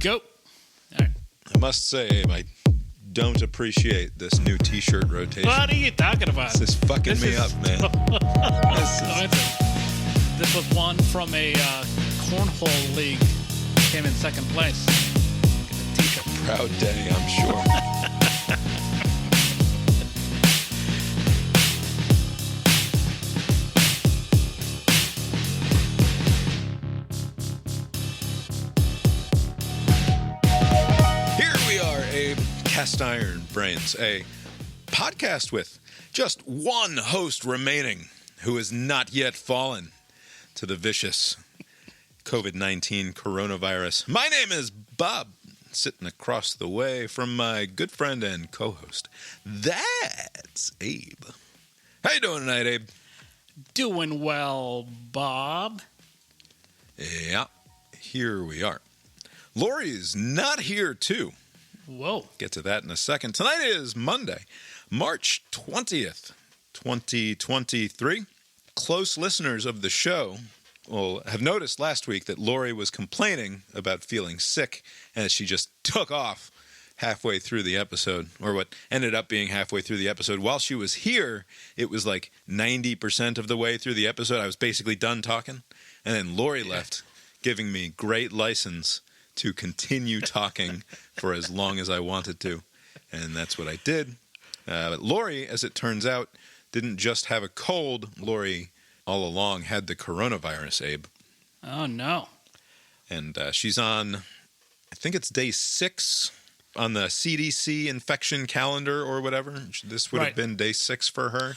Go. All right. I must say, Abe, I don't appreciate this new T-shirt rotation. What are you talking about? This is fucking me up, man. This was one from a cornhole league. Came in second place. Get the T-shirt. Proud day, I'm sure. Cast Iron Brains, a podcast with just one host remaining who has not yet fallen to the vicious COVID-19 coronavirus. My name is Bob, sitting across the way from my good friend and co-host. That's Abe. How you doing tonight, Abe? Doing well, Bob. Yeah, here we are. Lori's not here, too. Whoa. Get to that in a second. Tonight is Monday, March 20th, 2023. Close listeners of the show will have noticed last week that Lori was complaining about feeling sick, and she just took off halfway through the episode, or what ended up being halfway through the episode. While she was here, it was like 90% of the way through the episode. I was basically done talking, and then Lori left, giving me great license to continue talking for as long as I wanted to. And that's what I did. But Lori, as it turns out, didn't just have a cold. Lori, all along, had the coronavirus, Abe. Oh, no. And she's on, I think it's day 6 on the CDC infection calendar or whatever. This would have been day 6 for her.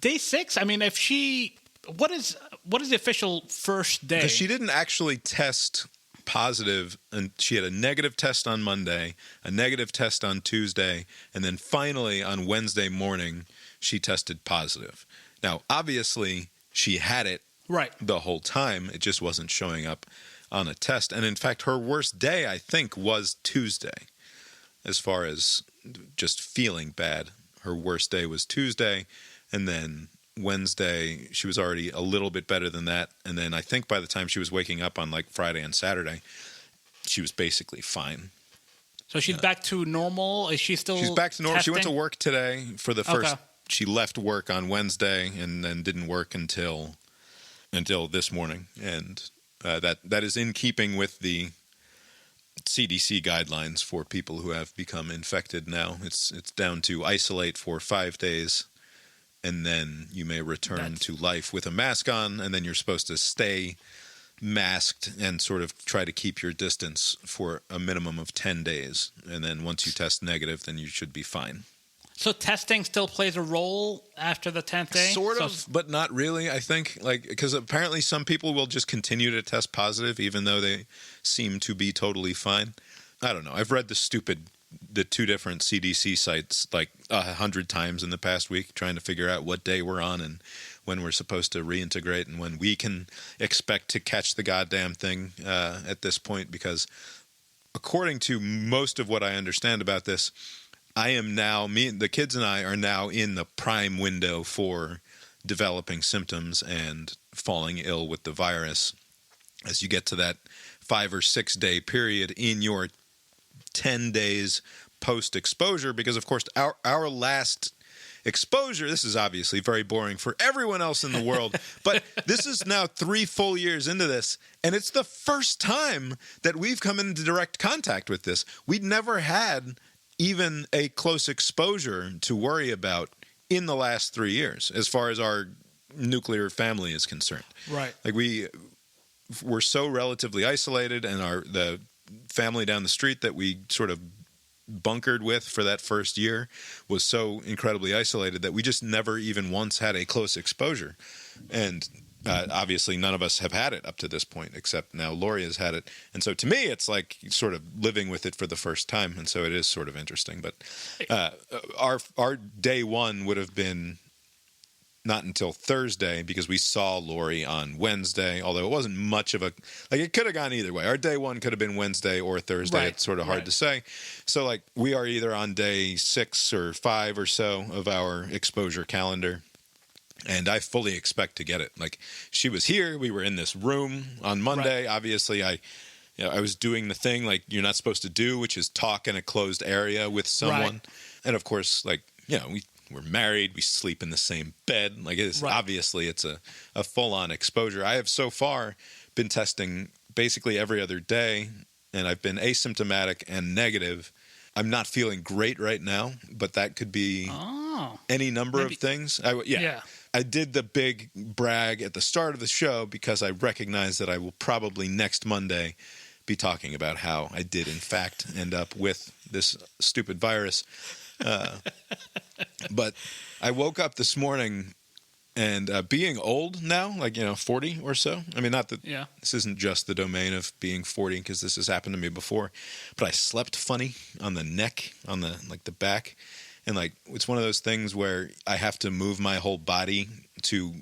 Day 6? I mean, if she... What is the official first day? Because she didn't actually test positive, and she had a negative test on Monday, a negative test on Tuesday, and then finally on Wednesday morning she tested positive. Now, obviously, she had it the whole time. It just wasn't showing up on a test. And in fact, her worst day, I think, was Tuesday. As far as just feeling bad, her worst day was Tuesday, and then Wednesday, she was already a little bit better than that. And then I think by the time she was waking up on like Friday and Saturday, she was basically fine. So she's back to normal? Is she still She's back to normal. testing? She went to work today for the first... Okay. She left work on Wednesday and then didn't work until this morning. And that is in keeping with the CDC guidelines for people who have become infected now. It's down to isolate for 5 days. And then you may return to life with a mask on, and then you're supposed to stay masked and sort of try to keep your distance for a minimum of 10 days. And then once you test negative, then you should be fine. So testing still plays a role after the 10th day? Sort of, but not really, I think. Because apparently some people will just continue to test positive, even though they seem to be totally fine. I don't know. I've read the 2 different CDC sites like 100 times in the past week, trying to figure out what day we're on and when we're supposed to reintegrate and when we can expect to catch the goddamn thing at this point. Because according to most of what I understand about this, the kids and I are now in the prime window for developing symptoms and falling ill with the virus. As you get to that 5 or 6 day period in your 10 days post-exposure, because, of course, our last exposure, this is obviously very boring for everyone else in the world, but this is now 3 full years into this, and it's the first time that we've come into direct contact with this. We'd never had even a close exposure to worry about in the last 3 years, as far as our nuclear family is concerned. Right. Like, we're so relatively isolated, and the family down the street that we sort of bunkered with for that first year was so incredibly isolated that we just never even once had a close exposure. And obviously none of us have had it up to this point, except now Lori has had it. And so to me, it's like sort of living with it for the first time. And so it is sort of interesting. But our day 1 would have been not until Thursday, because we saw Lori on Wednesday, although it wasn't much of it could have gone either way. Our day 1 could have been Wednesday or Thursday. Right, it's sort of hard to say. So we are either on day 6 or 5 or so of our exposure calendar. And I fully expect to get it. She was here. We were in this room on Monday. Right. Obviously, I I was doing the thing like you're not supposed to do, which is talk in a closed area with someone. Right. And of course, like, we're married, we sleep in the same bed. Like, obviously it's a full-on exposure. I have so far been testing basically every other day, and I've been asymptomatic and negative. I'm not feeling great right now, but that could be any number of things. I did the big brag at the start of the show because I recognize that I will probably next Monday be talking about how I did, in fact, end up with this stupid virus. But I woke up this morning and being old now, like, 40 or so. I mean, not that this isn't just the domain of being 40 because this has happened to me before, but I slept funny on the neck, on the back. And like, it's one of those things where I have to move my whole body to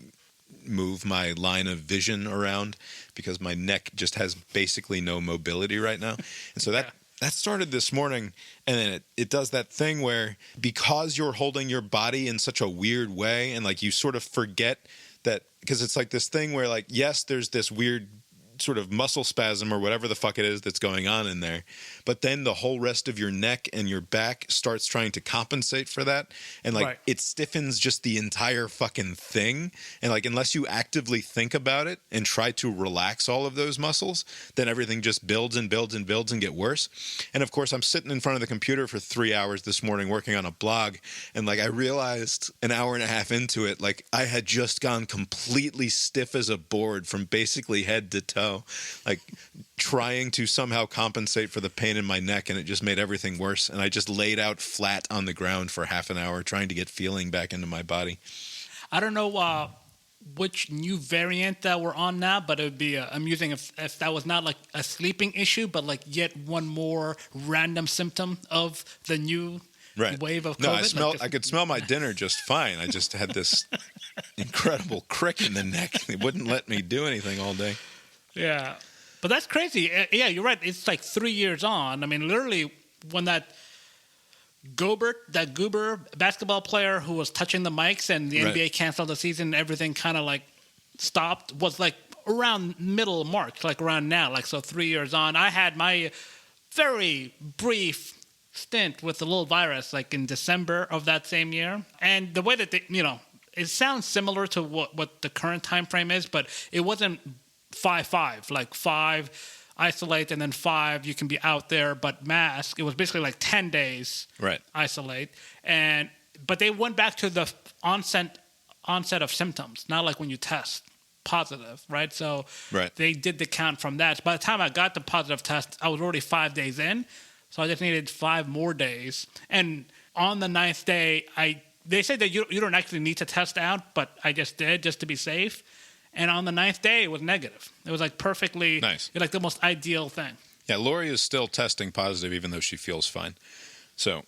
move my line of vision around because my neck just has basically no mobility right now. And so that started this morning, and then it does that thing where because you're holding your body in such a weird way and like you sort of forget that, because it's like this thing where like, yes, there's this weird sort of muscle spasm or whatever the fuck it is that's going on in there, but then the whole rest of your neck and your back starts trying to compensate for that, and like it stiffens just the entire fucking thing, and like unless you actively think about it and try to relax all of those muscles, then everything just builds and builds and builds and get worse. And of course I'm sitting in front of the computer for 3 hours this morning working on a blog, and like I realized an hour and a half into it, like I had just gone completely stiff as a board from basically head to toe, like trying to somehow compensate for the pain in my neck, and it just made everything worse. And I just laid out flat on the ground for half an hour trying to get feeling back into my body. I don't know which new variant that we're on now, but it would be amusing if that was not like a sleeping issue, but like yet one more random symptom of the new wave of COVID. No, I could smell my dinner just fine. I just had this incredible crick in the neck. It wouldn't let me do anything all day. Yeah, but that's crazy. Yeah, you're right. It's like 3 years on. I mean, literally, when that Goober basketball player who was touching the mics and the NBA canceled the season, everything kind of like stopped, was like around middle of March, like around now. Like, so 3 years on. I had my very brief stint with the little virus like in December of that same year. And the way that it sounds similar to what the current time frame is, but it wasn't 5-5, like 5 isolate and then 5 you can be out there but mask. It was basically like 10 days isolate, but they went back to the onset of symptoms, not like when you test positive, right? So they did the count from that. By the time I got the positive test, I was already 5 days in, so I just needed 5 more days. And on the 9th day, they said that you don't actually need to test out, but I just did just to be safe. And on the 9th day, it was negative. It was like perfectly nice. Like the most ideal thing. Yeah, Lori is still testing positive, even though she feels fine. So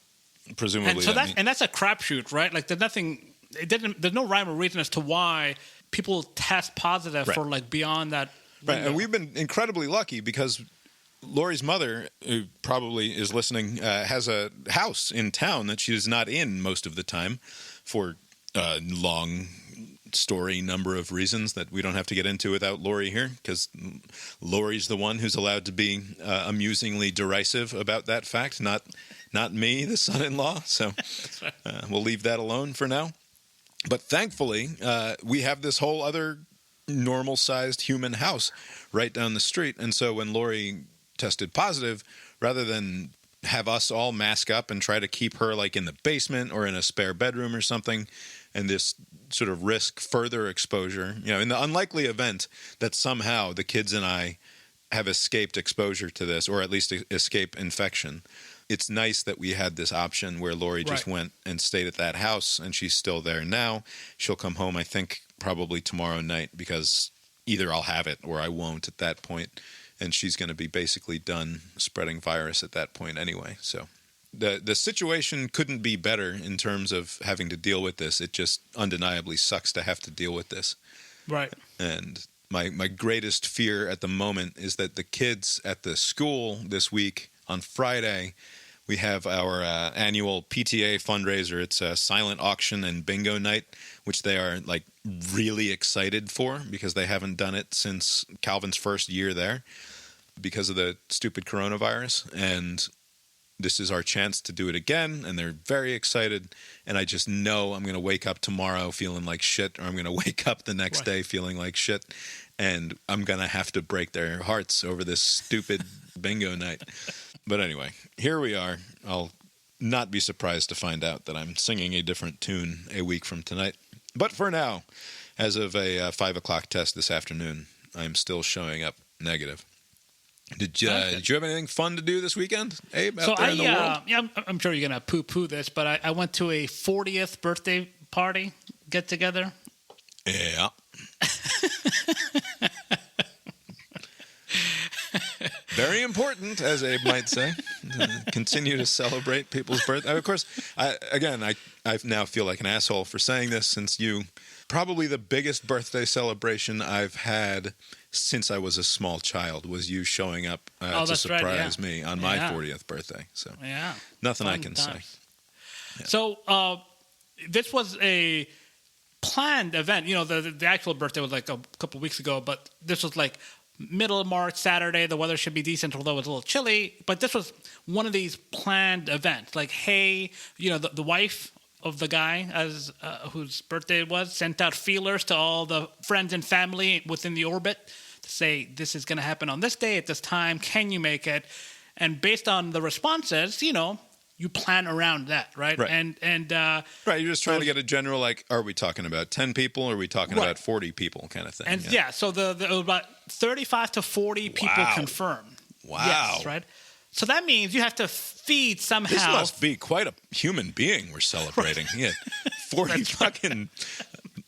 presumably, and that's a crapshoot, right? Like there's no rhyme or reason as to why people test positive for like beyond that window. Right, and we've been incredibly lucky because Lori's mother, who probably is listening, has a house in town that she is not in most of the time for long story number of reasons that we don't have to get into without Lori here, because Lori's the one who's allowed to be amusingly derisive about that fact, not me, the son-in-law. So we'll leave that alone for now. But thankfully, we have this whole other normal-sized human house right down the street. And so when Lori tested positive, rather than have us all mask up and try to keep her like in the basement or in a spare bedroom or something, and this sort of risk further exposure, in the unlikely event that somehow the kids and I have escaped exposure to this, or at least escape infection, it's nice that we had this option where Lori just went and stayed at that house, and she's still there now. She'll come home, I think, probably tomorrow night, because either I'll have it or I won't at that point, and she's going to be basically done spreading virus at that point anyway. So the situation couldn't be better in terms of having to deal with this. It just undeniably sucks to have to deal with this. Right. And my greatest fear at the moment is that the kids at the school this week, on Friday, we have our annual PTA fundraiser. It's a silent auction and bingo night, which they are like really excited for because they haven't done it since Calvin's first year there. because of the stupid coronavirus, and this is our chance to do it again, and they're very excited. And I just know I'm going to wake up tomorrow feeling like shit, or I'm going to wake up the next day feeling like shit, and I'm going to have to break their hearts over this stupid bingo night. But anyway, here we are. I'll not be surprised to find out that I'm singing a different tune a week from tonight. But for now, as of a 5 o'clock test this afternoon, I'm still showing up negative. Did you have anything fun to do this weekend, Abe, out there in the world? Yeah, I'm sure you're going to poo-poo this, but I went to a 40th birthday party get-together. Yeah. Very important, as Abe might say, to continue to celebrate people's birthday. Of course, I now feel like an asshole for saying this, since probably the biggest birthday celebration I've had since I was a small child was you showing up to surprise me on my 40th birthday. So nothing I can say. Yeah. So this was a planned event. The actual birthday was like a couple of weeks ago, but this was like middle of March, Saturday. The weather should be decent, although it was a little chilly. But this was one of these planned events. Like, hey, the wife of the guy whose birthday it was sent out feelers to all the friends and family within the orbit to say, this is going to happen on this day at this time. Can you make it? And based on the responses, you plan around that, right? Right. And right, you're just trying to get a general, like, are we talking about 10 people or are we talking about 40 people kind of thing? And so it was about 35 to 40 people confirmed. Wow. Yes, right? So that means you have to feed somehow. This must be quite a human being we're celebrating. He had 40 fucking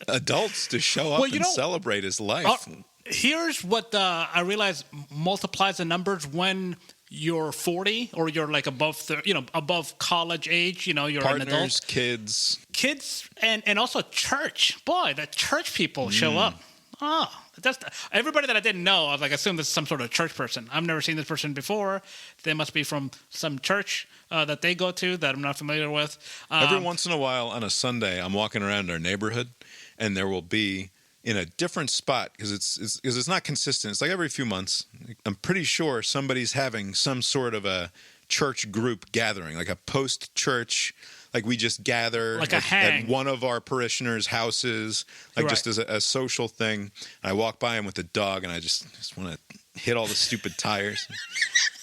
adults to show up and celebrate his life. Here's what I realize multiplies the numbers when you're 40 or you're like above above college age. You're Partners, an adult. kids, and also church. Boy, the church people show up. Oh, that's everybody that I didn't know. I was like, I assume this is some sort of church person. I've never seen this person before. They must be from some church that they go to that I'm not familiar with. Every once in a while on a Sunday, I'm walking around our neighborhood, and there will be in a different spot because it's not consistent. It's like every few months. I'm pretty sure somebody's having some sort of a church group gathering, like a post-church. Like we just gather like a hang. At one of our parishioners' houses, just as a social thing. And I walk by him with the dog, and I just want to hit all the stupid tires.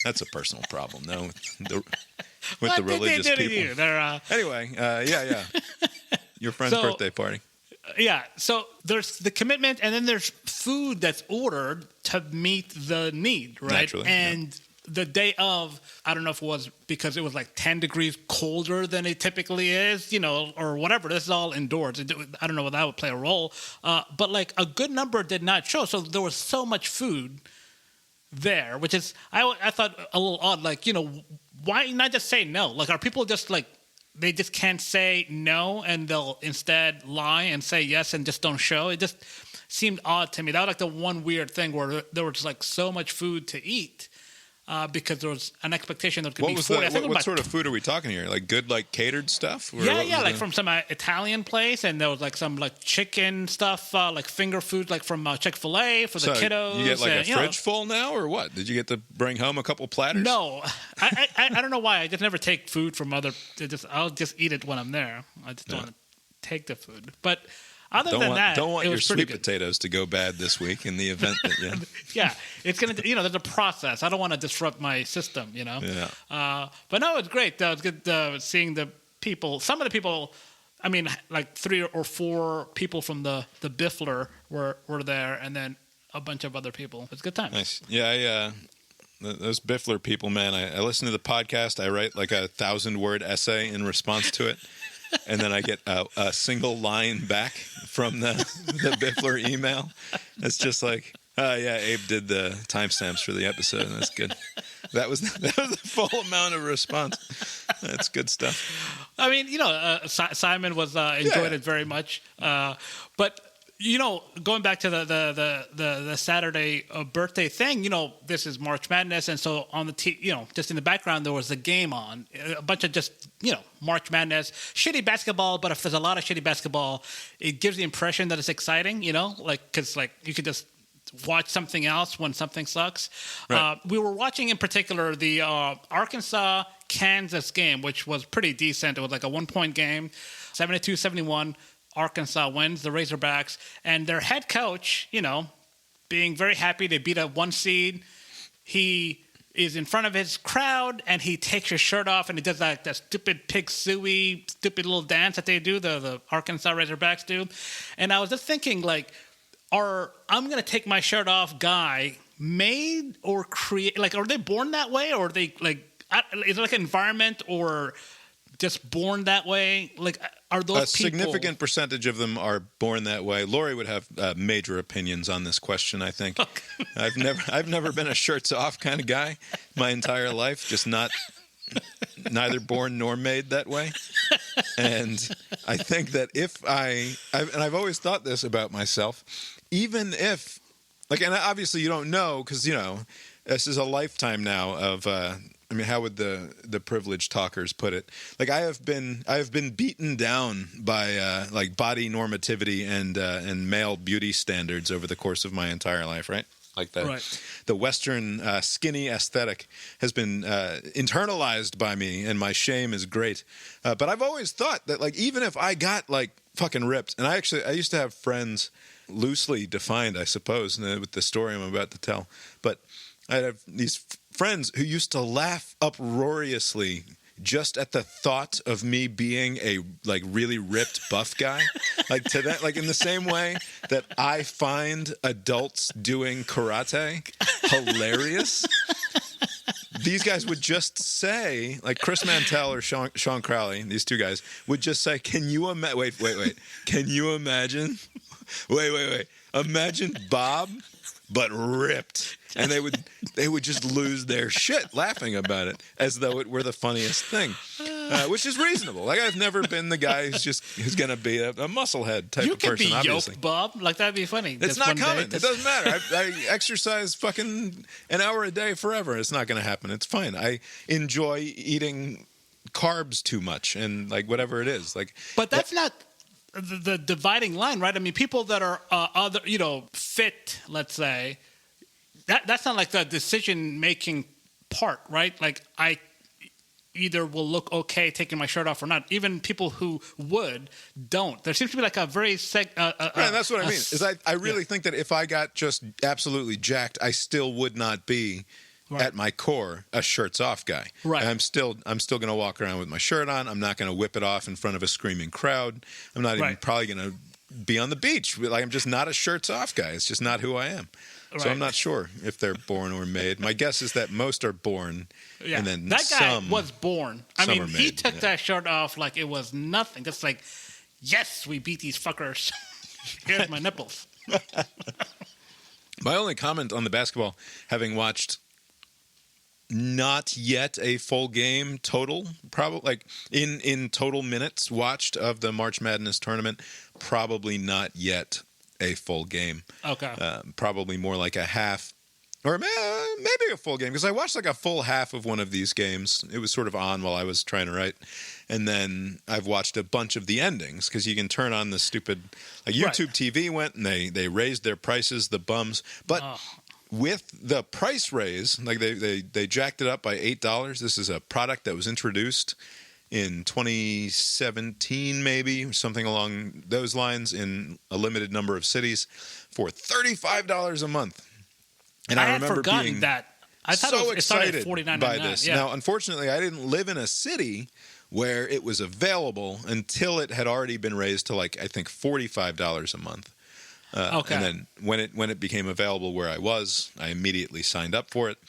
That's a personal problem, though, with the religious people. Anyway, yeah. Your friend's birthday party. Yeah, so there's the commitment, and then there's food that's ordered to meet the need, right? Naturally, and the day of, I don't know if it was because it was like 10 degrees colder than it typically is, or whatever. This is all indoors. I don't know if that would play a role. But like a good number did not show. So there was so much food there, which is, I thought a little odd. Like, why not just say no? Like, are people just like, they just can't say no and they'll instead lie and say yes and just don't show? It just seemed odd to me. That was like the one weird thing where there was like so much food to eat. Because there was an expectation that could be 40. What sort of food are we talking here? Like good, like catered stuff? Like from some Italian place, and there was like some like chicken stuff, like finger food, like from Chick-fil-A for the kiddos. You get like a fridge full now, or what? Did you get to bring home a couple platters? No, I don't know why. I just never take food from other. I'll just eat it when I'm there. I just don't want to take the food, but. Don't want your sweet potatoes to go bad this week in the event that yeah, it's gonna. There's a process. I don't want to disrupt my system. Yeah. But no, it's great. It was good seeing the people. Some of the people. I mean, like 3 or 4 people from the Biffler were there, and then a bunch of other people. It was a good time. Nice. Yeah. Those Biffler people, man. I listen to the podcast. I write like a 1,000-word essay in response to it. And then I get a single line back from the Biffler email. It's just like, Abe did the timestamps for the episode, and that's good. That was the full amount of response. That's good stuff. I mean, Simon was enjoyed it very much, but. Going back to the Saturday birthday thing, this is March Madness, and so on the just in the background there was the game on, a bunch of just March Madness, shitty basketball. But if there's a lot of shitty basketball, it gives the impression that it's exciting, like because like you could just watch something else when something sucks. Right. We were watching in particular the Arkansas-Kansas game, which was pretty decent. It was like a 1-point game, 72-71. Arkansas wins, the Razorbacks. And their head coach, being very happy to beat a 1 seed, he is in front of his crowd, and he takes his shirt off, and he does that stupid pig suey, stupid little dance that they do, the Arkansas Razorbacks do. And I was just thinking, like, I'm going to take my shirt off guy made or create, like, are they born that way, or are they, like, is it like an environment, or just born that way? Like, are those people... A significant percentage of them are born that way. Lori would have major opinions on this question, I think. Okay. I've never been a shirts off kind of guy my entire life, just neither born nor made that way. And I think that I've always thought this about myself, even if, like, and obviously you don't know, because, this is a lifetime now of, how would the privileged talkers put it? Like, I have been beaten down by like body normativity and male beauty standards over the course of my entire life, right? Like the Western skinny aesthetic has been internalized by me, and my shame is great. But I've always thought that, like, even if I got like fucking ripped, and I used to have friends, loosely defined, I suppose, with the story I'm about to tell, but I have these friends who used to laugh uproariously just at the thought of me being a like really ripped buff guy, like to that, like in the same way that I find adults doing karate hilarious. These guys would just say, like Chris Mantell or Sean Crowley, these two guys would just say, "Can you imagine? Wait. Can you imagine? Wait. Imagine Bob, but ripped." And they would just lose their shit laughing about it as though it were the funniest thing, which is reasonable. Like, I've never been the guy who's going to be a musclehead type of person. You could be obviously. yoked, Bob. Like, that'd be funny. It's not coming. It doesn't matter. I exercise fucking an hour a day forever. It's not going to happen. It's fine. I enjoy eating carbs too much and like whatever it is. Like, but that's not the dividing line, right? I mean, people that are fit, let's say. That's not like the decision-making part, right? Like, I either will look okay taking my shirt off or not. Even people who don't. There seems to be like a very... right, that's what I mean. Is I really think that if I got just absolutely jacked, I still would not be, at my core, a shirts-off guy. Right. I'm still going to walk around with my shirt on. I'm not going to whip it off in front of a screaming crowd. I'm not even probably going to be on the beach. Like, I'm just not a shirts-off guy. It's just not who I am. So I'm not sure if they're born or made. My guess is that most are born, and then that guy was born. I mean, he took that shirt off like it was nothing. Just like, yes, we beat these fuckers. Here's my nipples. My only comment on the basketball, having watched not yet a full game total, probably like in total minutes watched of the March Madness tournament, probably not yet a full game. Okay. Probably more like a half, or maybe a full game, because I watched like a full half of one of these games. It was sort of on while I was trying to write. And then I've watched a bunch of the endings, because you can turn on the stupid... Like YouTube TV went, and they raised their prices, the bums. But with the price raise, like they jacked it up by $8. This is a product that was introduced in 2017, maybe, something along those lines, in a limited number of cities for $35 a month. And I remember being that. I thought so it started excited at $49.99. by this. Yeah. Now, unfortunately, I didn't live in a city where it was available until it had already been raised to, like, I think $45 a month. And then when it became available where I was, I immediately signed up for it.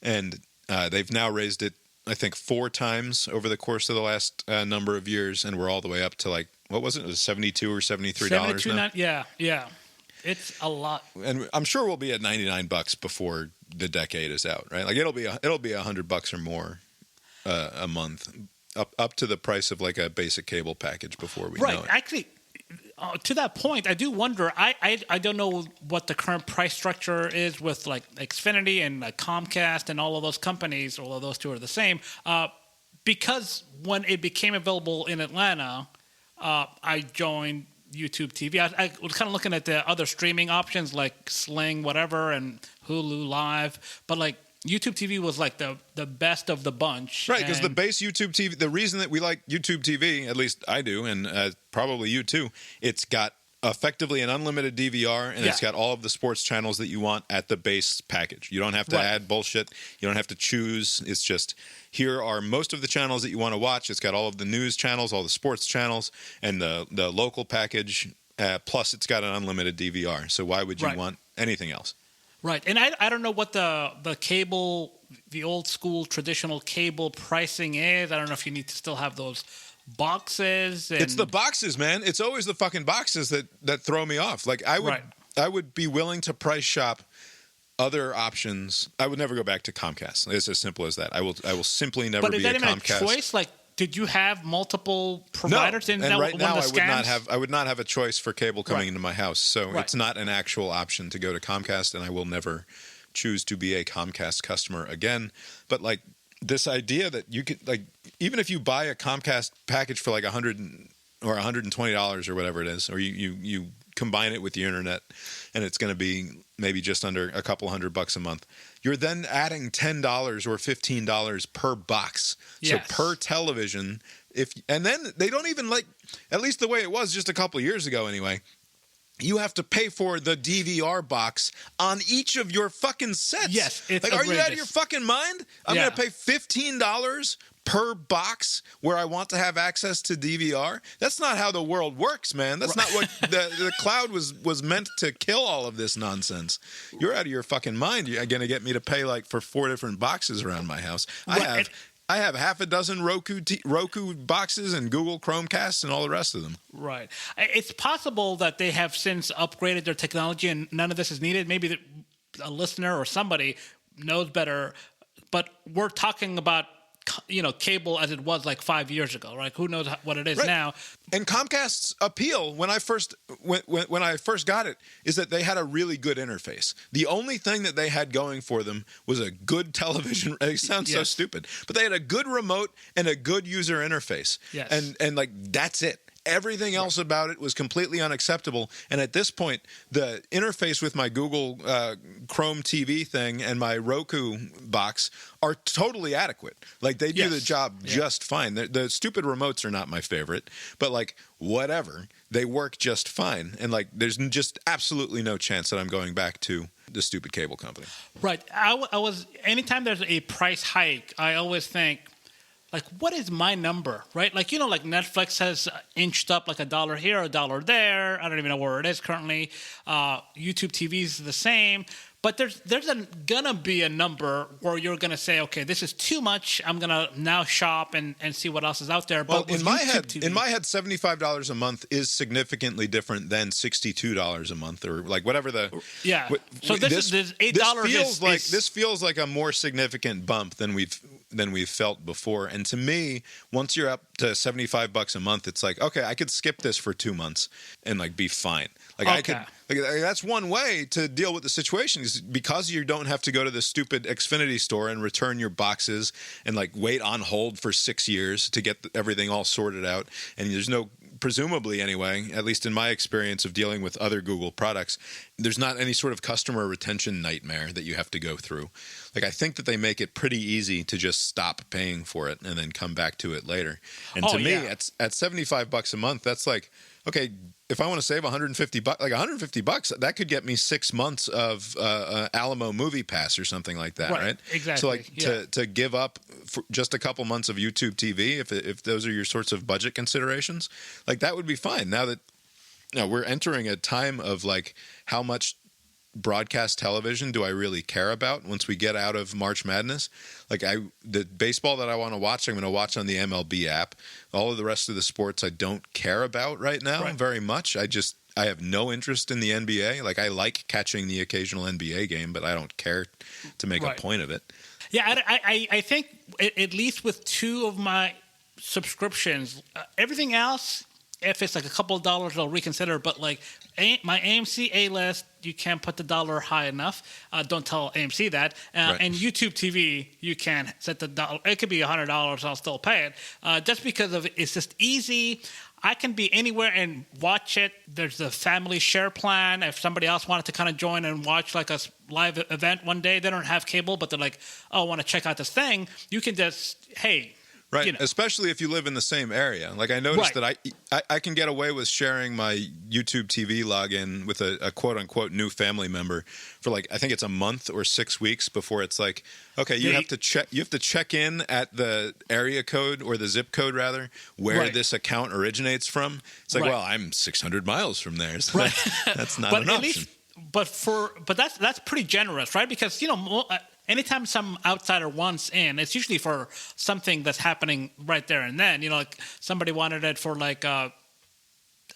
And they've now raised it, I think, 4 times over the course of the last number of years, and we're all the way up to, like, what was it? It was $72 or $73 now. Yeah. It's a lot. And I'm sure we'll be at $99 before the decade is out, right? Like, it'll be $100 or more a month, up to the price of like a basic cable package before we know it. Actually, to that point, I do wonder. I don't know what the current price structure is with like Xfinity and like Comcast and all of those companies, although those two are the same. Because when it became available in Atlanta, I joined YouTube TV. I was kind of looking at the other streaming options like Sling, whatever, and Hulu Live, but like YouTube TV was like the best of the bunch. Right, because the base YouTube TV, the reason that we like YouTube TV, at least I do, and probably you too, it's got effectively an unlimited DVR, and it's got all of the sports channels that you want at the base package. You don't have to add bullshit. You don't have to choose. It's just, here are most of the channels that you want to watch. It's got all of the news channels, all the sports channels, and the local package, plus it's got an unlimited DVR. So why would you want anything else? Right, and I don't know what the cable, the old school traditional cable pricing is. I don't know if you need to still have those boxes. It's the boxes, man. It's always the fucking boxes that throw me off. Like I would be willing to price shop other options. I would never go back to Comcast. It's as simple as that. I will simply never be a Comcast. But is that even a choice? Like, did you have multiple providers? No, and right now I would not have a choice for cable coming into my house. So it's not an actual option to go to Comcast, and I will never choose to be a Comcast customer again. But like this idea that you could, like, even if you buy a Comcast package for like $100 or $120 or whatever it is, or you combine it with the internet, and it's going to be maybe just under a couple $100 a month. You're then adding $10 or $15 per box. Yes. So per television, and then they don't even, like, at least the way it was just a couple of years ago anyway, you have to pay for the DVR box on each of your fucking sets. Yes, it's like, are you out of your fucking mind? I'm going to pay $15 per box where I want to have access to DVR. That's not how the world works, man. That's not what the cloud was meant to kill all of this nonsense. You're out of your fucking mind. You're going to get me to pay like for 4 different boxes around my house. I have half a dozen Roku boxes and Google Chromecasts and all the rest of them. Right. It's possible that they have since upgraded their technology and none of this is needed. Maybe a listener or somebody knows better, but we're talking about, you know, cable as it was like 5 years ago, right? Who knows what it is now? And Comcast's appeal when I first got it is that they had a really good interface. The only thing that they had going for them was a good television. It sounds so stupid, but they had a good remote and a good user interface. Yes. And like that's it. Everything else about it was completely unacceptable. And at this point, the interface with my Google Chrome TV thing and my Roku box are totally adequate. Like, they do the job just fine. The stupid remotes are not my favorite, but, like, whatever. They work just fine. And, like, there's just absolutely no chance that I'm going back to the stupid cable company. Right. Anytime there's a price hike, I always think, like, what is my number, right? Like, you know, like Netflix has inched up like $1 here, $1 there. I don't even know where it is currently. YouTube TV is the same. But there's gonna be a number where you're gonna say, okay, this is too much. I'm gonna now shop and see what else is out there. Well, in my head, $75 a month is significantly different than $62 a month, or like whatever the So this $8. This feels like a more significant bump than we've felt before. And to me, once you're up to $75 a month, it's like, okay, I could skip this for 2 months and like be fine. Like I could. Like, that's one way to deal with the situation, is because you don't have to go to the stupid Xfinity store and return your boxes and like wait on hold for 6 years to get everything all sorted out. And there's no, presumably anyway, at least in my experience of dealing with other Google products, there's not any sort of customer retention nightmare that you have to go through. Like, I think that they make it pretty easy to just stop paying for it and then come back to it later. And to me, at $75 a month, that's like, okay, if I want to save $150, like $150, that could get me 6 months of Alamo Movie Pass or something like that, right? Exactly. So, like, to give up for just a couple months of YouTube TV, if those are your sorts of budget considerations, like, that would be fine. Now that we're entering a time of like, how much broadcast television do I really care about once we get out of March Madness? Like, the baseball that I want to watch, I'm going to watch on the MLB app. All of the rest of the sports I don't care about right now very much. I have no interest in the NBA. Like, I like catching the occasional NBA game, but I don't care to make a point of it. Yeah, I think at least with 2 of my subscriptions, everything else, if it's like a couple of dollars, I'll reconsider. But like my AMC A-list, you can't put the dollar high enough. Don't tell AMC that. And YouTube TV, you can set the dollar. It could be $100. I'll still pay it. Just because of it's just easy. I can be anywhere and watch it. There's the family share plan. If somebody else wanted to kind of join and watch like a live event one day, they don't have cable, but they're like, oh, I want to check out this thing. You can just, hey. Right, you know. Especially if you live in the same area. Like I noticed that I can get away with sharing my YouTubeTV login with a quote-unquote new family member for like, I think it's a month or 6 weeks before it's like, okay, you have to check in at the area code or the zip code rather where this account originates from. It's like, well, I'm 600 miles from there. So that's not an option. But that's pretty generous, right? Because anytime some outsider wants in, it's usually for something that's happening right there and then. Like somebody wanted it for like I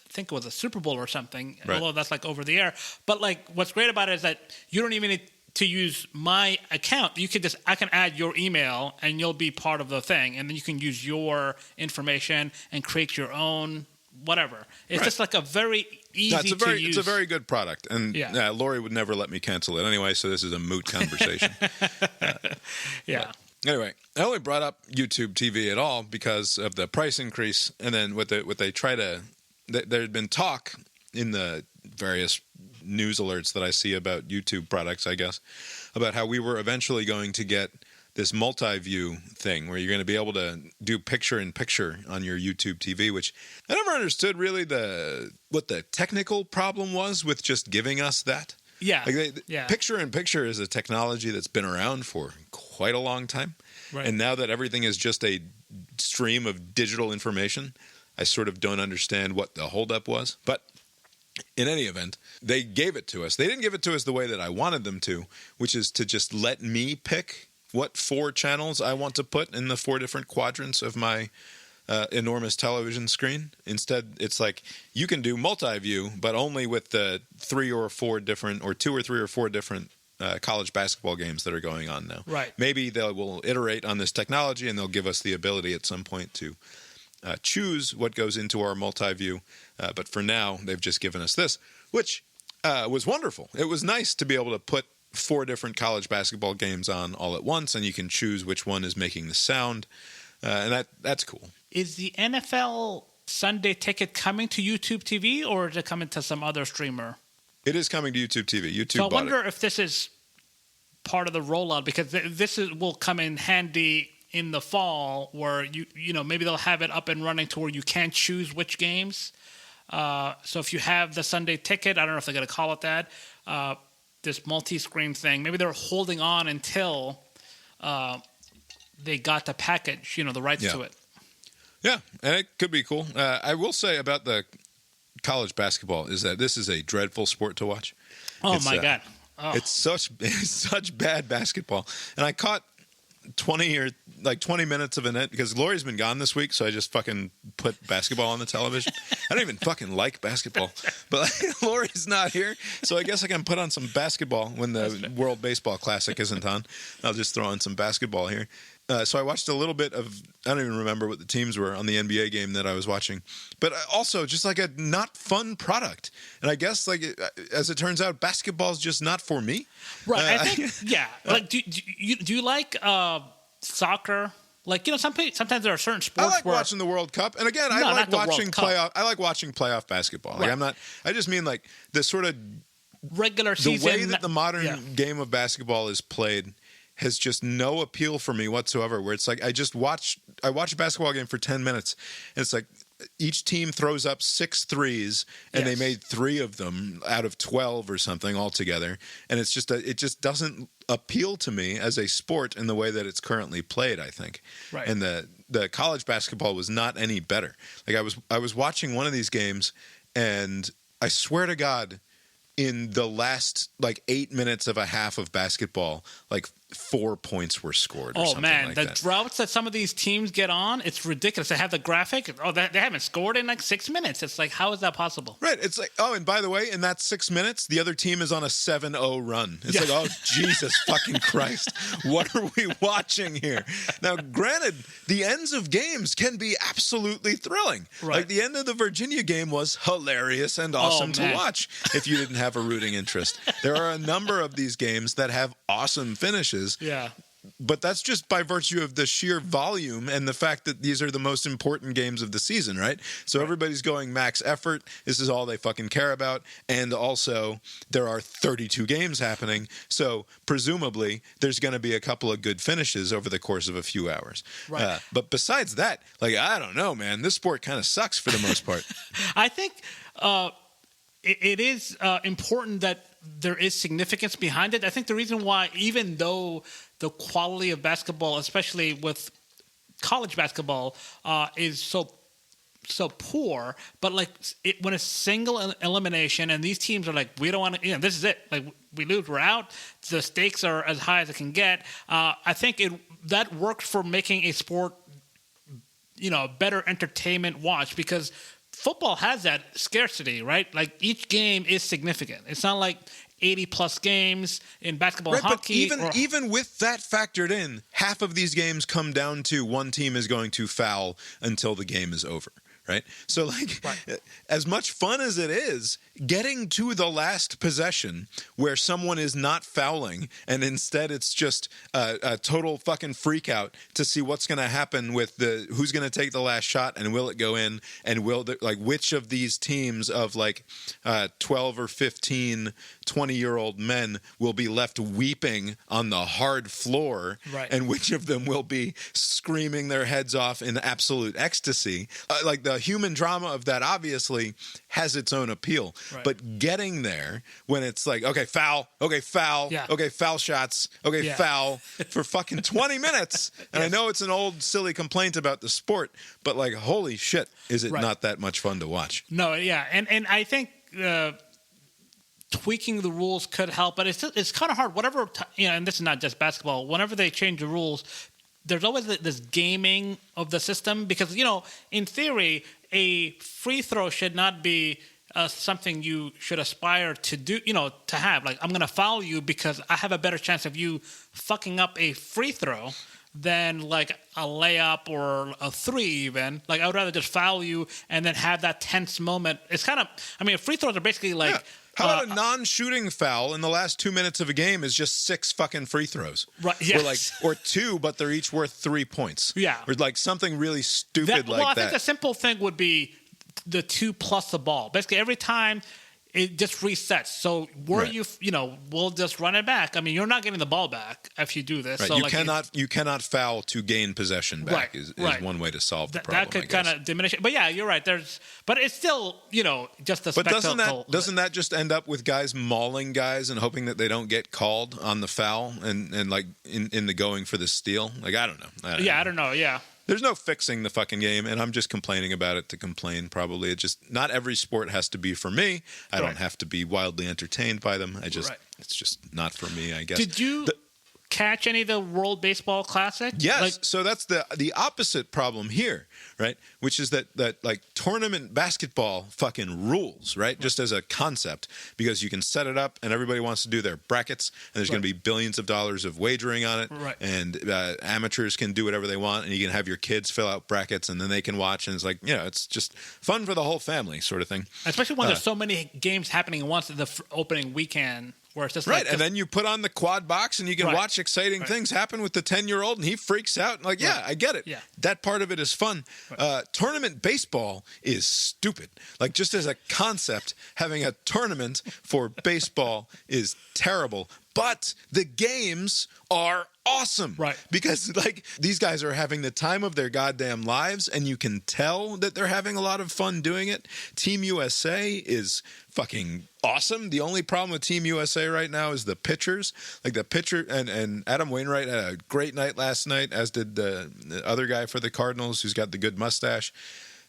think it was a Super Bowl or something. Right. Although that's like over the air. But like what's great about it is that you don't even need to use my account. I can add your email and you'll be part of the thing, and then you can use your information and create your own whatever. It's just like a very easy to use. It's a very good product, and Lori would never let me cancel it anyway. So this is a moot conversation. Yeah. Anyway, I only brought up YouTube TV at all because of the price increase, and then there had been talk in the various news alerts that I see about YouTube products, I guess, about how we were eventually going to get this multi-view thing where you're going to be able to do picture-in-picture on your YouTube TV, which I never understood really what the technical problem was with just giving us that. Yeah. Picture-in-picture is a technology that's been around for quite a long time. Right. And now that everything is just a stream of digital information, I sort of don't understand what the holdup was. But in any event, they gave it to us. They didn't give it to us the way that I wanted them to, which is to just let me pick what 4 channels I want to put in the 4 different quadrants of my enormous television screen. Instead, it's like you can do multi-view, but only with the 2 or 3 or 4 different college basketball games that are going on now. Right. Maybe they will iterate on this technology and they'll give us the ability at some point to choose what goes into our multi-view. But for now, they've just given us this, which was wonderful. It was nice to be able to put 4 different college basketball games on all at once, and you can choose which one is making the sound, and that's cool. Is the NFL Sunday Ticket coming to YouTube TV, or is it coming to some other streamer? It is coming to YouTube TV. YouTube. So I wonder if this is part of the rollout, because will come in handy in the fall, where maybe they'll have it up and running to where you can choose which games. So if you have the Sunday Ticket, I don't know if they're going to call it that. This multi-screen thing. Maybe they're holding on until they got the package, the rights to it. Yeah, and it could be cool. I will say about the college basketball is that this is a dreadful sport to watch. Oh, my God. Oh. It's such bad basketball. And I caught 20 minutes of it because Lori's been gone this week, so I just fucking put basketball on the television. I don't even fucking like basketball, but Lori's not here, so I guess I can put on some basketball when the World Baseball Classic isn't on. I'll just throw on some basketball here. So I watched a little bit of, I don't even remember what the teams were on the NBA game that I was watching, but also just like a not fun product. And I guess as it turns out, basketball's just not for me. Right. I think, yeah. Like, do you like soccer? Like, sometimes there are certain sports. I like watching the World Cup, and again, I like watching playoff. I like watching playoff basketball. Like, right. I just mean like the sort of regular season. The way that the modern game of basketball is played has just no appeal for me whatsoever, where it's like I watch a basketball game for 10 minutes and it's like each team throws up 6 threes and they made 3 of them out of 12 or something altogether, and it's just it just doesn't appeal to me as a sport in the way that it's currently played, I think. Right. And the college basketball was not any better. Like I was watching one of these games, and I swear to God, in the last 8 minutes of a half of basketball, 4 points were scored. Or something like that. The droughts that some of these teams get on, it's ridiculous. They have the graphic. Oh, they haven't scored in 6 minutes. It's like, how is that possible? Right. It's like, oh, and by the way, in that 6 minutes, the other team is on a 7-0 run. It's like, oh, Jesus fucking Christ. What are we watching here? Now, granted, the ends of games can be absolutely thrilling. Right. Like the end of the Virginia game was hilarious and awesome to watch if you didn't have a rooting interest. There are a number of these games that have awesome finishes. Yeah. But that's just by virtue of the sheer volume and the fact that these are the most important games of the season, right? So everybody's going max effort. This is all they fucking care about. And also, there are 32 games happening. So presumably, there's going to be a couple of good finishes over the course of a few hours. Right. But besides that, like, I don't know, man. This sport kind of sucks for the most part. I think it is important that there is significance behind it. I think the reason why, even though the quality of basketball, especially with college basketball, is so poor, but like when it's single elimination and these teams are like, we don't want to, this is it. Like we lose, we're out. The stakes are as high as it can get. I think that works for making a sport, better entertainment watch, because football has that scarcity, right? Like each game is significant. It's not like 80-plus games in basketball and hockey. But even with that factored in, half of these games come down to one team is going to foul until the game is over, right? So, like, as much fun as it is, getting to the last possession where someone is not fouling and instead it's just a total fucking freak out to see what's going to happen with who's going to take the last shot and will it go in, and which of these teams of 12 or 15 20-year-old men will be left weeping on the hard floor, and which of them will be screaming their heads off in absolute ecstasy. Like the human drama of that obviously has its own appeal. Right. But getting there when it's like, okay, foul, okay, foul shots, foul for fucking 20 minutes. And I know it's an old silly complaint about the sport, but like, holy shit, is it not that much fun to watch? No, yeah. And I think tweaking the rules could help, but it's kind of hard. Whatever, and this is not just basketball. Whenever they change the rules, there's always this gaming of the system because, in theory, a free throw should not be something you should aspire to do, to have. Like, I'm going to foul you because I have a better chance of you fucking up a free throw than like a layup or a three even. Like, I would rather just foul you and then have that tense moment. It's kind of, free throws are basically like... Yeah. How about a non-shooting foul in the last 2 minutes of a game is just 6 fucking free throws? Right. Yes. Or 2, but they're each worth 3 points. Yeah. Or like something really stupid like that. I think the simple thing would be the 2 plus the ball. Basically, every time it just resets. So we'll just run it back. I mean, you're not getting the ball back if you do this. Right. So you cannot foul to gain possession back. Is one way to solve the problem. That could kind of diminish it. But yeah, you're right. But it's still just a spectacle. But doesn't that just end up with guys mauling guys and hoping that they don't get called on the foul and like in the going for the steal? Like, I don't know. I don't know. Yeah. There's no fixing the fucking game, and I'm just complaining about it to complain, probably. It just, not every sport has to be for me. I don't have to be wildly entertained by them. It's just not for me, I guess. Did you catch any of the World Baseball Classic? Yes. So that's the opposite problem here, right? Which is that like tournament basketball fucking rules, right? Just as a concept, because you can set it up and everybody wants to do their brackets, and there's going to be billions of dollars of wagering on it, and amateurs can do whatever they want, and you can have your kids fill out brackets, and then they can watch, and it's like, it's just fun for the whole family, sort of thing. Especially when there's so many games happening at once in the opening weekend. Where it's just and then you put on the quad box and you can watch exciting things happen with the 10-year-old, and he freaks out. And like, I get it. Yeah. That part of it is fun. Tournament baseball is stupid. Like, just as a concept, having a tournament for baseball is terrible. But the games are awesome. Right. Because, like, these guys are having the time of their goddamn lives, and you can tell that they're having a lot of fun doing it. Team USA is fucking awesome. The only problem with Team USA right now is the pitchers. Like, the pitcher, and Adam Wainwright had a great night last night, as did the other guy for the Cardinals who's got the good mustache.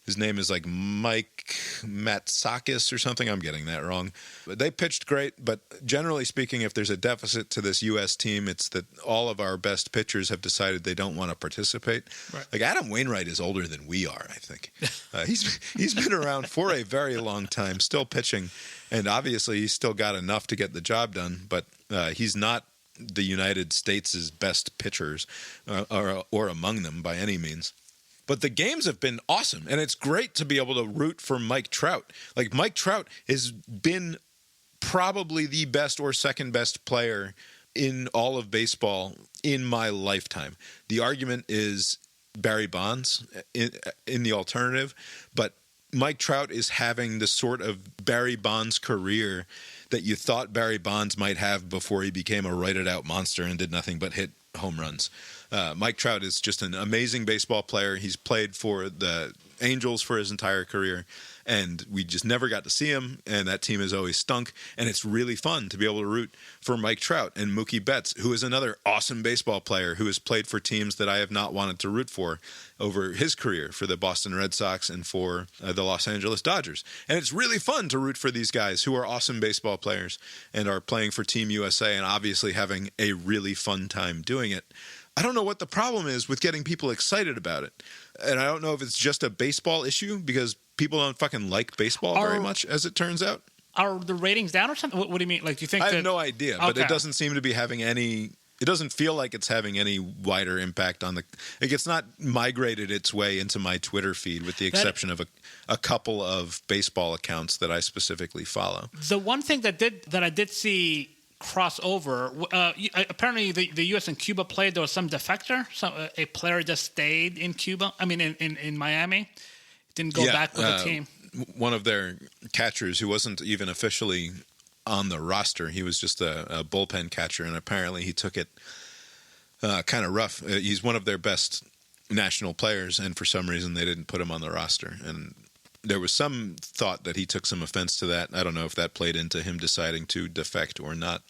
His name is like Mike Matsakis or something. I'm getting that wrong. But they pitched great. But generally speaking, if there's a deficit to this U.S. team, it's that all of our best pitchers have decided they don't want to participate. Right. Like, Adam Wainwright is older than we are, I think. He's been around for a very long time, still pitching. And obviously he's still got enough to get the job done. But he's not the United States' best pitchers or among them by any means. But the games have been awesome, and it's great to be able to root for Mike Trout. Like, Mike Trout has been probably the best or second best player in all of baseball in my lifetime. The argument is Barry Bonds in the alternative, but Mike Trout is having the sort of Barry Bonds career that you thought Barry Bonds might have before he became a righted-out monster and did nothing but hit home runs. Mike Trout is just an amazing baseball player. He's played for the Angels for his entire career, and we just never got to see him, and that team has always stunk, and it's really fun to be able to root for Mike Trout and Mookie Betts, who is another awesome baseball player who has played for teams that I have not wanted to root for over his career, for the Boston Red Sox and for the Los Angeles Dodgers. And it's really fun to root for these guys who are awesome baseball players and are playing for Team USA and obviously having a really fun time doing it. I don't know what the problem is with getting people excited about it. And I don't know if it's just a baseball issue because people don't fucking like baseball very much, as it turns out. Are the ratings down or something? What do you mean? Like, do you think I have no idea, but Okay. it doesn't seem to be having any... It doesn't feel like it's having any wider impact on the... Like, it's not migrated its way into my Twitter feed with the exception of a couple of baseball accounts that I specifically follow. The one thing that I did see cross over, apparently the U.S. and Cuba played. There was some defector, a player just stayed in Cuba. I mean, in Miami, didn't go back with the team. One of their catchers, who wasn't even officially on the roster, he was just a bullpen catcher, and apparently he took it kind of rough. He's one of their best national players, and for some reason they didn't put him on the roster. And there was some thought that he took some offense to that. I don't know if that played into him deciding to defect or not.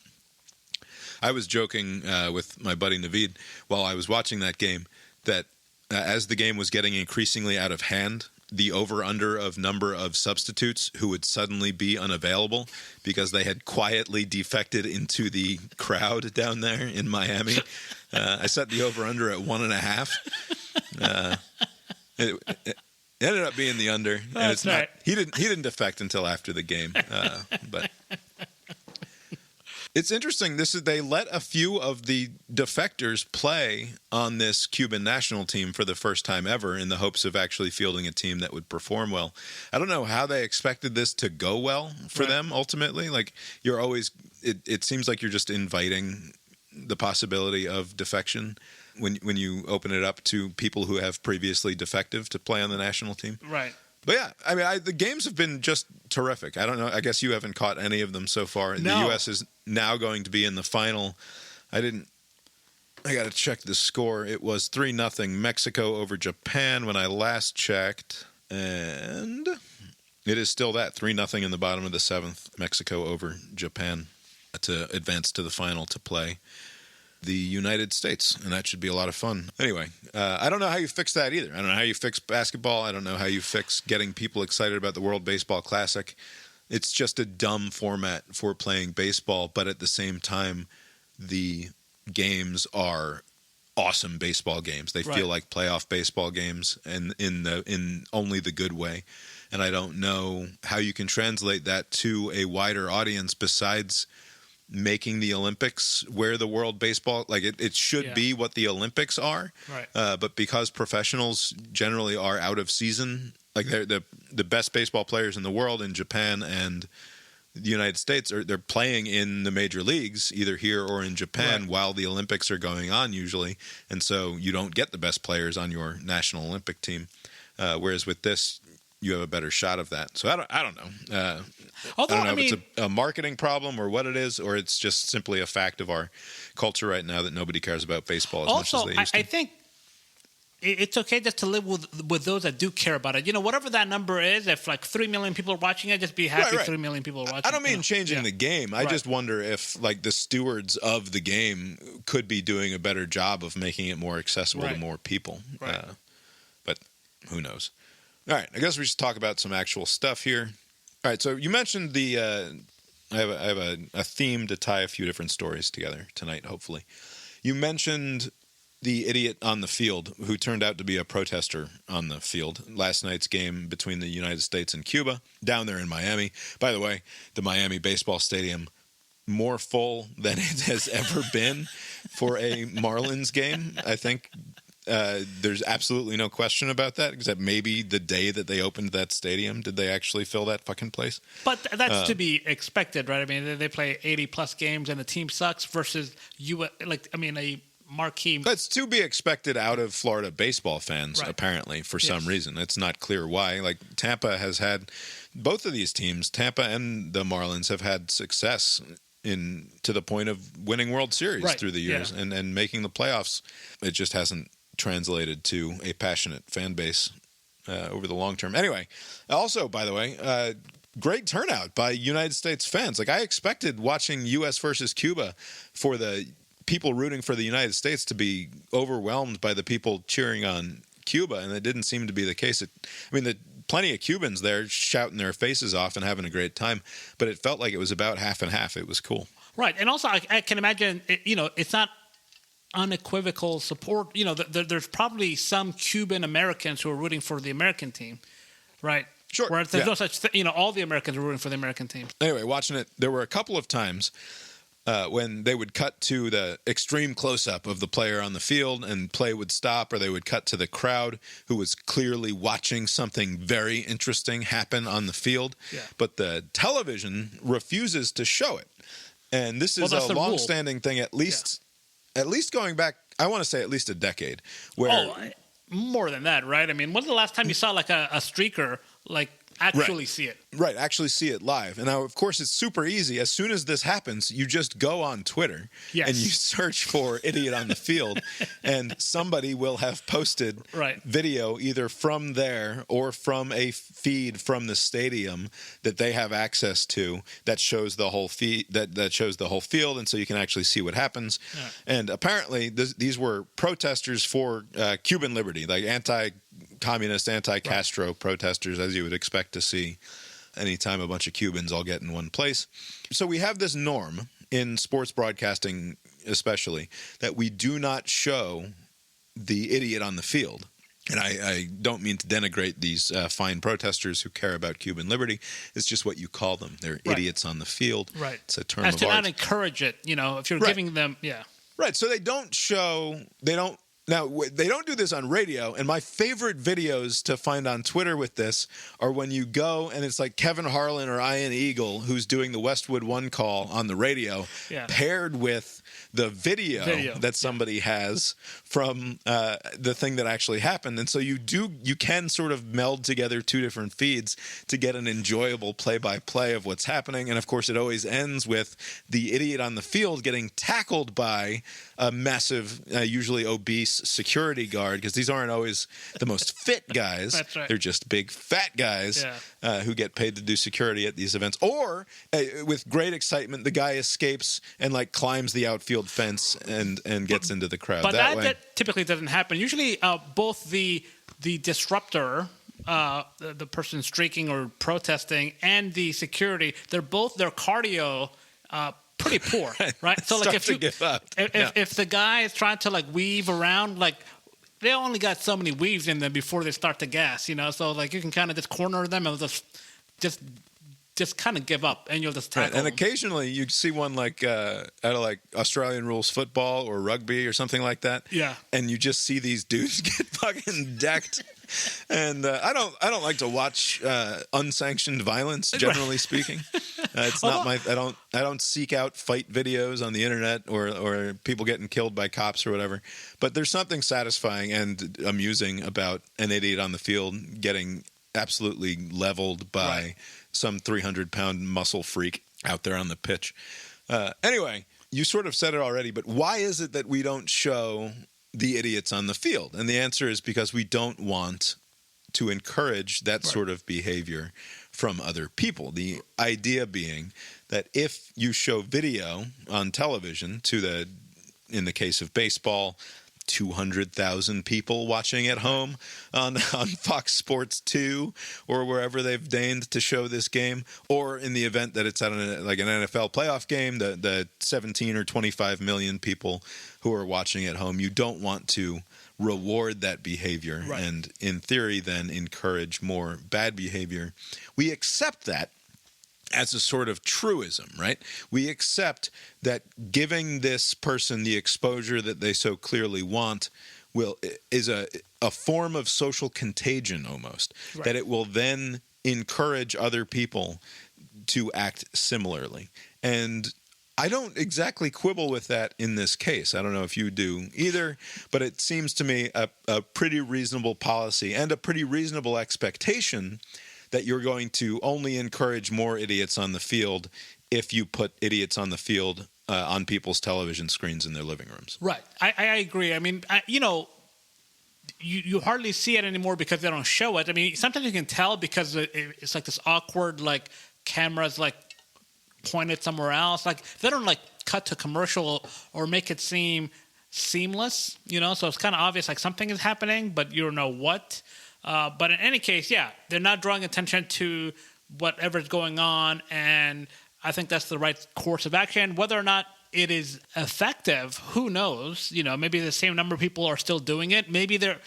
I was joking with my buddy Naveed while I was watching that game that as the game was getting increasingly out of hand, the over-under of number of substitutes who would suddenly be unavailable because they had quietly defected into the crowd down there in Miami. I set the over-under at 1.5. It ended up being the under, and That's right. He didn't defect until after the game, but. It's interesting. They let a few of the defectors play on this Cuban national team for the first time ever in the hopes of actually fielding a team that would perform well. I don't know how they expected this to go well for them ultimately. Like it seems like you're just inviting the possibility of defection when you open it up to people who have previously defective to play on the national team. Right. But yeah, I mean, the games have been just terrific. I don't know. I guess you haven't caught any of them so far. No. The U.S. is now going to be in the final. I got to check the score. It was 3-0 Mexico over Japan when I last checked. And it is still that 3-0 in the bottom of the seventh, Mexico over Japan to advance to the final to play the United States, and that should be a lot of fun. Anyway, I don't know how you fix that either. I don't know how you fix basketball. I don't know how you fix getting people excited about the World Baseball Classic. It's just a dumb format for playing baseball, but at the same time, the games are awesome baseball games. They feel like playoff baseball games, and in only the good way. And I don't know how you can translate that to a wider audience besides making the Olympics where the world baseball, like it should be what the Olympics are. Right. But because professionals generally are out of season, like they're the best baseball players in the world in Japan and the United States, they're playing in the major leagues, either here or in Japan, while the Olympics are going on usually. And so you don't get the best players on your national Olympic team. Whereas with this, you have a better shot of that. So I don't know. Although, I don't know if it's a marketing problem or what it is, or it's just simply a fact of our culture right now that nobody cares about baseball as much as they used to. I think it's okay just to live with those that do care about it. You know, whatever that number is, if like 3 million people are watching it, just be happy 3 million people are watching it. I don't mean changing the game. I just wonder if like the stewards of the game could be doing a better job of making it more accessible to more people. Right. But who knows? All right, I guess we should talk about some actual stuff here. All right, so you mentioned the I have a theme to tie a few different stories together tonight, hopefully. You mentioned the idiot on the field who turned out to be a protester on the field. Last night's game between the United States and Cuba down there in Miami. By the way, the Miami baseball stadium more full than it has ever been for a Marlins game. I think There's absolutely no question about that, except maybe the day that they opened that stadium, did they actually fill that fucking place? But that's to be expected, right? I mean, they play 80-plus games and the team sucks versus a marquee. That's to be expected out of Florida baseball fans, Right. apparently, for some reason. It's not clear why. Like, Tampa has had, both of these teams, Tampa and the Marlins, have had success to the point of winning World Series through the years and making the playoffs. It just hasn't translated to a passionate fan base over the long term. Anyway, also, by the way, great turnout by United States fans. Like, I expected watching U.S. versus Cuba for the people rooting for the United States to be overwhelmed by the people cheering on Cuba, and it didn't seem to be the case. Plenty of Cubans there shouting their faces off and having a great time, but it felt like it was about half and half. It was cool. Right, and also I can imagine, it's not unequivocal support. There's probably some Cuban Americans who are rooting for the American team, right? Sure. Where there's no such thing. All the Americans are rooting for the American team. Anyway, watching it, there were a couple of times when they would cut to the extreme close-up of the player on the field and play would stop, or they would cut to the crowd who was clearly watching something very interesting happen on the field. Yeah. But the television refuses to show it. And this is a long-standing thing, at least going back, I want to say at least a decade. Where more than that, right? I mean, when's the last time you saw like a streaker actually see it? Right, actually see it live. And now, of course, it's super easy. As soon as this happens, you just go on Twitter and you search for Idiot on the Field, and somebody will have posted video either from there or from a feed from the stadium that they have access to that shows the whole feed, that shows the whole field, and so you can actually see what happens. Yeah. And apparently, these were protesters for Cuban liberty, like anti-communist, anti-Castro protesters, as you would expect to see anytime a bunch of Cubans all get in one place. So we have this norm in sports broadcasting especially that we do not show the idiot on the field. And I don't mean to denigrate these fine protesters who care about Cuban liberty. It's just what you call them. They're idiots on the field. Right. It's a term As of to art. not encourage it, if you're giving them, Right. So they don't do this on radio, and my favorite videos to find on Twitter with this are when you go and it's like Kevin Harlan or Ian Eagle who's doing the Westwood One call on the radio, paired with the video that somebody has from the thing that actually happened. And so you can sort of meld together two different feeds to get an enjoyable play-by-play of what's happening. And of course, it always ends with the idiot on the field getting tackled by a massive, usually obese security guard, because these aren't always the most fit guys. That's right. They're just big fat guys who get paid to do security at these events. Or with great excitement, the guy escapes and climbs the outfield fence and gets into the crowd. But that typically doesn't happen. Usually, both the disruptor, the person streaking or protesting, and the security, their cardio pretty poor, right? So if the guy is trying to weave around, they only got so many weaves in them before they start to gas, so you can kind of just corner them and just kind of give up, and you'll just tackle And them. occasionally you see one out of Australian rules football or rugby or something like that. Yeah. And you just see these dudes get fucking decked. And I don't like to watch unsanctioned violence, generally speaking. It's not my. I don't seek out fight videos on the internet or people getting killed by cops or whatever. But there's something satisfying and amusing about an idiot on the field getting absolutely leveled by some 300-pound muscle freak out there on the pitch. Anyway, you sort of said it already, but why is it that we don't show the idiots on the field? And the answer is because we don't want to encourage that sort of behavior from other people. The idea being that if you show video on television in the case of baseball, 200,000 people watching at home on Fox Sports 2 or wherever they've deigned to show this game, or in the event that it's at an NFL playoff game, the 17 or 25 million people who are watching at home. You don't want to reward that behavior and, in theory, then encourage more bad behavior. We accept that as a sort of truism, right? We accept that giving this person the exposure that they so clearly want is a form of social contagion almost, Right. that it will then encourage other people to act similarly. And I don't exactly quibble with that in this case. I don't know if you do either, but it seems to me a pretty reasonable policy and a pretty reasonable expectation that you're going to only encourage more idiots on the field if you put idiots on the field on people's television screens in their living rooms. Right. I agree. I mean, you hardly see it anymore because they don't show it. I mean, sometimes you can tell because it's like this awkward, like, cameras, like, pointed somewhere else. Like, they don't, like, cut to commercial or make it seem seamless, so it's kind of obvious, like, something is happening, but you don't know what. But in any case, yeah, they're not drawing attention to whatever's going on, and I think that's the right course of action. Whether or not it is effective, who knows? Maybe the same number of people are still doing it. Maybe they're,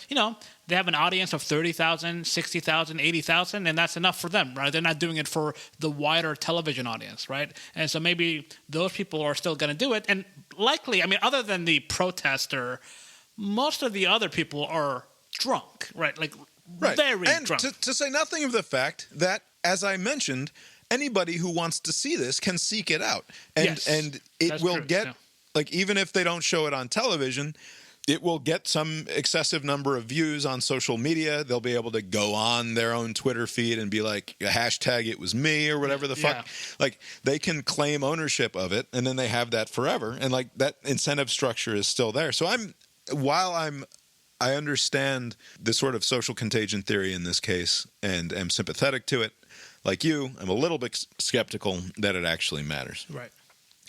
they have an audience of 30,000, 60,000, 80,000, and that's enough for them, right? They're not doing it for the wider television audience, right? And so maybe those people are still going to do it. And likely, I mean, other than the protester, most of the other people are drunk, right? Like, very and drunk. To say nothing of the fact that, as I mentioned, anybody who wants to see this can seek it out. And it will get, like, even if they don't show it on television, it will get some excessive number of views on social media. They'll be able to go on their own Twitter feed and be like, hashtag it was me or whatever the fuck. Like, they can claim ownership of it, and then they have that forever. And, like, that incentive structure is still there. So I understand the sort of social contagion theory in this case and am sympathetic to it. Like you, I'm a little bit skeptical that it actually matters. Right.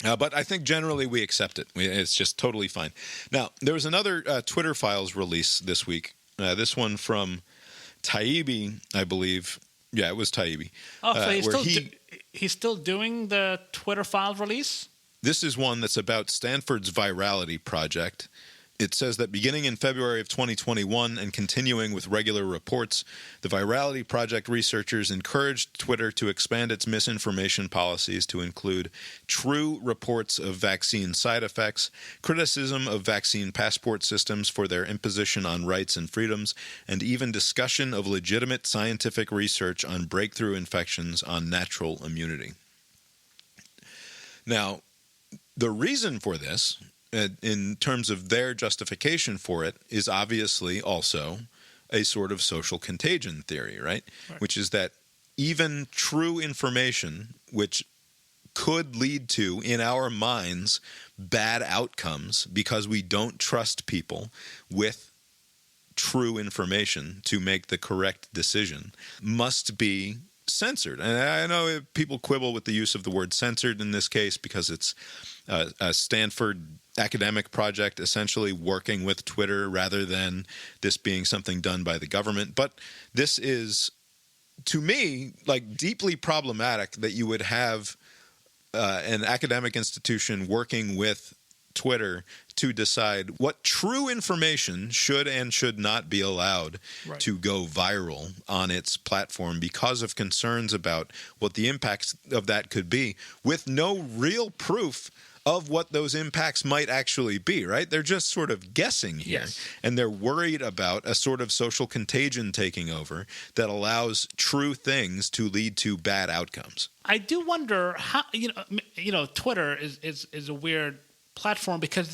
But I think generally we accept it. It's just totally fine. Now, there was another Twitter Files release this week. This one from Taibbi, I believe. Yeah, it was Taibbi. Oh, so he's still doing the Twitter Files release? This is one that's about Stanford's virality project. It says that beginning in February of 2021 and continuing with regular reports, the Virality Project researchers encouraged Twitter to expand its misinformation policies to include true reports of vaccine side effects, criticism of vaccine passport systems for their imposition on rights and freedoms, and even discussion of legitimate scientific research on breakthrough infections on natural immunity. Now, the reason for this, in terms of their justification for it, is obviously also a sort of social contagion theory, right? Which is that even true information, which could lead to, in our minds, bad outcomes because we don't trust people with true information to make the correct decision, must be censored. And I know people quibble with the use of the word censored in this case because it's a Stanford academic project essentially working with Twitter rather than this being something done by the government. But this is, to me, like, deeply problematic that you would have an academic institution working with Twitter to decide what true information should and should not be allowed to go viral on its platform because of concerns about what the impacts of that could be, with no real proof of what those impacts might actually be, right? They're just sort of guessing here. Yes. And they're worried about a sort of social contagion taking over that allows true things to lead to bad outcomes. I do wonder how, Twitter is a weird platform because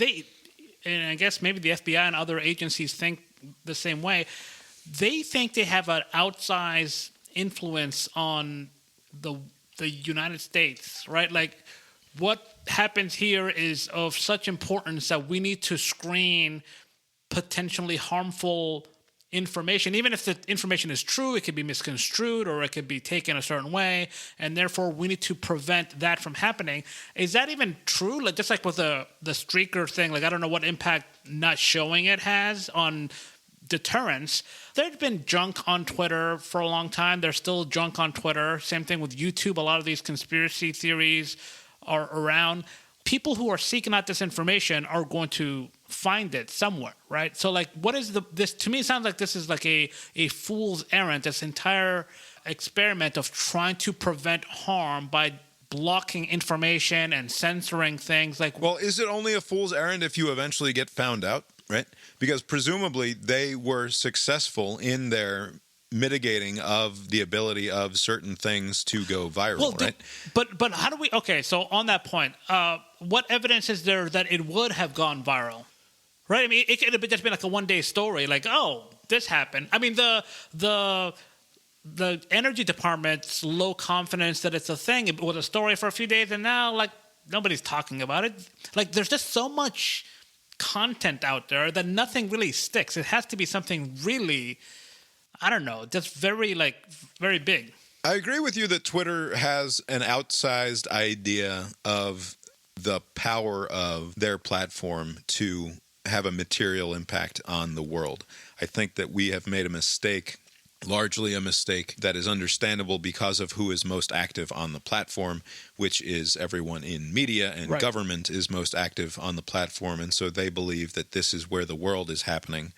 and I guess maybe the FBI and other agencies think the same way. They think they have an outsized influence on the United States, right? Like, what happens here is of such importance that we need to screen potentially harmful information. Even if the information is true, it could be misconstrued or it could be taken a certain way, and therefore we need to prevent that from happening. Is that even true? Like, just like with the streaker thing, like, I don't know what impact not showing it has on deterrence. There's been junk on Twitter for a long time. There's still junk on Twitter. Same thing with YouTube. A lot of these conspiracy theories are around. People who are seeking out this information are going to find it somewhere, right? So, like, what is this? To me, it sounds like this is like a fool's errand, this entire experiment of trying to prevent harm by blocking information and censoring things. Like, well, is it only a fool's errand if you eventually get found out? right? Because presumably they were successful in their mitigating of the ability of certain things to go viral, right? But how do we? Okay, so on that point, what evidence is there that it would have gone viral? Right? I mean, it could have just been like a one-day story, like, oh, this happened. I mean, the energy department's low confidence that it's a thing. It was a story for a few days, and now, like, nobody's talking about it. Like, there's just so much content out there that nothing really sticks. It has to be something really, I don't know, just very big. I agree with you that Twitter has an outsized idea of the power of their platform to have a material impact on the world. I think that we have made a mistake, largely a mistake that is understandable because of who is most active on the platform, which is everyone in media, and government is most active on the platform. And so they believe that this is where the world is happening.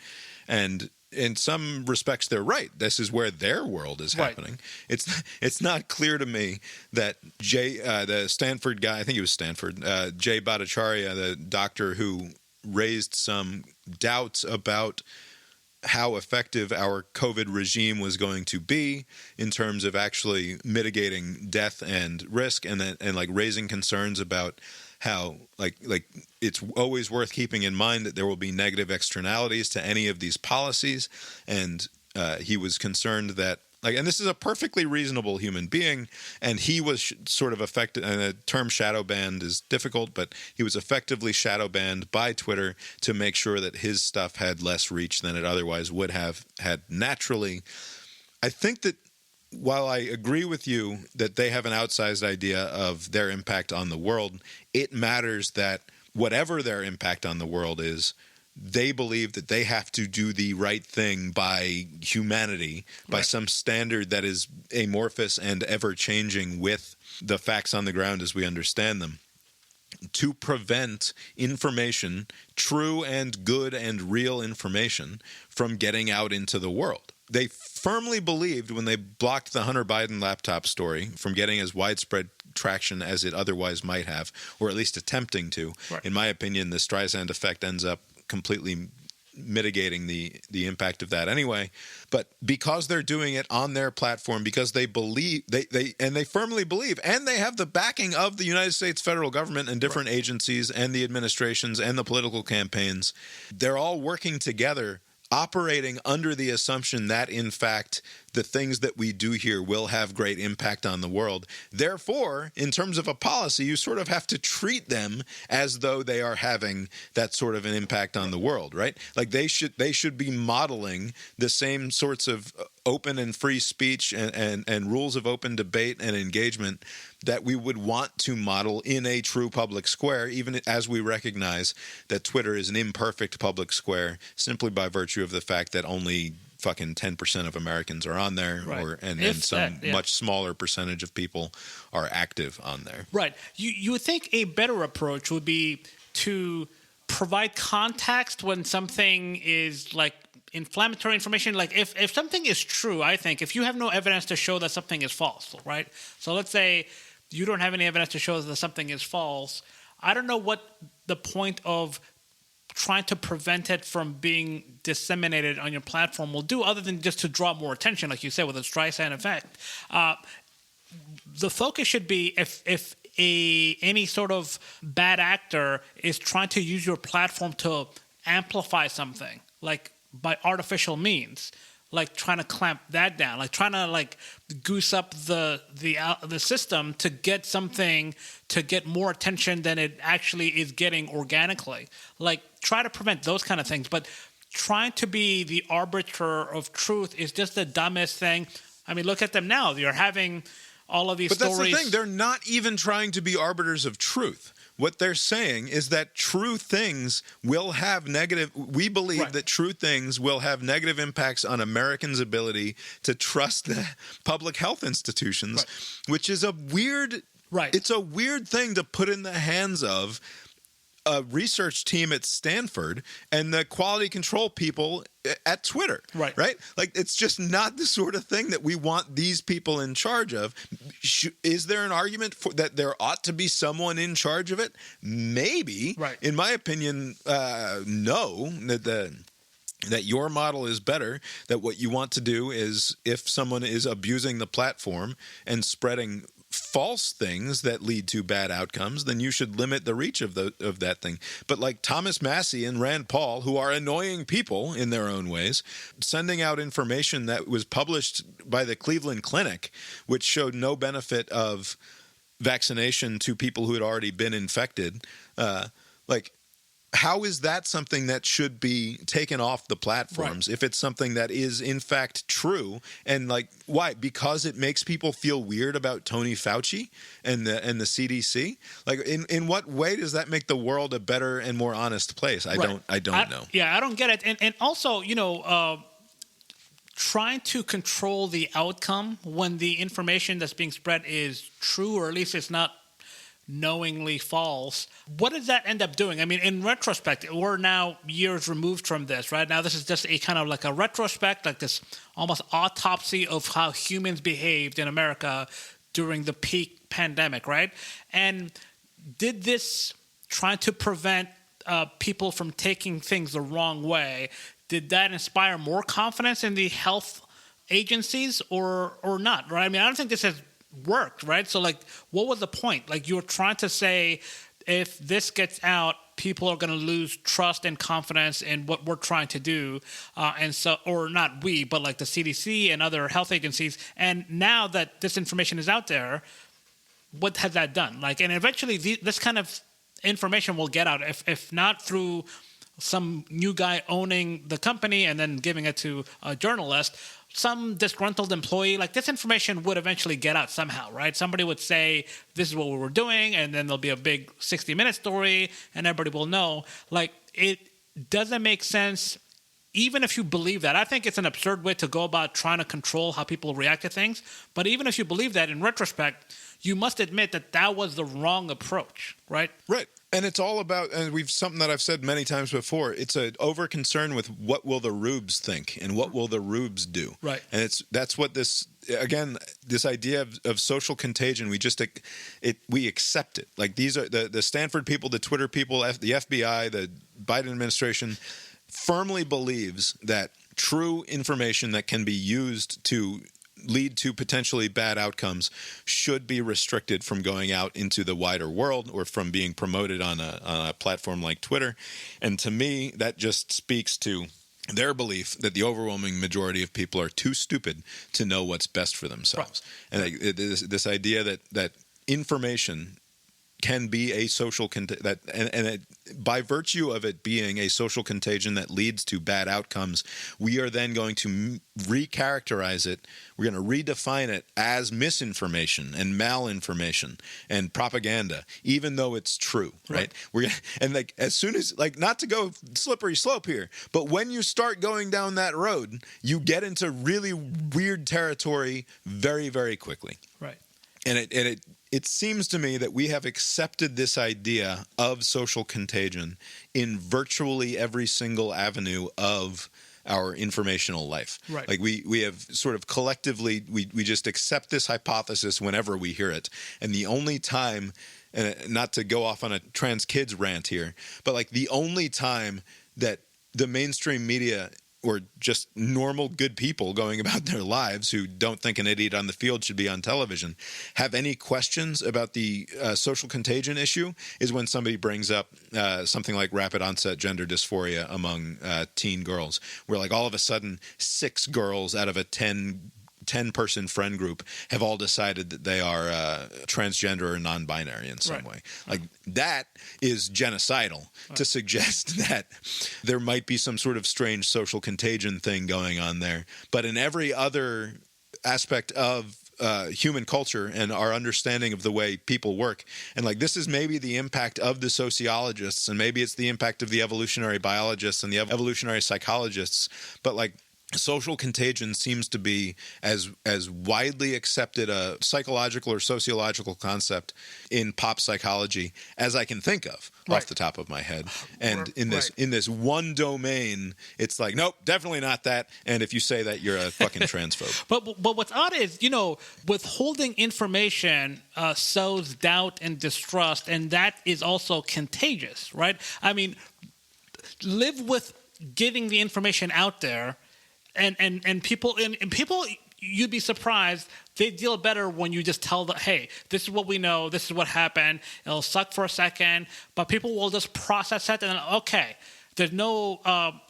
And in some respects, they're right. This is where their world is happening. It's not clear to me that the Stanford guy, I think it was Stanford, Jay Bhattacharya, the doctor who raised some doubts about how effective our COVID regime was going to be in terms of actually mitigating death and risk, and like raising concerns about how like it's always worth keeping in mind that there will be negative externalities to any of these policies. And he was concerned that, like, and this is a perfectly reasonable human being, and he was sort of affected, and the term shadow banned is difficult, but he was effectively shadow banned by Twitter to make sure that his stuff had less reach than it otherwise would have had naturally. I think that while I agree with you that they have an outsized idea of their impact on the world, it matters that whatever their impact on the world is, they believe that they have to do the right thing by humanity, by some standard that is amorphous and ever-changing with the facts on the ground as we understand them, to prevent information, true and good and real information, from getting out into the world. They firmly believed, when they blocked the Hunter Biden laptop story from getting as widespread traction as it otherwise might have, or at least attempting to. In my opinion, the Streisand effect ends up completely mitigating the impact of that anyway. But because they're doing it on their platform, because they believe, they firmly believe, and they have the backing of the United States federal government and different agencies and the administrations and the political campaigns, they're all working together, operating under the assumption that, in fact, the things that we do here will have great impact on the world. Therefore, in terms of a policy, you sort of have to treat them as though they are having that sort of an impact on the world, right? Like they should be modeling the same sorts of open and free speech and rules of open debate and engagement that we would want to model in a true public square, even as we recognize that Twitter is an imperfect public square simply by virtue of the fact that only fucking 10% of Americans are on there, and some much smaller percentage of people are active on there. Right. You would think a better approach would be to provide context when something is like inflammatory information. Like if something is true, I think if you have no evidence to show that something is false, right? So let's say you don't have any evidence to show that something is false. I don't know what the point of trying to prevent it from being disseminated on your platform will do, other than just to draw more attention, like you said, with the Streisand effect. The focus should be if any sort of bad actor is trying to use your platform to amplify something, like by artificial means, like trying to clamp that down, like trying to like goose up the system to get something to get more attention than it actually is getting organically. Like try to prevent those kind of things. But trying to be the arbiter of truth is just the dumbest thing. I mean, look at them now. You're having all of these stories. But that's the thing. They're not even trying to be arbiters of truth. What they're saying is that true things will have negative. We believe that true things will have negative impacts on Americans' ability to trust the public health institutions, which is a weird. It's a weird thing to put in the hands of a research team at Stanford and the quality control people at Twitter. Right. Like, it's just not the sort of thing that we want these people in charge of. Is there an argument for that there ought to be someone in charge of it? Maybe. Right. In my opinion, no. That your model is better, that what you want to do is, if someone is abusing the platform and spreading false things that lead to bad outcomes, then you should limit the reach of that thing. But like Thomas Massey and Rand Paul, who are annoying people in their own ways, sending out information that was published by the Cleveland Clinic, which showed no benefit of vaccination to people who had already been infected, how is that something that should be taken off the platforms if it's something that is in fact true? And like, why? Because it makes people feel weird about Tony Fauci and the CDC? Like, in what way does that make the world a better and more honest place? I don't know. Yeah, I don't get it. And also, trying to control the outcome when the information that's being spread is true, or at least it's not knowingly false. What does that end up doing? I mean, in retrospect, we're now years removed from this, right? Now this is just a kind of like a retrospect, like this almost autopsy of how humans behaved in America during the peak pandemic, right? And did this, trying to prevent people from taking things the wrong way, did that inspire more confidence in the health agencies or not, right? I mean, I don't think this has worked, right? So like, what was the point? Like, you were trying to say, if this gets out, people are going to lose trust and confidence in what we're trying to do. And so, or not we, but like the CDC and other health agencies. And now that this information is out there, what has that done? Like, and eventually this kind of information will get out, if not through some new guy owning the company and then giving it to a journalist, some disgruntled employee, like, this information would eventually get out somehow, right? Somebody would say, this is what we were doing, and then there'll be a big 60-minute story, and everybody will know. Like, it doesn't make sense, even if you believe that. I think it's an absurd way to go about trying to control how people react to things. But even if you believe that, in retrospect, you must admit that that was the wrong approach, right? Right. And it's all about, and something that I've said many times before, it's an over concern with what will the rubes think and what will the rubes do. Right. And that's what this idea of social contagion, we accept it. Like, these are the Stanford people, the Twitter people, the FBI, the Biden administration firmly believes that true information that can be used to lead to potentially bad outcomes should be restricted from going out into the wider world or from being promoted on a platform like Twitter. And to me, that just speaks to their belief that the overwhelming majority of people are too stupid to know what's best for themselves. Right. And this idea that information can be a social by virtue of it being a social contagion that leads to bad outcomes, we are then going to recharacterize it. We're going to redefine it as misinformation and malinformation and propaganda, even though it's true, right? And like, as soon as, like, not to go slippery slope here, but when you start going down that road, you get into really weird territory very, very quickly. Right. And it seems to me that we have accepted this idea of social contagion in virtually every single avenue of our informational life. Right. Like, we have sort of collectively, we just accept this hypothesis whenever we hear it. And the only time, and not to go off on a trans kids rant here, but like, the only time that the mainstream media or just normal good people going about their lives who don't think an idiot on the field should be on television have any questions about the social contagion issue is when somebody brings up something like rapid onset gender dysphoria among teen girls, where like all of a sudden 6 girls out of a 10-person friend group have all decided that they are transgender or non-binary in some way. Like, that is genocidal to suggest that there might be some sort of strange social contagion thing going on there. But in every other aspect of human culture and our understanding of the way people work, and like, this is maybe the impact of the sociologists, and maybe it's the impact of the evolutionary biologists and the evolutionary psychologists, but like, social contagion seems to be as widely accepted a psychological or sociological concept in pop psychology as I can think of off the top of my head. And in this one domain, it's like, nope, definitely not that. And if you say that, you're a fucking transphobe. But what's odd is, withholding information sows doubt and distrust, and that is also contagious, right? I mean, live with getting the information out there. And people, you'd be surprised, they deal better when you just tell them, hey, this is what we know, this is what happened. It'll suck for a second, but people will just process it and then, okay, there's no,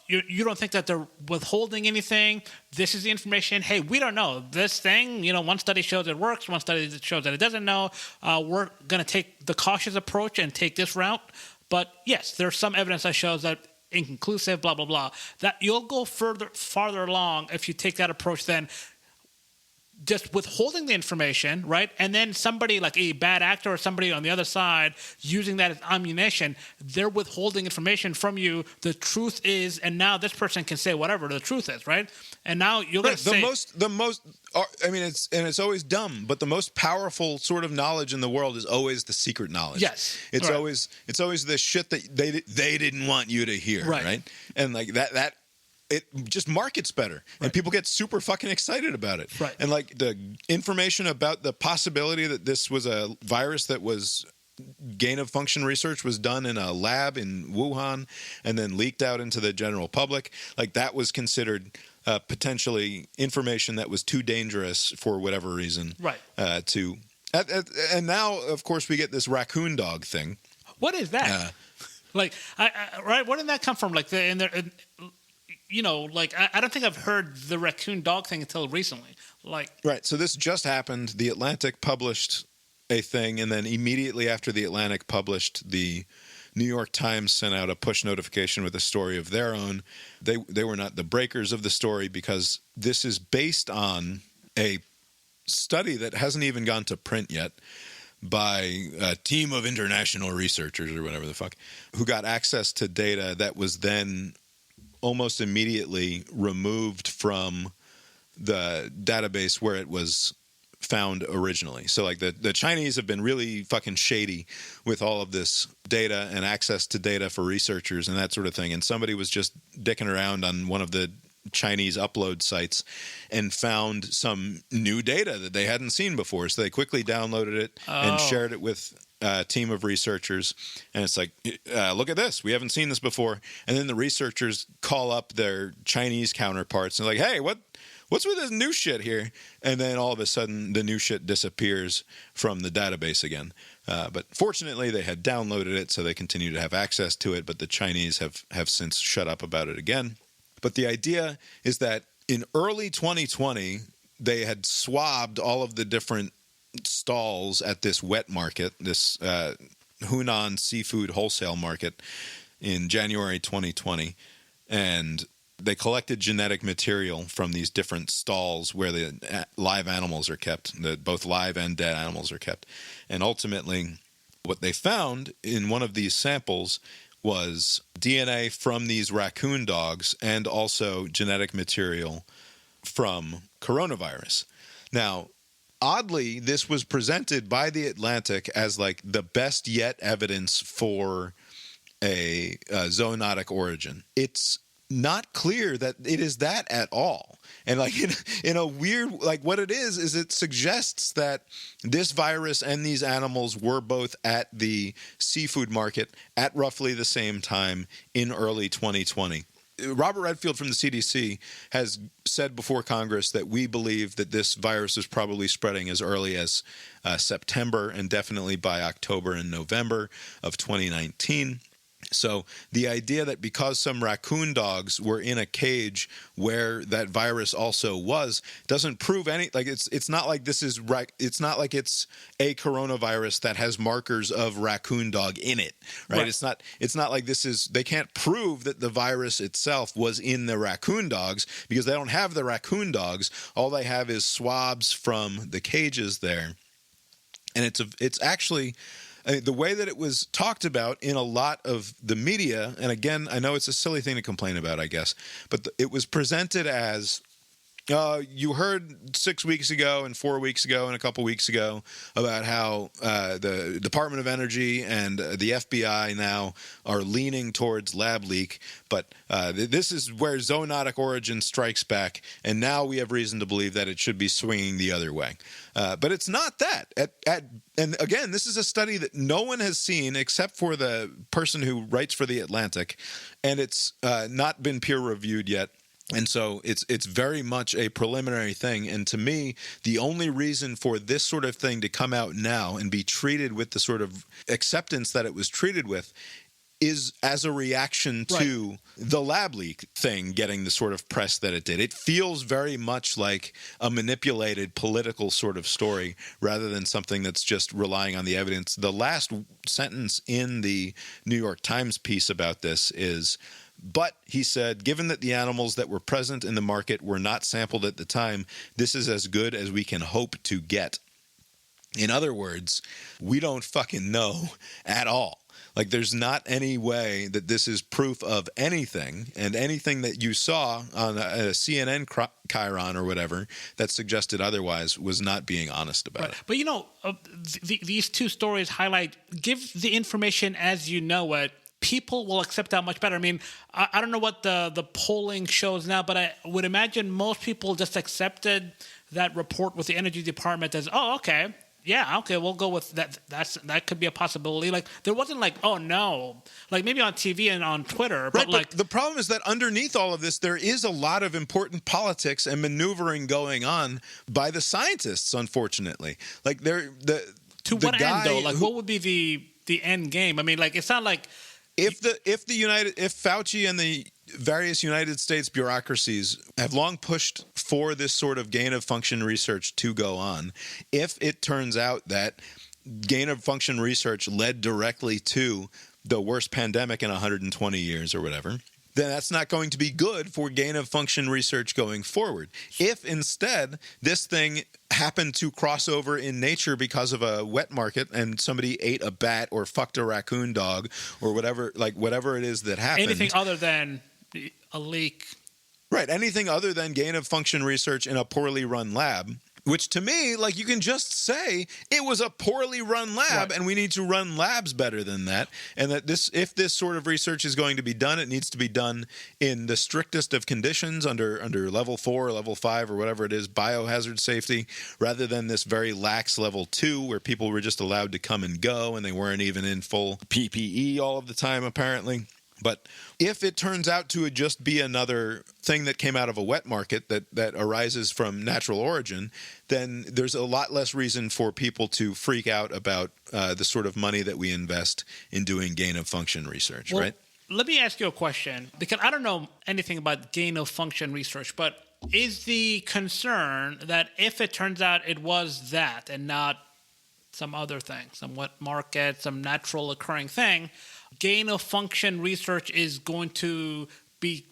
you don't think that they're withholding anything. This is the information. Hey, we don't know this thing. One study shows it works, one study shows that it doesn't know. We're going to take the cautious approach and take this route. But yes, there's some evidence that shows that inconclusive, blah, blah, blah, that you'll go farther along if you take that approach than just withholding the information, right? And then somebody like a bad actor or somebody on the other side using that as ammunition, they're withholding information from you. The truth is, and now this person can say whatever the truth is, right? And now you're going to say the most. I mean, it's always dumb, but the most powerful sort of knowledge in the world is always the secret knowledge. Yes, it's always the shit that they didn't want you to hear, right? And like that. It just markets better, and people get super fucking excited about it. Right. And like the information about the possibility that this was a virus that was gain of function research was done in a lab in Wuhan and then leaked out into the general public, like that was considered potentially information that was too dangerous for whatever reason. Right. And now, of course, we get this Raccoon Dog thing. What is that? Right? Where did that come from? Like I don't think I've heard the Raccoon Dog thing until recently. Right. So this just happened. The Atlantic published a thing, and then immediately after the Atlantic published, the New York Times sent out a push notification with a story of their own. They were not the breakers of the story because this is based on a study that hasn't even gone to print yet by a team of international researchers or whatever the fuck, who got access to data that was then almost immediately removed from the database where it was found originally. So like the Chinese have been really fucking shady with all of this data and access to data for researchers and that sort of thing. And somebody was just dicking around on one of the Chinese upload sites and found some new data that they hadn't seen before. So they quickly downloaded it and shared it with a team of researchers. And it's like, look at this. We haven't seen this before. And then the researchers call up their Chinese counterparts and like, hey, what's with this new shit here? And then all of a sudden the new shit disappears from the database again. But fortunately they had downloaded it, so they continue to have access to it. But the Chinese have since shut up about it again. But the idea is that in early 2020, they had swabbed all of the different stalls at this wet market, this Hunan seafood wholesale market in January 2020. And they collected genetic material from these different stalls where the live animals are kept, both live and dead animals are kept. And ultimately, what they found in one of these samples was DNA from these raccoon dogs and also genetic material from coronavirus. Now, oddly, this was presented by the Atlantic as like the best yet evidence for a zoonotic origin. It's not clear that it is that at all. And like in a weird, like what it is it suggests that this virus and these animals were both at the seafood market at roughly the same time in early 2020. Robert Redfield from the CDC has said before Congress that we believe that this virus is probably spreading as early as September and definitely by October and November of 2019. So the idea that because some raccoon dogs were in a cage where that virus also was doesn't prove any, like it's not like this is it's not like it's a coronavirus that has markers of raccoon dog in it, right? It's not like this is, they can't prove that the virus itself was in the raccoon dogs because they don't have the raccoon dogs. All they have is swabs from the cages there. And it's actually the way that it was talked about in a lot of the media, and again, I know it's a silly thing to complain about, I guess, but it was presented as, you heard 6 weeks ago and 4 weeks ago and a couple weeks ago about how the Department of Energy and the FBI now are leaning towards lab leak, but this is where zoonotic origin strikes back, and now we have reason to believe that it should be swinging the other way. But it's not that. And again, this is a study that no one has seen except for the person who writes for The Atlantic, and it's not been peer-reviewed yet. And so it's very much a preliminary thing. And to me, the only reason for this sort of thing to come out now and be treated with the sort of acceptance that it was treated with is as a reaction to the lab leak thing getting the sort of press that it did. It feels very much like a manipulated political sort of story rather than something that's just relying on the evidence. The last sentence in the New York Times piece about this is, but, he said, given that the animals that were present in the market were not sampled at the time, this is as good as we can hope to get. In other words, we don't fucking know at all. Like, there's not any way that this is proof of anything, and anything that you saw on a CNN Chiron or whatever that suggested otherwise was not being honest about it. But, these two stories highlight, give the information as you know it. People will accept that much better. I mean, I don't know what the polling shows now, but I would imagine most people just accepted that report with the Energy Department as, oh, okay, yeah, okay, we'll go with that. That could be a possibility. Like, there wasn't like, oh no, like maybe on TV and on Twitter, but like the problem is that underneath all of this, there is a lot of important politics and maneuvering going on by the scientists. Unfortunately, like to what end though? Like, what would be the end game? I mean, like, it's not like. If Fauci and the various United States bureaucracies have long pushed for this sort of gain of function research to go on, if it turns out that gain of function research led directly to the worst pandemic in 120 years or whatever, then that's not going to be good for gain of function research going forward. If instead this thing happened to cross over in nature because of a wet market and somebody ate a bat or fucked a raccoon dog or whatever it is that happened. Anything other than a leak. Right, anything other than gain of function research in a poorly run lab. Which to me, like, you can just say it was a poorly run lab, and we need to run labs better than that. And that if this sort of research is going to be done, it needs to be done in the strictest of conditions under level 4 or level 5 or whatever it is, biohazard safety, rather than this very lax level 2 where people were just allowed to come and go and they weren't even in full PPE all of the time, apparently. But if it turns out to just be another thing that came out of a wet market that arises from natural origin, then there's a lot less reason for people to freak out about the sort of money that we invest in doing gain of function research, right? Let me ask you a question, because I don't know anything about gain of function research, but is the concern that if it turns out it was that and not some other thing, some wet market, some natural occurring thing, gain of function research is going to be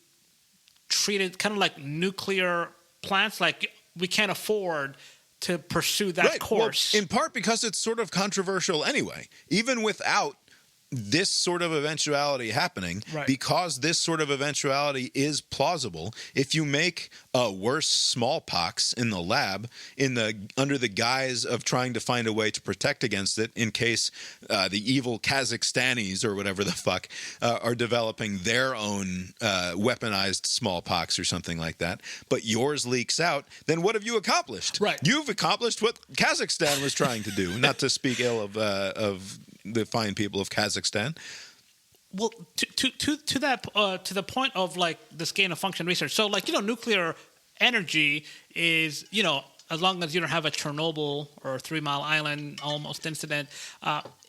treated kind of like nuclear plants? Like, we can't afford to pursue that course. Well, in part because it's sort of controversial anyway, even without this sort of eventuality happening, because this sort of eventuality is plausible. If you make a worse smallpox in the lab under the guise of trying to find a way to protect against it in case the evil Kazakhstanis or whatever the fuck are developing their own weaponized smallpox or something like that, but yours leaks out, then what have you accomplished? Right. You've accomplished what Kazakhstan was trying to do, not to speak ill of the fine people of Kazakhstan. Well, to the point of like this gain of function research. So, like, nuclear energy is, as long as you don't have a Chernobyl or 3 Mile Island almost incident,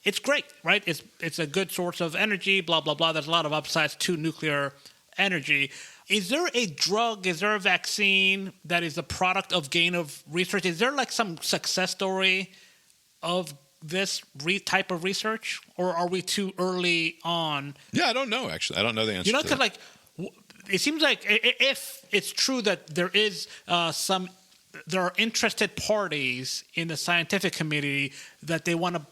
it's great, right? It's a good source of energy. Blah blah blah. There's a lot of upsides to nuclear energy. Is there a drug? Is there a vaccine that is a product of gain of research? Is there like some success story of this type of research, or are we too early on? Yeah, I don't know, actually. I don't know the answer to that. Because like, it seems like if it's true that there is there are interested parties in the scientific community that they want to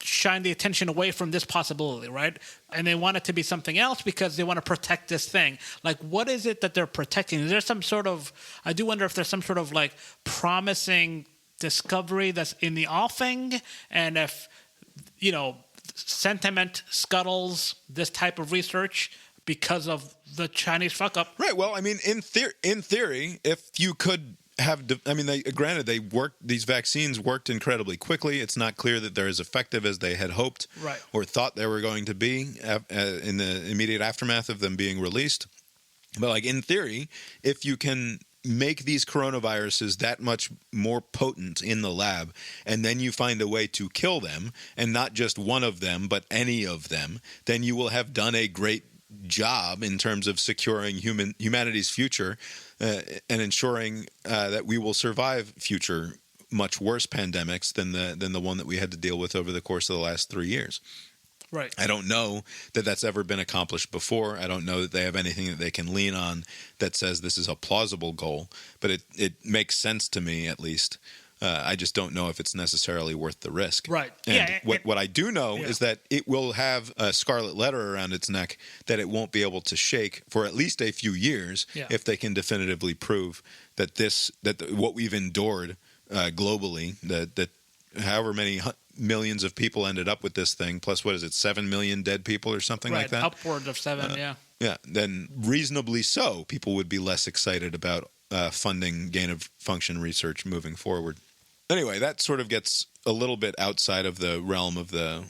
shine the attention away from this possibility, right? And they want it to be something else because they want to protect this thing. Like, what is it that they're protecting? Is there some sort of, I do wonder if there's some sort of like promising discovery that's in the offing, and if, you know, sentiment scuttles this type of research because of the Chinese fuck up. Right. Well, I mean, in theory, if you could have, granted, these vaccines worked incredibly quickly. It's not clear that they're as effective as they had hoped or thought they were going to be in the immediate aftermath of them being released. But like in theory, if you can make these coronaviruses that much more potent in the lab, and then you find a way to kill them, and not just one of them, but any of them, then you will have done a great job in terms of securing humanity's future and ensuring that we will survive future much worse pandemics than the one that we had to deal with over the course of the last 3 years. Right. I don't know that that's ever been accomplished before. I don't know that they have anything that they can lean on that says this is a plausible goal, but it makes sense to me, at least. I just don't know if it's necessarily worth the risk. Right. And what I do know is that it will have a scarlet letter around its neck that it won't be able to shake for at least a few years if they can definitively prove that what we've endured globally, that however many millions of people ended up with this thing, plus what is it, 7 million dead people or something like that? Upward of 7, Yeah, then reasonably so, people would be less excited about funding gain-of-function research moving forward. Anyway, that sort of gets a little bit outside of the realm of the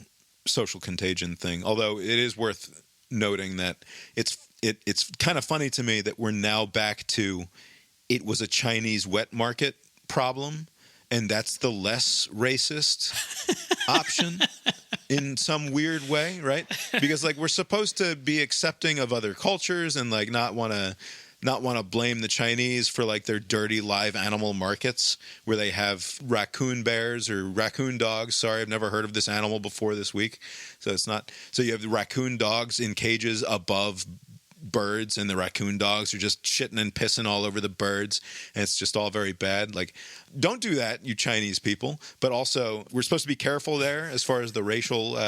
social contagion thing, although it is worth noting that it's kind of funny to me that we're now back to it was a Chinese wet market problem, and that's the less racist option in some weird way, right? Because like we're supposed to be accepting of other cultures and like not want to blame the Chinese for like their dirty live animal markets where they have raccoon bears or raccoon dogs. Sorry, I've never heard of this animal before this week. So you have the raccoon dogs in cages above birds, and the raccoon dogs are just shitting and pissing all over the birds, and it's just all very bad. Like, don't do that, you Chinese people. But also, we're supposed to be careful there as far as the racial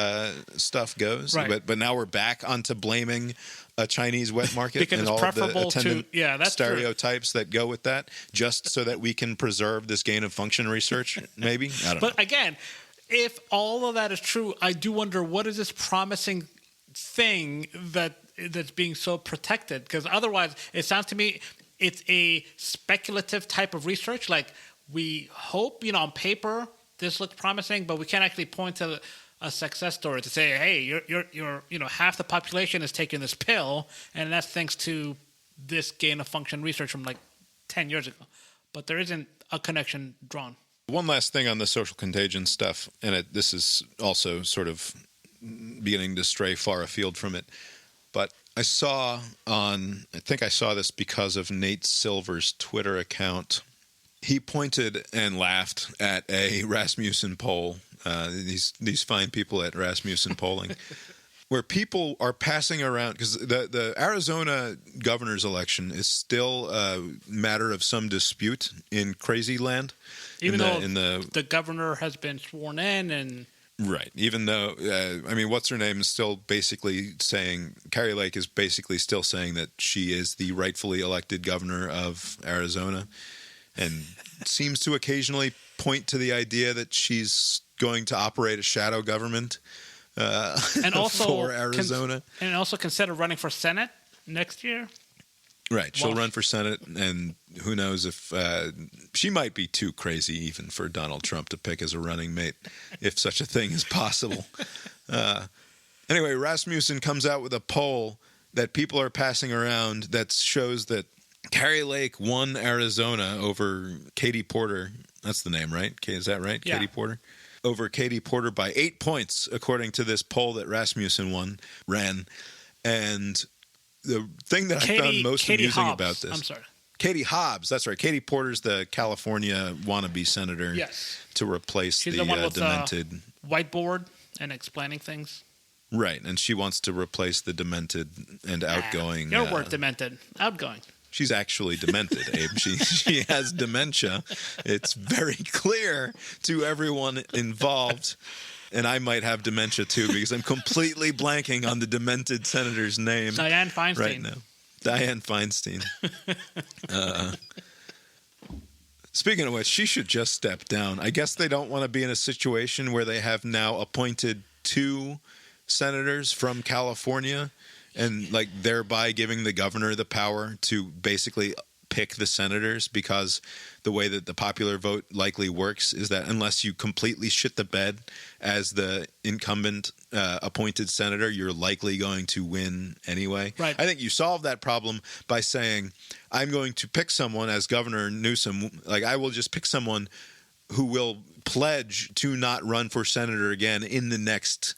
stuff goes. Right. But now we're back onto blaming a Chinese wet market because and it's all preferable the attendant that's stereotypes that go with that, just so that we can preserve this gain of function research. Maybe I don't know. But again, if all of that is true, I do wonder what is this promising thing that's being so protected, because otherwise it sounds to me it's a speculative type of research. Like, we hope, on paper this looks promising, but we can't actually point to a success story to say, hey, you're half the population is taking this pill, and that's thanks to this gain of function research from like 10 years ago. But there isn't a connection drawn. One last thing on the social contagion stuff, and this is also sort of beginning to stray far afield from it. But I think I saw this because of Nate Silver's Twitter account. He pointed and laughed at a Rasmussen poll, these fine people at Rasmussen Polling, where people are passing around, because the Arizona governor's election is still a matter of some dispute in crazy land. Even though the governor has been sworn in and... Right. Even though, what's her name is still basically saying, Carrie Lake is basically still saying that she is the rightfully elected governor of Arizona, and seems to occasionally point to the idea that she's going to operate a shadow government and also for Arizona. And also consider running for Senate next year. Right. She'll run for Senate, and who knows if she might be too crazy even for Donald Trump to pick as a running mate, if such a thing is possible. Anyway, Rasmussen comes out with a poll that people are passing around that shows that Carrie Lake won Arizona over Katie Porter. That's the name, right? Is that right? Yeah. Katie Porter? Over Katie Porter by 8 points, according to this poll that Rasmussen ran. And the thing that I found most amusing about this... I'm sorry. Katie Hobbs, that's right. Katie Porter's the California wannabe senator to replace She's the one with demented... whiteboard and explaining things. Right, and she wants to replace the demented and outgoing... Your word, demented. Outgoing. She's actually demented, Abe. She has dementia. It's very clear to everyone involved. And I might have dementia too because I'm completely blanking on the demented senator's name. Dianne Feinstein. Right now. Dianne Feinstein. Speaking of which, she should just step down. I guess they don't want to be in a situation where they have now appointed 2 senators from California and like thereby giving the governor the power to basically pick the senators, because the way that the popular vote likely works is that unless you completely shit the bed as the incumbent appointed senator, you're likely going to win anyway. Right. I think you solve that problem by saying, I'm going to pick someone as Governor Newsom. Like, I will just pick someone who will pledge to not run for senator again in the next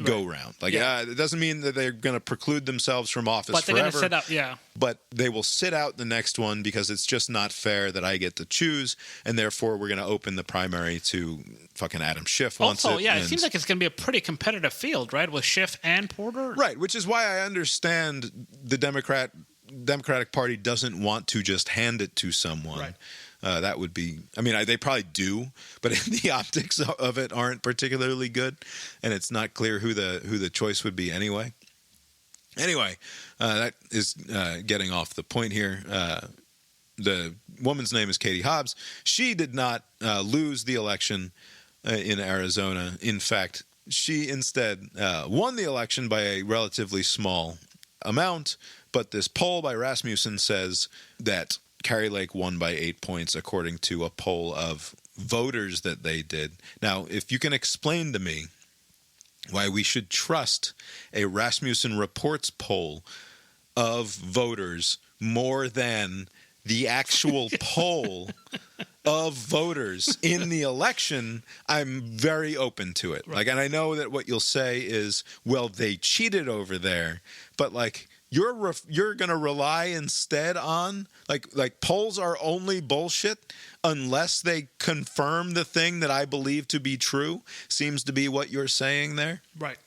go round. Like, it doesn't mean that they're going to preclude themselves from office but they're forever. Going to sit out, But they will sit out the next one because it's just not fair that I get to choose, and therefore we're going to open the primary to fucking Adam Schiff wants also, it. it seems like it's going to be a pretty competitive field, right, with Schiff and Porter? Right, which is why I understand the Democratic Party doesn't want to just hand it to someone. Right. That would be, I mean, they probably do, but the optics of it aren't particularly good, and it's not clear who the choice would be anyway. Anyway, that is getting off the point here. The woman's name is Katie Hobbs. She did not lose the election in Arizona. In fact, she instead won the election by a relatively small amount, but this poll by Rasmussen says that Kari Lake won by 8 points according to a poll of voters that they did. Now, if you can explain to me why we should trust a Rasmussen Reports poll of voters more than the actual poll of voters in the election, I'm very open to it. Like, and I know that what you'll say is, well, they cheated over there, but like, you're going to rely instead on like polls are only bullshit unless they confirm the thing that I believe to be true, seems to be what you're saying there. Right.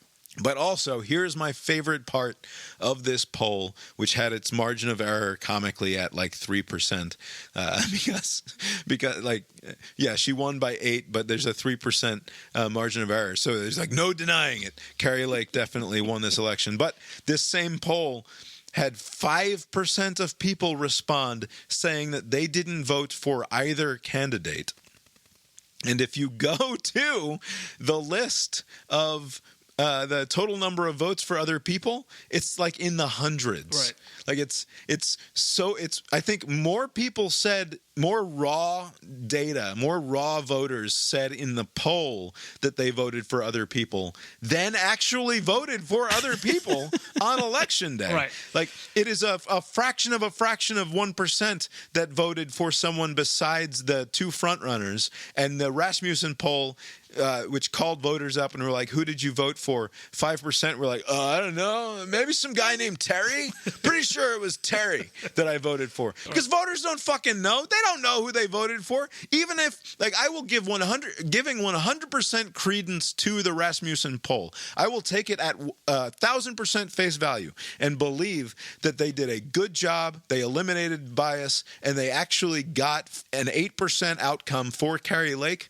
But also, here's my favorite part of this poll, which had its margin of error comically at like 3%, because like, yeah, she won by 8, but there's a 3% margin of error. So there's like no denying it. Kari Lake definitely won this election. But this same poll had 5% of people respond saying that they didn't vote for either candidate. And if you go to the list of the total number of votes for other people, it's like in the hundreds. Right. Like I think more people said, more raw data, more raw voters said in the poll that they voted for other people than actually voted for other people on election day. Right. Like, it is a fraction of 1% that voted for someone besides the 2 frontrunners. And the Rasmussen poll, which called voters up and were like, who did you vote for? 5% were like, I don't know, maybe some guy named Terry. Pretty sure it was Terry that I voted for. Because voters don't fucking know. They don't know who they voted for. Even if, like, I will giving 100% credence to the Rasmussen poll. I will take it at 1,000% face value and believe that they did a good job. They eliminated bias, and they actually got an 8% outcome for Kari Lake.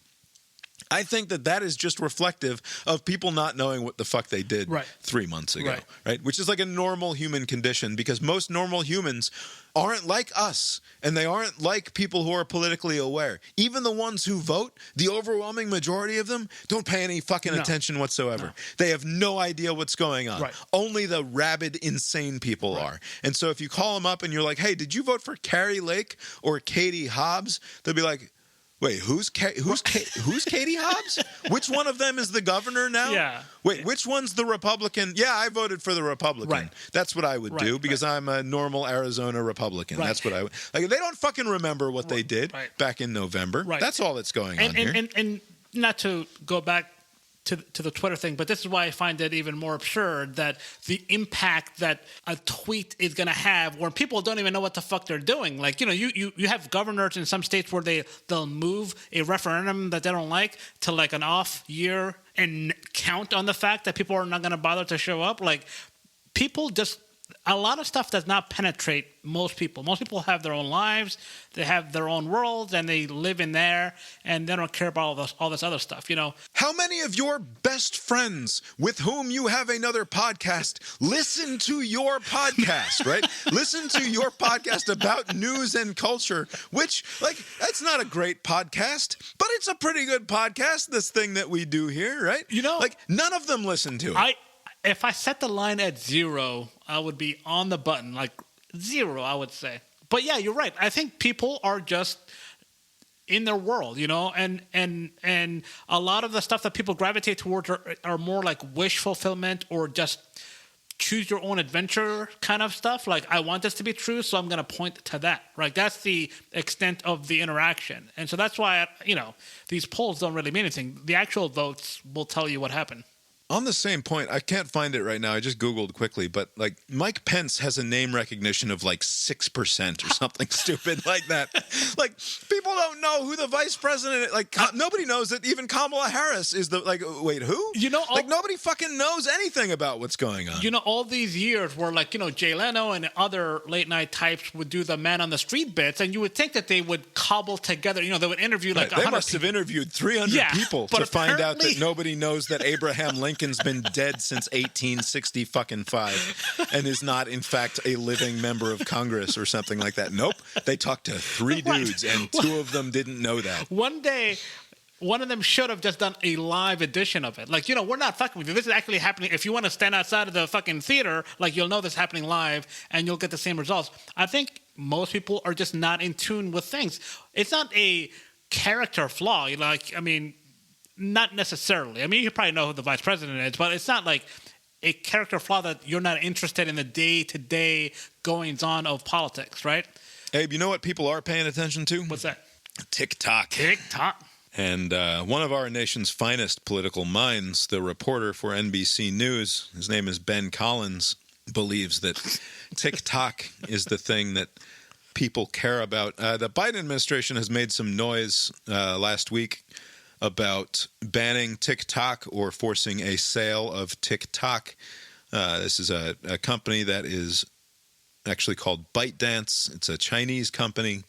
I think that is just reflective of people not knowing what the fuck they did 3 months ago, right? Which is like a normal human condition, because most normal humans aren't like us, and they aren't like people who are politically aware. Even the ones who vote, the overwhelming majority of them don't pay any fucking attention whatsoever. No. They have no idea what's going on. Right. Only the rabid, insane people are. And so if you call them up and you're like, hey, did you vote for Kari Lake or Katie Hobbs? They'll be like, wait, who's Katie Hobbs? Which one of them is the governor now? Yeah. Wait, which one's the Republican? Yeah, I voted for the Republican. Right. That's what I would do, because I'm a normal Arizona Republican. Right. That's what I would. Like, they don't fucking remember what they did back in November. Right. That's all that's going on here. And not to go back to the Twitter thing, but this is why I find it even more absurd that the impact that a tweet is going to have where people don't even know what the fuck they're doing. Like, you have governors in some states where they'll move a referendum that they don't like to like an off year and count on the fact that people are not going to bother to show up. Like, people just a lot of stuff does not penetrate most people. Most people have their own lives, they have their own worlds, and they live in there, and they don't care about all this other stuff, you know. How many of your best friends with whom you have another podcast listen to your podcast, right? Listen to your podcast about news and culture, which, like, that's not a great podcast, but it's a pretty good podcast, this thing that we do here, right? You know, like, none of them listen to it. If I set the line at 0, I would be on the button, like 0, I would say. But yeah, you're right. I think people are just in their world, you know, and a lot of the stuff that people gravitate towards are more like wish fulfillment or just choose your own adventure kind of stuff. Like, I want this to be true, so I'm going to point to that. Right? That's the extent of the interaction. And so that's why, you know, these polls don't really mean anything. The actual votes will tell you what happened. On the same point, I can't find it right now. I just Googled quickly, but like Mike Pence has a name recognition of like 6% or something stupid like that. Like, people don't know who the vice president is. Like, nobody knows that even Kamala Harris is the, like, wait, who? You know, like, nobody fucking knows anything about what's going on. You know, all these years where, like, you know, Jay Leno and other late night types would do the man on the street bits, and you would think that they would cobble together, you know, they would interview like 100 They must have interviewed 300 people to find out that nobody knows that Abraham Lincoln's been dead since 1865 and is not, in fact, a living member of Congress or something like that. Nope. They talked to 3 dudes, and 2 of them didn't know that. One day, one of them should have just done a live edition of it. Like, you know, we're not fucking with you. This is actually happening. If you want to stand outside of the fucking theater, like, you'll know this is happening live, and you'll get the same results. I think most people are just not in tune with things. It's not a character flaw. Like, I mean, not necessarily. I mean, you probably know who the vice president is, but it's not like a character flaw that you're not interested in the day-to-day goings-on of politics, right? Abe, you know what people are paying attention to? What's that? TikTok. TikTok. And one of our nation's finest political minds, the reporter for NBC News, his name is Ben Collins, believes that TikTok is the thing that people care about. The Biden administration has made some noise last week about banning TikTok or forcing a sale of TikTok. This is a company that is actually called ByteDance. It's a Chinese company,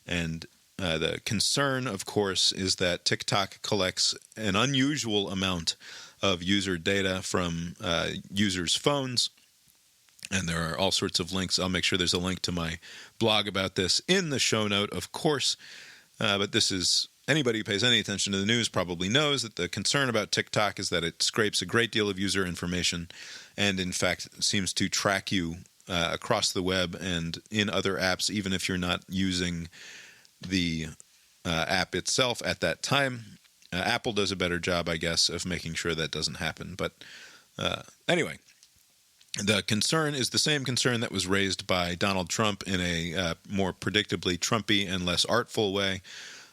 and the concern, of course, is that TikTok collects an unusual amount of user data from users' phones, and there are all sorts of links. I'll make sure there's a link to my blog about this in the show note, of course, but this is... Anybody who pays any attention to the news probably knows that the concern about TikTok is that it scrapes a great deal of user information and, in fact, seems to track you across the web and in other apps, even if you're not using the app itself at that time. Apple does a better job, I guess, of making sure that doesn't happen. But anyway, the concern is the same concern that was raised by Donald Trump in a more predictably Trumpy and less artful way.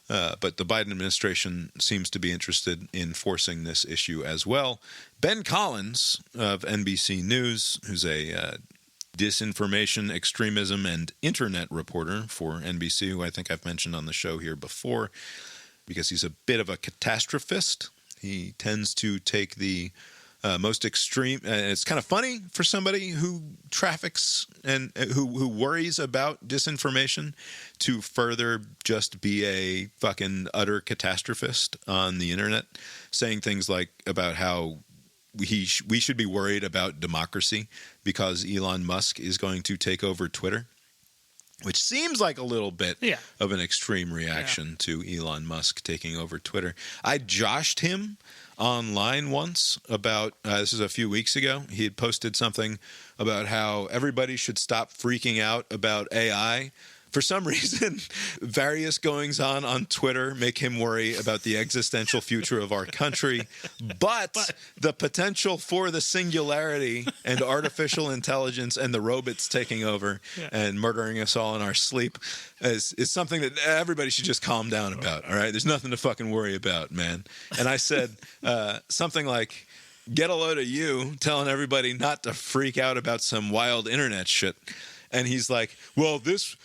But the Biden administration seems to be interested in forcing this issue as well. Ben Collins of NBC News, who's a disinformation, extremism, and internet reporter for NBC, who I think I've mentioned on the show here before, because he's a bit of a catastrophist. He tends to take the most extreme. It's kind of funny for somebody who traffics and who worries about disinformation to further just be a fucking utter catastrophist on the internet, saying things like about how we should be worried about democracy because Elon Musk is going to take over Twitter, which seems like a little bit of an extreme reaction to Elon Musk taking over Twitter. I joshed him online once about, this is a few weeks ago, he had posted something about how everybody should stop freaking out about AI. For some reason, various goings-on Twitter make him worry about the existential future of our country, but the potential for the singularity and artificial intelligence and the robots taking over and murdering us all in our sleep is something that everybody should just calm down about, all right? There's nothing to fucking worry about, man. And I said something like, get a load of you telling everybody not to freak out about some wild internet shit. and he's like, well, this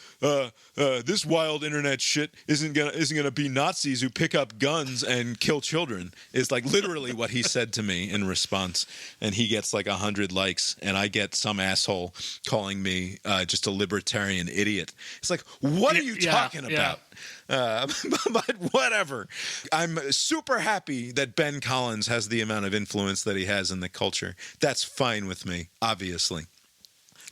wild internet shit isn't gonna be Nazis who pick up guns and kill children, is like literally what he said to me in response. And he gets like 100 likes, and I get some asshole calling me just a libertarian idiot. It's like, what are you talking about? But whatever. I'm super happy that Ben Collins has the amount of influence that he has in the culture. That's fine with me, obviously.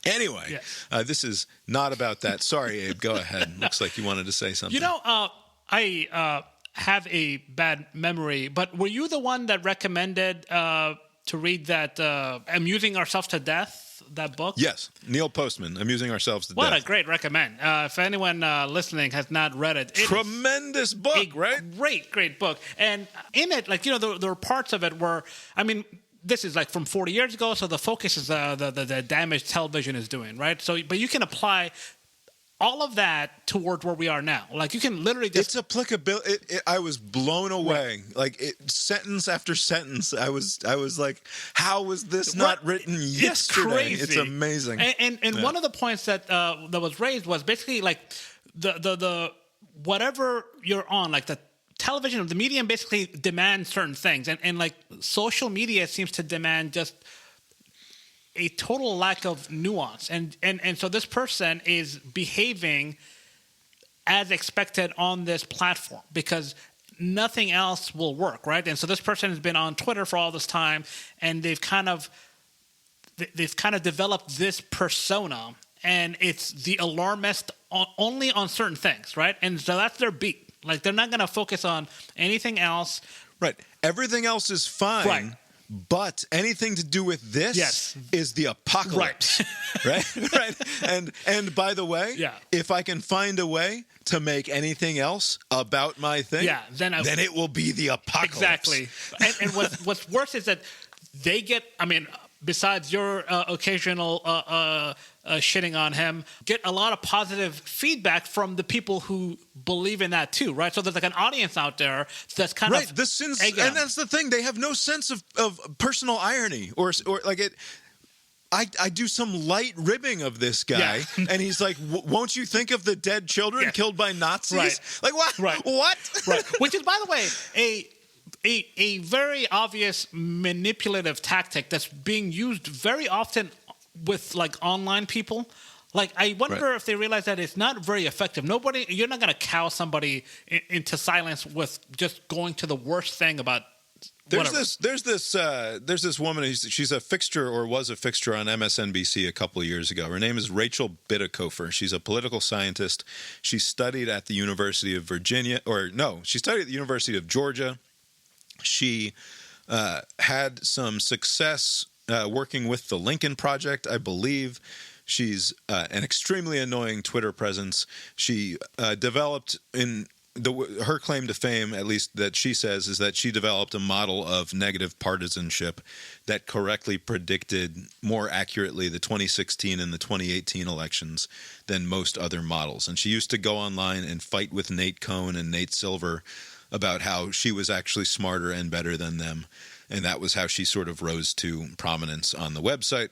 Anyway, this is not about that. Sorry, Abe, go ahead. Looks like you wanted to say something. I have a bad memory, but were you the one that recommended to read that Amusing Ourselves to Death? That book? Yes, Neil Postman, Amusing Ourselves to Death. What a great recommend. If anyone listening has not read it, tremendous book, right? Great book. And in it, like, there are parts of it where, I mean, this is like from 40 years ago, so the focus is the damage television is doing, right? So, but you can apply all of that toward where we are now. Like, you can literally just... It's applicable. I was blown away. Right. Like, sentence after sentence, I was like, how was this not written yesterday? It's crazy. It's amazing. And one of the points that was raised was basically like the whatever you're on, like the television, the medium basically demands certain things. And like social media seems to demand just a total lack of nuance, and so this person is behaving as expected on this platform because nothing else will work, right? And so this person has been on Twitter for all this time, and they've kind of developed this persona, and it's the alarmist only on certain things, right? And so that's their beat. Like, they're not going to focus on anything else. Right. Everything else is fine. Right. But anything to do with this is the apocalypse, right? And by the way, if I can find a way to make anything else about my thing, then it will be the apocalypse. Exactly. And what's worse is that they get, I mean, besides your occasional shitting on him, get a lot of positive feedback from the people who believe in that too, right? So there's like an audience out there that's kind of and that's the thing. They have no sense of personal irony or like it. I do some light ribbing of this guy, and he's like, "Won't you think of the dead children killed by Nazis?" Right. Like what? Right. What? Right. Which is, by the way, a very obvious manipulative tactic that's being used very often with like online people. Like, I wonder if they realize that it's not very effective. You're not going to cow somebody into silence with just going to the worst thing about. There's this woman. She's a fixture, or was a fixture, on MSNBC a couple of years ago. Her name is Rachel Bitecofer. She's a political scientist. She studied at the University of she studied at the University of Georgia. She had some success working with the Lincoln Project, I believe. She's an extremely annoying Twitter presence. She developed her claim to fame, at least that she says, is that she developed a model of negative partisanship that correctly predicted more accurately the 2016 and the 2018 elections than most other models. And she used to go online and fight with Nate Cohn and Nate Silver about how she was actually smarter and better than them. And that was how she sort of rose to prominence on the website.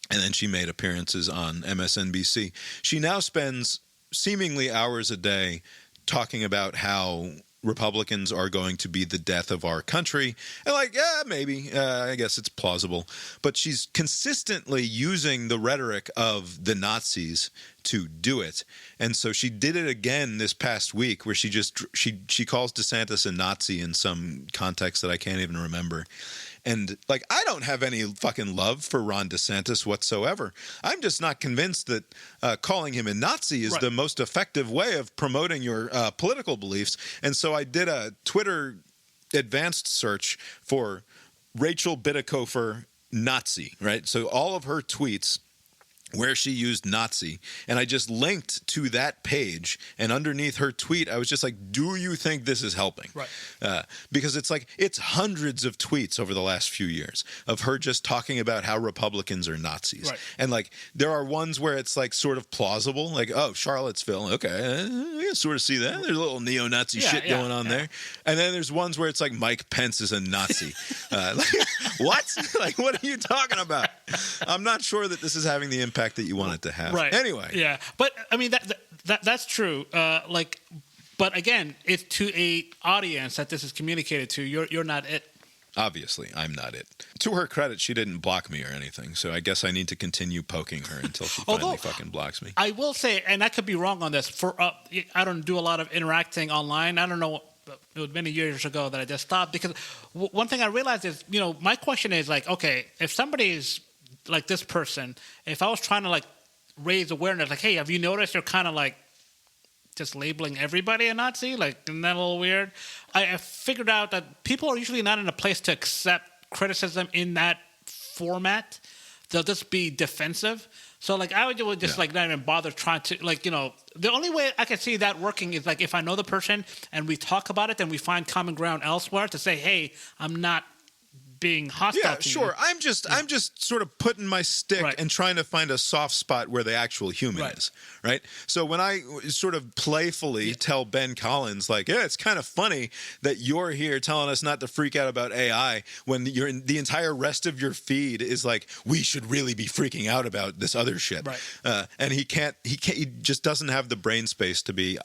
And then she made appearances on MSNBC. She now spends seemingly hours a day talking about how Republicans are going to be the death of our country. And like, maybe. I guess it's plausible. But she's consistently using the rhetoric of the Nazis to do it. And so she did it again this past week, where she calls DeSantis a Nazi in some context that I can't even remember. And like, I don't have any fucking love for Ron DeSantis whatsoever. I'm just not convinced that calling him a Nazi is the most effective way of promoting your political beliefs. And so I did a Twitter advanced search for Rachel Bitecofer Nazi, right? So all of her tweets where she used Nazi, and I just linked to that page, and underneath her tweet I was just like, do you think this is helping? Right. Because it's hundreds of tweets over the last few years of her just talking about how Republicans are Nazis. Right. And like, there are ones where it's like sort of plausible, like, oh, Charlottesville, okay, I can sort of see that, there's a little neo-Nazi shit going on there. And then there's ones where it's like Mike Pence is a Nazi. Like, what? Like, what are you talking about? I'm not sure that this is having the impact that you want it to have. Right. Anyway. Yeah. But I mean that's true. But again, it's to a audience that this is communicated to. You're not it. Obviously, I'm not it. To her credit, she didn't block me or anything, so I guess I need to continue poking her until she finally fucking blocks me. I will say, and I could be wrong on this, I don't do a lot of interacting online. I don't know, it was many years ago that I just stopped, because one thing I realized is, my question is like, okay, if somebody is like this person, if I was trying to like raise awareness, like, hey, have you noticed you're kind of like just labeling everybody a Nazi? Like, isn't that a little weird? I figured out that people are usually not in a place to accept criticism in that format. They'll just be defensive. So, like, I would just, like, not even bother trying to, like, the only way I can see that working is, like, if I know the person and we talk about it, then we find common ground elsewhere to say, hey, I'm not being hostile to sure. you. I'm just sort of putting my stick and trying to find a soft spot where the actual human is, right? So when I sort of playfully tell Ben Collins, like, yeah, it's kind of funny that you're here telling us not to freak out about AI when the entire rest of your feed is like, we should really be freaking out about this other shit. Right. And he just doesn't have the brain space to be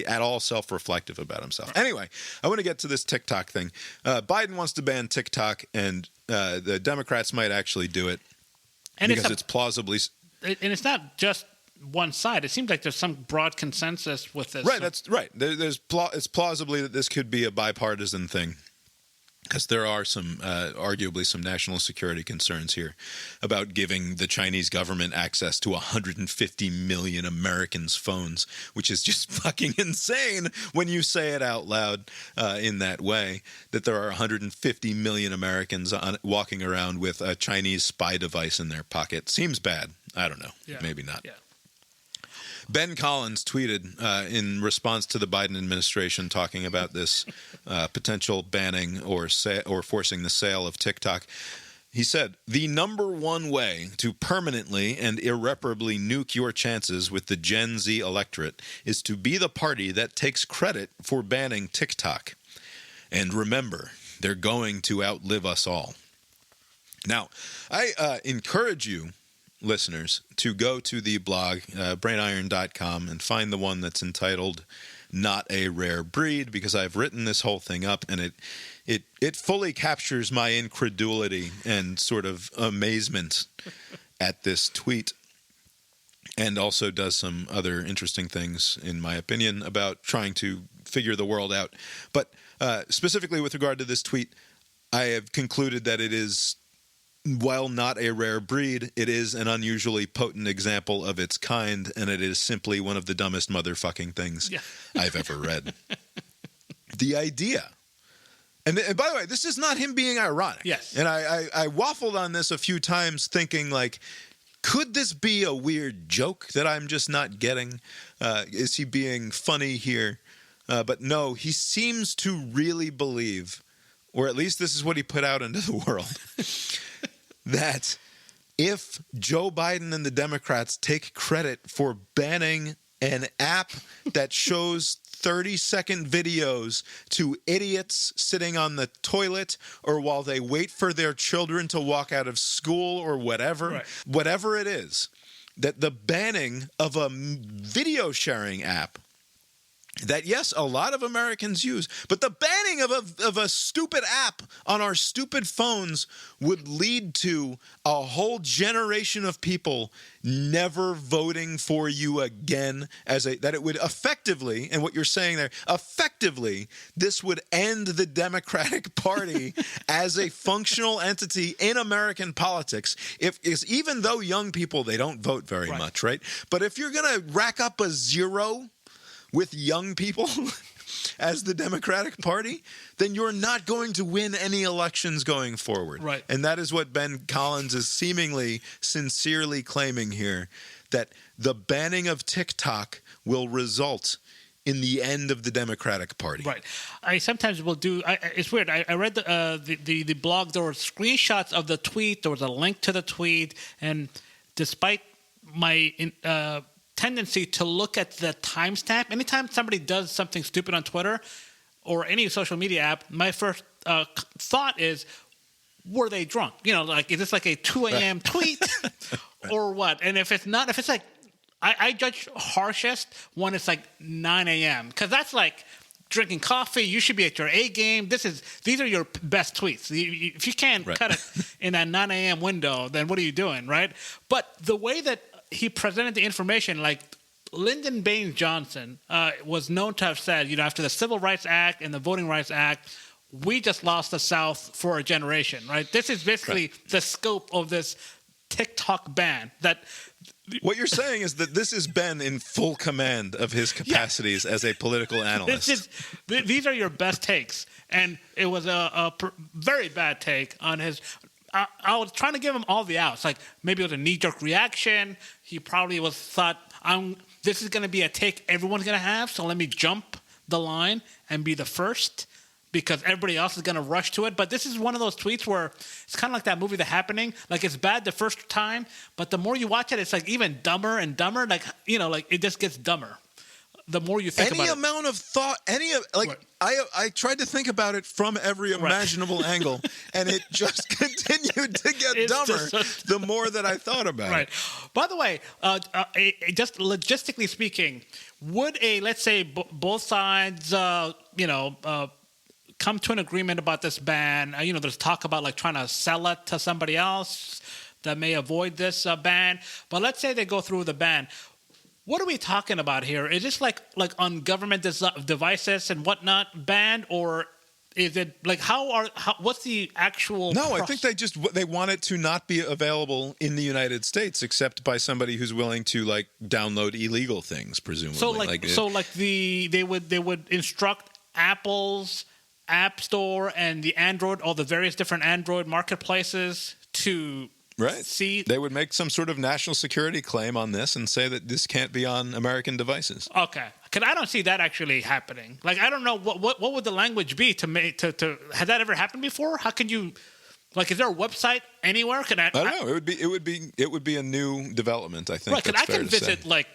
at all self-reflective about himself. Right. Anyway, I want to get to this TikTok thing. Biden wants to ban TikTok, and the Democrats might actually do it because it's plausibly... And it's not just one side. It seems like there's some broad consensus with this. Right, that's right. It's plausibly that this could be a bipartisan thing, because there are arguably some national security concerns here about giving the Chinese government access to 150 million Americans' phones, which is just fucking insane when you say it out loud in that way, that there are 150 million Americans walking around with a Chinese spy device in their pocket. Seems bad. I don't know. Yeah. Maybe not. Yeah. Ben Collins tweeted in response to the Biden administration talking about this potential banning or forcing the sale of TikTok. He said, "The number one way to permanently and irreparably nuke your chances with the Gen Z electorate is to be the party that takes credit for banning TikTok. And remember, they're going to outlive us all." Now, I encourage you, listeners, to go to the blog, brainiron.com, and find the one that's entitled Not a Rare Breed, because I've written this whole thing up, and it fully captures my incredulity and sort of amazement at this tweet, and also does some other interesting things, in my opinion, about trying to figure the world out. But specifically with regard to this tweet, I have concluded that it is, while not a rare breed, it is an unusually potent example of its kind, and it is simply one of the dumbest motherfucking things I've ever read. The idea, and by the way, this is not him being ironic. Yes. And I waffled on this a few times thinking, like, could this be a weird joke that I'm just not getting? Is he being funny here? But no, he seems to really believe, or at least this is what he put out into the world, that if Joe Biden and the Democrats take credit for banning an app that shows 30-second videos to idiots sitting on the toilet or while they wait for their children to walk out of school or whatever it is, that the banning of a video sharing app that, yes, a lot of Americans use, but the banning of a stupid app on our stupid phones would lead to a whole generation of people never voting for you again, that it would effectively, and what you're saying there, effectively, this would end the Democratic Party as a functional entity in American politics. Even though young people, they don't vote very much, right? But if you're going to rack up a zero with young people as the Democratic Party, then you're not going to win any elections going forward. Right. And that is what Ben Collins is seemingly sincerely claiming here, that the banning of TikTok will result in the end of the Democratic Party. Right. I sometimes will do. It's weird. I read the blog. There were screenshots of the tweet. There was a link to the tweet, and despite my tendency to look at the timestamp, anytime somebody does something stupid on Twitter or any social media app, my first thought is, were they drunk? You know, like, is this like a 2 a.m. tweet or what? And if it's not, if it's like, I judge harshest when it's like 9 a.m. because that's like drinking coffee. You should be at your A game. These are your best tweets. If you can't cut it in that 9 a.m. window, then what are you doing, right? But the way that he presented the information, like Lyndon Baines Johnson was known to have said, you know, after the Civil Rights Act and the Voting Rights Act, we just lost the South for a generation, right? This is basically the scope of this TikTok ban. That what you're saying is that this is Ben in full command of his capacities as a political analyst. These are your best takes, and it was a very bad take on his. I was trying to give him all the outs, like maybe it was a knee-jerk reaction. He probably thought, this is going to be a take everyone's going to have, so let me jump the line and be the first, because everybody else is going to rush to it. But this is one of those tweets where it's kind of like that movie, The Happening. Like, it's bad the first time, but the more you watch it, it's like even dumber and dumber. Like, you know, like it just gets dumber the more you think about it. Any amount of thought, I tried to think about it from every imaginable angle, and it just continued to get dumber the more that I thought about it. By the way, just logistically speaking, would let's say both sides, come to an agreement about this ban? There's talk about like trying to sell it to somebody else that may avoid this ban. But let's say they go through the ban. What are we talking about here? Is this like on government devices and whatnot banned, or is it like what's the actual? No, I think they want it to not be available in the United States except by somebody who's willing to like download illegal things, presumably. They would instruct Apple's App Store and the Android, all the various different Android marketplaces to see. They would make some sort of national security claim on this and say that this can't be on American devices. Okay, because I don't see that actually happening. Like, I don't know what would the language be to has that ever happened before? How can you? Like, is there a website anywhere? I don't know. It would be a new development. I think. Right, because I can visit like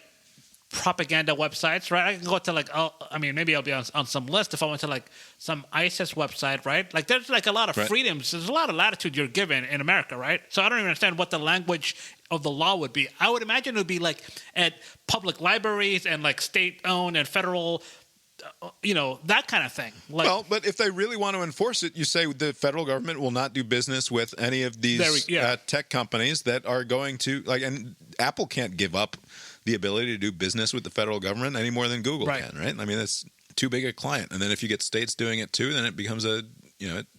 propaganda websites, right? I can go to maybe I'll be on some list if I went to like some ISIS website, right? Like, there's like a lot of freedoms. There's a lot of latitude you're given in America, right? So I don't even understand what the language of the law would be. I would imagine it would be like at public libraries and like state-owned and federal, that kind of thing. Well, but if they really want to enforce it, you say the federal government will not do business with any of these tech companies that are going to and Apple can't give up the ability to do business with the federal government any more than Google can, right? I mean, it's too big a client. And then if you get states doing it too, then it becomes it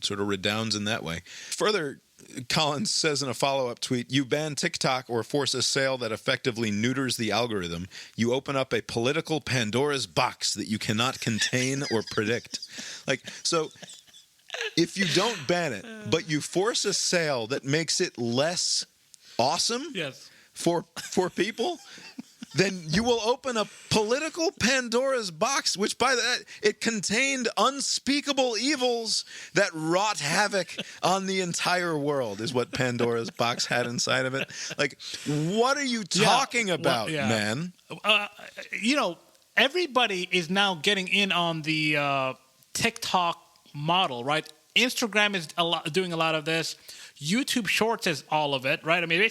sort of redounds in that way. Further, Collins says in a follow-up tweet, you ban TikTok or force a sale that effectively neuters the algorithm. You open up a political Pandora's box that you cannot contain or predict. So if you don't ban it, but you force a sale that makes it less awesome for people, then you will open a political Pandora's box, which by that it contained unspeakable evils that wrought havoc on the entire world, is what Pandora's box had inside of it. Like, what are you talking about, man? Everybody is now getting in on the TikTok model, right? Instagram is doing a lot of this. YouTube Shorts is all of it, right? I mean,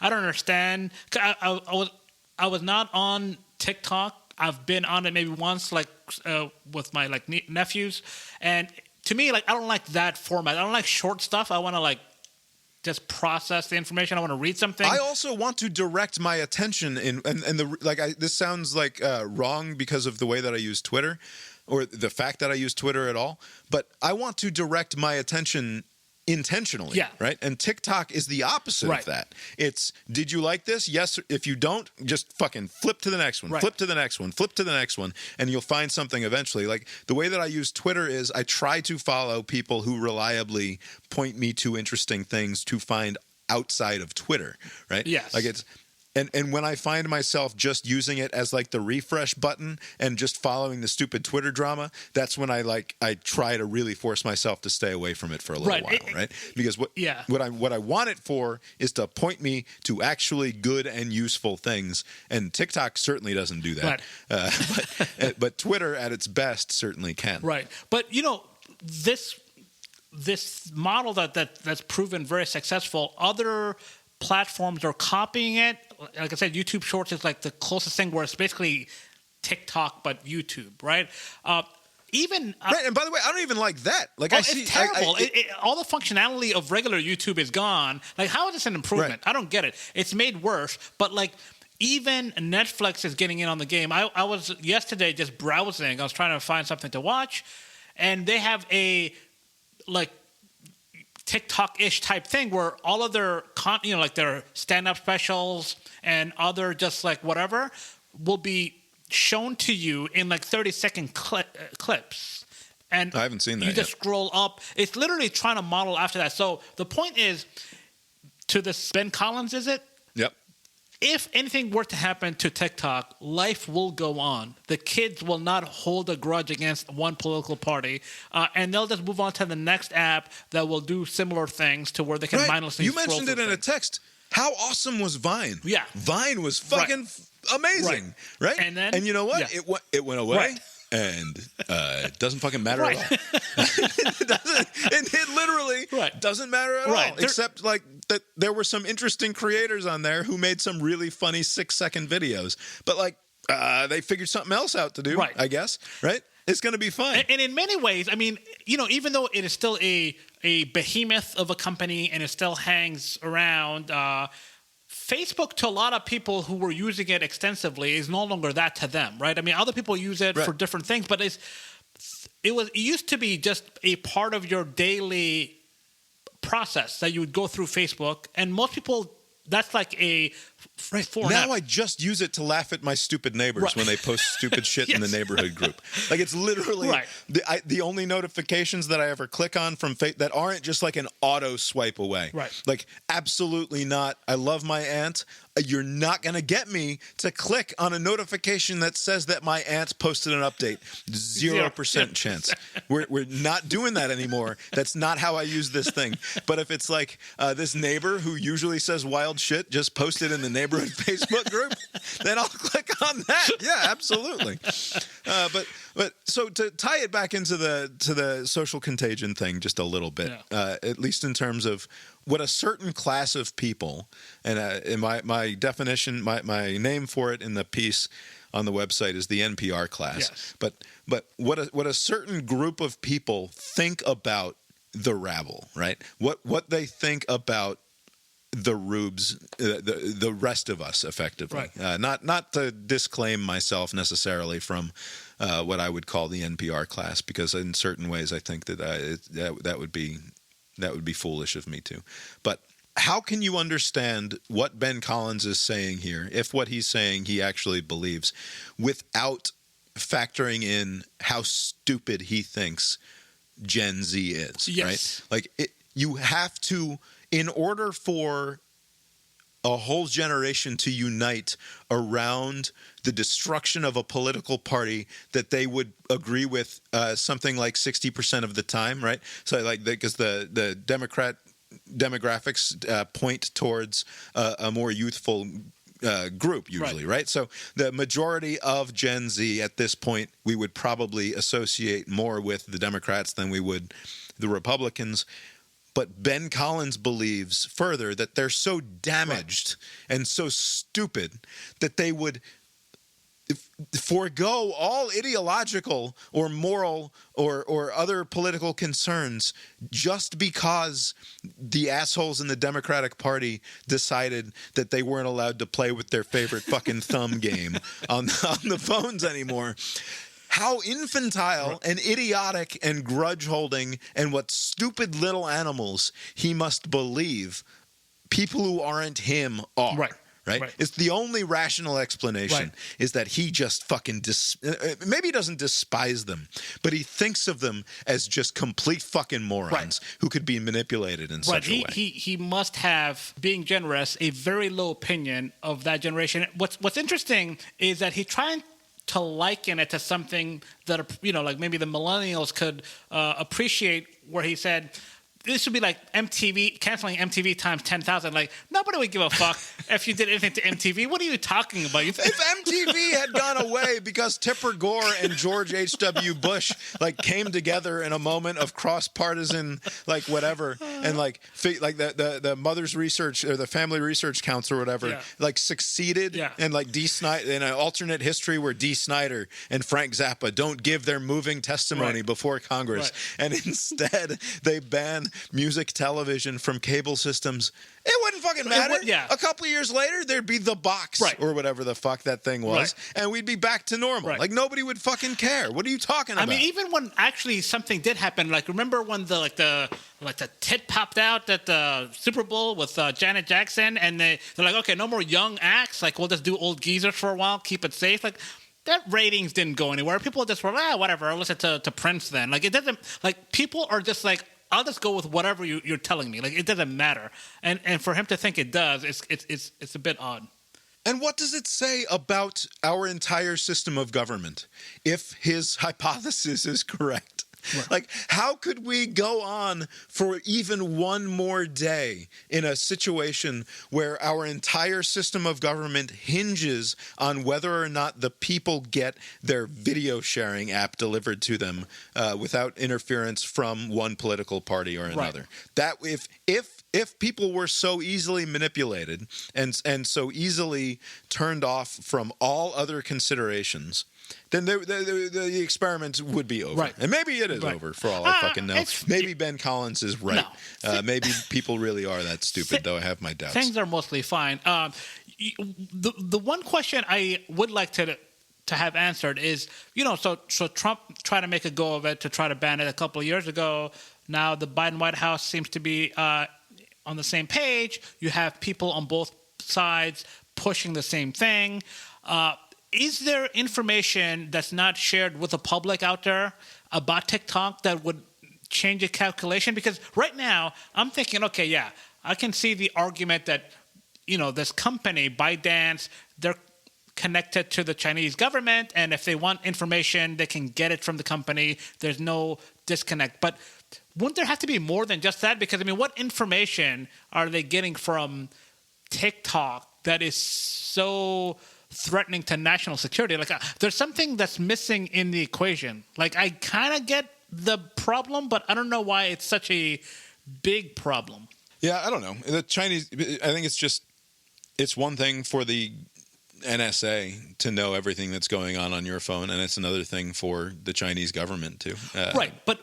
I don't understand. I was not on TikTok. I've been on it maybe once, with my nephews, and to me, I don't like that format. I don't like short stuff. I want to just process the information. I want to read something. I also want to direct my attention this sounds wrong because of the way that I use Twitter, or the fact that I use Twitter at all. But I want to direct my attention intentionally, right? And TikTok is the opposite of that. It's, did you like this? Yes. If you don't, just fucking flip to the next one, flip to the next one, flip to the next one, and you'll find something eventually. Like, the way that I use Twitter is I try to follow people who reliably point me to interesting things to find outside of Twitter, right? Yes. And when I find myself just using it as the refresh button and just following the stupid Twitter drama, that's when I try to really force myself to stay away from it for a little while, right? Because what I want it for is to point me to actually good and useful things, and TikTok certainly doesn't do that. But Twitter at its best certainly can. Right. But this this model that's proven very successful. Other platforms are copying it. Like I said, YouTube Shorts is like the closest thing where it's basically TikTok but YouTube, right? Right, and by the way, I don't even like that. Like, it's terrible. All the functionality of regular YouTube is gone. Like, how is this an improvement? Right. I don't get it. It's made worse. But like, even Netflix is getting in on the game. I was yesterday just browsing. I was trying to find something to watch, and they have a like TikTok-ish type thing where all of their like their stand-up specials and other just like whatever will be shown to you in like 30-second clips. And I haven't seen that. You just scroll up. It's literally trying to model after that. So the point is, to this Ben Collins, is it? Yep. If anything were to happen to TikTok, life will go on. The kids will not hold a grudge against one political party, and they'll just move on to the next app that will do similar things to where they can mindlessly You scroll mentioned it in a text. How awesome was Vine? Yeah. Vine was fucking amazing, right? And you know what? Yeah. It went away. Right. And it doesn't fucking matter at all. it literally doesn't matter at all. Except like that there were some interesting creators on there who made some really funny 6-second videos. But like they figured something else out to do, I guess, right? It's going to be fun. And in many ways, I mean, even though it is still a behemoth of a company and it still hangs around, Facebook, to a lot of people who were using it extensively, is no longer that to them, right? I mean, other people use it for different things, but it used to be just a part of your daily process that you would go through Facebook, and most people, that's like a now I just use it to laugh at my stupid neighbors when they post stupid shit in the neighborhood group. Like, it's literally the only notifications that I ever click on from that aren't just like an auto swipe away. Like, absolutely not. I love my aunt. You're not going to get me to click on a notification that says that my aunt posted an update. 0% chance. We're not doing that anymore. That's not how I use this thing. But if it's like this neighbor who usually says wild shit just posted in the neighborhood Facebook group, then I'll click on that. Yeah, absolutely. But so to tie it back into the social contagion thing just a little bit, at least in terms of what a certain class of people, and in my definition, my name for it in the piece on the website is the NPR class. But what a certain group of people think about the rabble, right? What they think about the rubes, the rest of us, effectively. Not to disclaim myself necessarily from what I would call the NPR class, because in certain ways I think that would be foolish of me to. But how can you understand what Ben Collins is saying here, if what he's saying he actually believes, without factoring in how stupid he thinks Gen Z is, right? Like, you have to, in order for a whole generation to unite around the destruction of a political party that they would agree with something like 60% of the time, right? So like, because the Democrat demographics point towards a more youthful group usually, right? So the majority of Gen Z at this point, we would probably associate more with the Democrats than we would the Republicans. But Ben Collins believes further that they're so damaged and so stupid that they would forego all ideological or moral or other political concerns just because the assholes in the Democratic Party decided that they weren't allowed to play with their favorite fucking thumb game on the phones anymore. How infantile and idiotic and grudge-holding and what stupid little animals he must believe people who aren't him are. Right? It's the only rational explanation is that he just fucking maybe he doesn't despise them, but he thinks of them as just complete fucking morons who could be manipulated in such a way. He must have, being generous, a very low opinion of that generation. What's interesting is that he's trying to liken it to something that, like maybe the millennials could appreciate, where he said, this should be like MTV, canceling MTV times 10,000. Like, nobody would give a fuck if you did anything to MTV. What are you talking about? If MTV had gone away because Tipper Gore and George H.W. Bush like came together in a moment of cross-partisan like whatever, and like the Mother's Research or the Family Research Council or whatever like succeeded, and like Dee Snider in an alternate history where Dee Snider and Frank Zappa don't give their moving testimony before Congress, and instead they ban music television from cable systems, it wouldn't fucking matter. A couple of years later, there'd be The Box or whatever the fuck that thing was, and we'd be back to normal. Like, nobody would fucking care. What are you talking about? I mean, even when actually something did happen, like, remember when the tit popped out at the Super Bowl with Janet Jackson, and they're like, okay, no more young acts. Like, we'll just do old geezers for a while, keep it safe. Like, that ratings didn't go anywhere. People just were, whatever, I'll listen to Prince then. Like, it doesn't, like, people are just like, I'll just go with whatever you're telling me. Like, it doesn't matter. And for him to think it does, it's a bit odd. And what does it say about our entire system of government if his hypothesis is correct? Right. Like, how could we go on for even one more day in a situation where our entire system of government hinges on whether or not the people get their video sharing app delivered to them without interference from one political party or another? That if people were so easily manipulated and so easily turned off from all other considerations, then the experiment would be over. And maybe it is over for all I fucking know. Maybe Ben Collins is right. No. Maybe people really are that stupid, though I have my doubts. Things are mostly fine. The one question I would like to have answered is, so Trump tried to make a go of it to try to ban it a couple of years ago. Now the Biden White House seems to be on the same page. You have people on both sides pushing the same thing. Is there information that's not shared with the public out there about TikTok that would change a calculation? Because right now, I'm thinking, okay, I can see the argument that, this company, ByteDance, they're connected to the Chinese government, and if they want information, they can get it from the company. There's no disconnect. But wouldn't there have to be more than just that? Because, what information are they getting from TikTok that is so threatening to national security? Like, there's something that's missing in the equation. Like, I kind of get the problem, but I don't know why it's such a big problem. Yeah, I don't know. The Chinese, I think it's one thing for the NSA to know everything that's going on your phone, and it's another thing for the Chinese government too. Right, but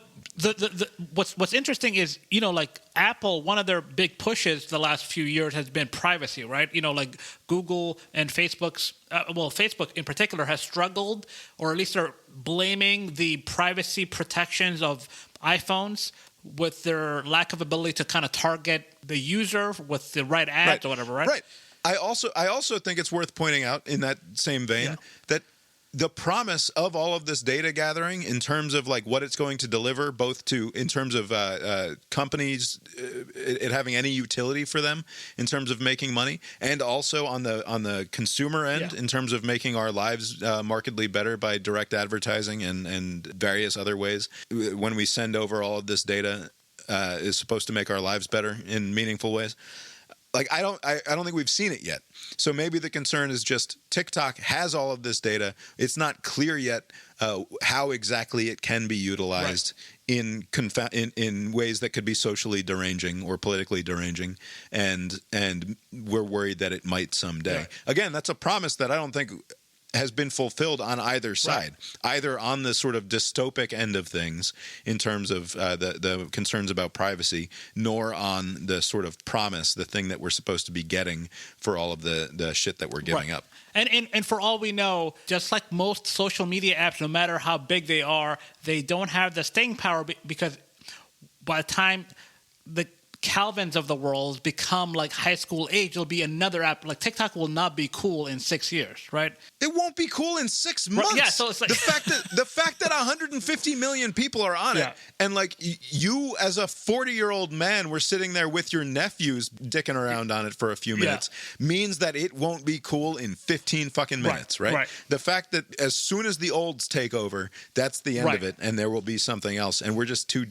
what's interesting is, like Apple, one of their big pushes the last few years has been privacy, right? Like Google and Facebook in particular has struggled, or at least they're blaming the privacy protections of iPhones with their lack of ability to kind of target the user with the right ads or whatever, right? Right. I also think it's worth pointing out in that same vein that the promise of all of this data gathering in terms of like what it's going to deliver, both in terms of companies, it having any utility for them in terms of making money, and also on the consumer end in terms of making our lives markedly better by direct advertising and various other ways. When we send over all of this data, is supposed to make our lives better in meaningful ways. Like, I don't think we've seen it yet. So maybe the concern is just TikTok has all of this data. It's not clear yet how exactly it can be utilized in ways that could be socially deranging or politically deranging, and we're worried that it might someday. Right. Again, that's a promise that I don't think has been fulfilled on either side, either on the sort of dystopic end of things in terms of the concerns about privacy, nor on the sort of promise, the thing that we're supposed to be getting for all of the shit that we're giving up. And for all we know, just like most social media apps, no matter how big they are, they don't have the staying power because by the time the Calvins of the world become like high school age, it'll be another app. Like TikTok will not be cool in 6 years, right? It won't be cool in 6 months. Right, yeah, so it's like the fact that 150 million people are on it, and like you as a 40-year-old man were sitting there with your nephews dicking around on it for a few minutes means that it won't be cool in 15 fucking minutes, right? The fact that as soon as the olds take over, that's the end of it, and there will be something else, and we're just too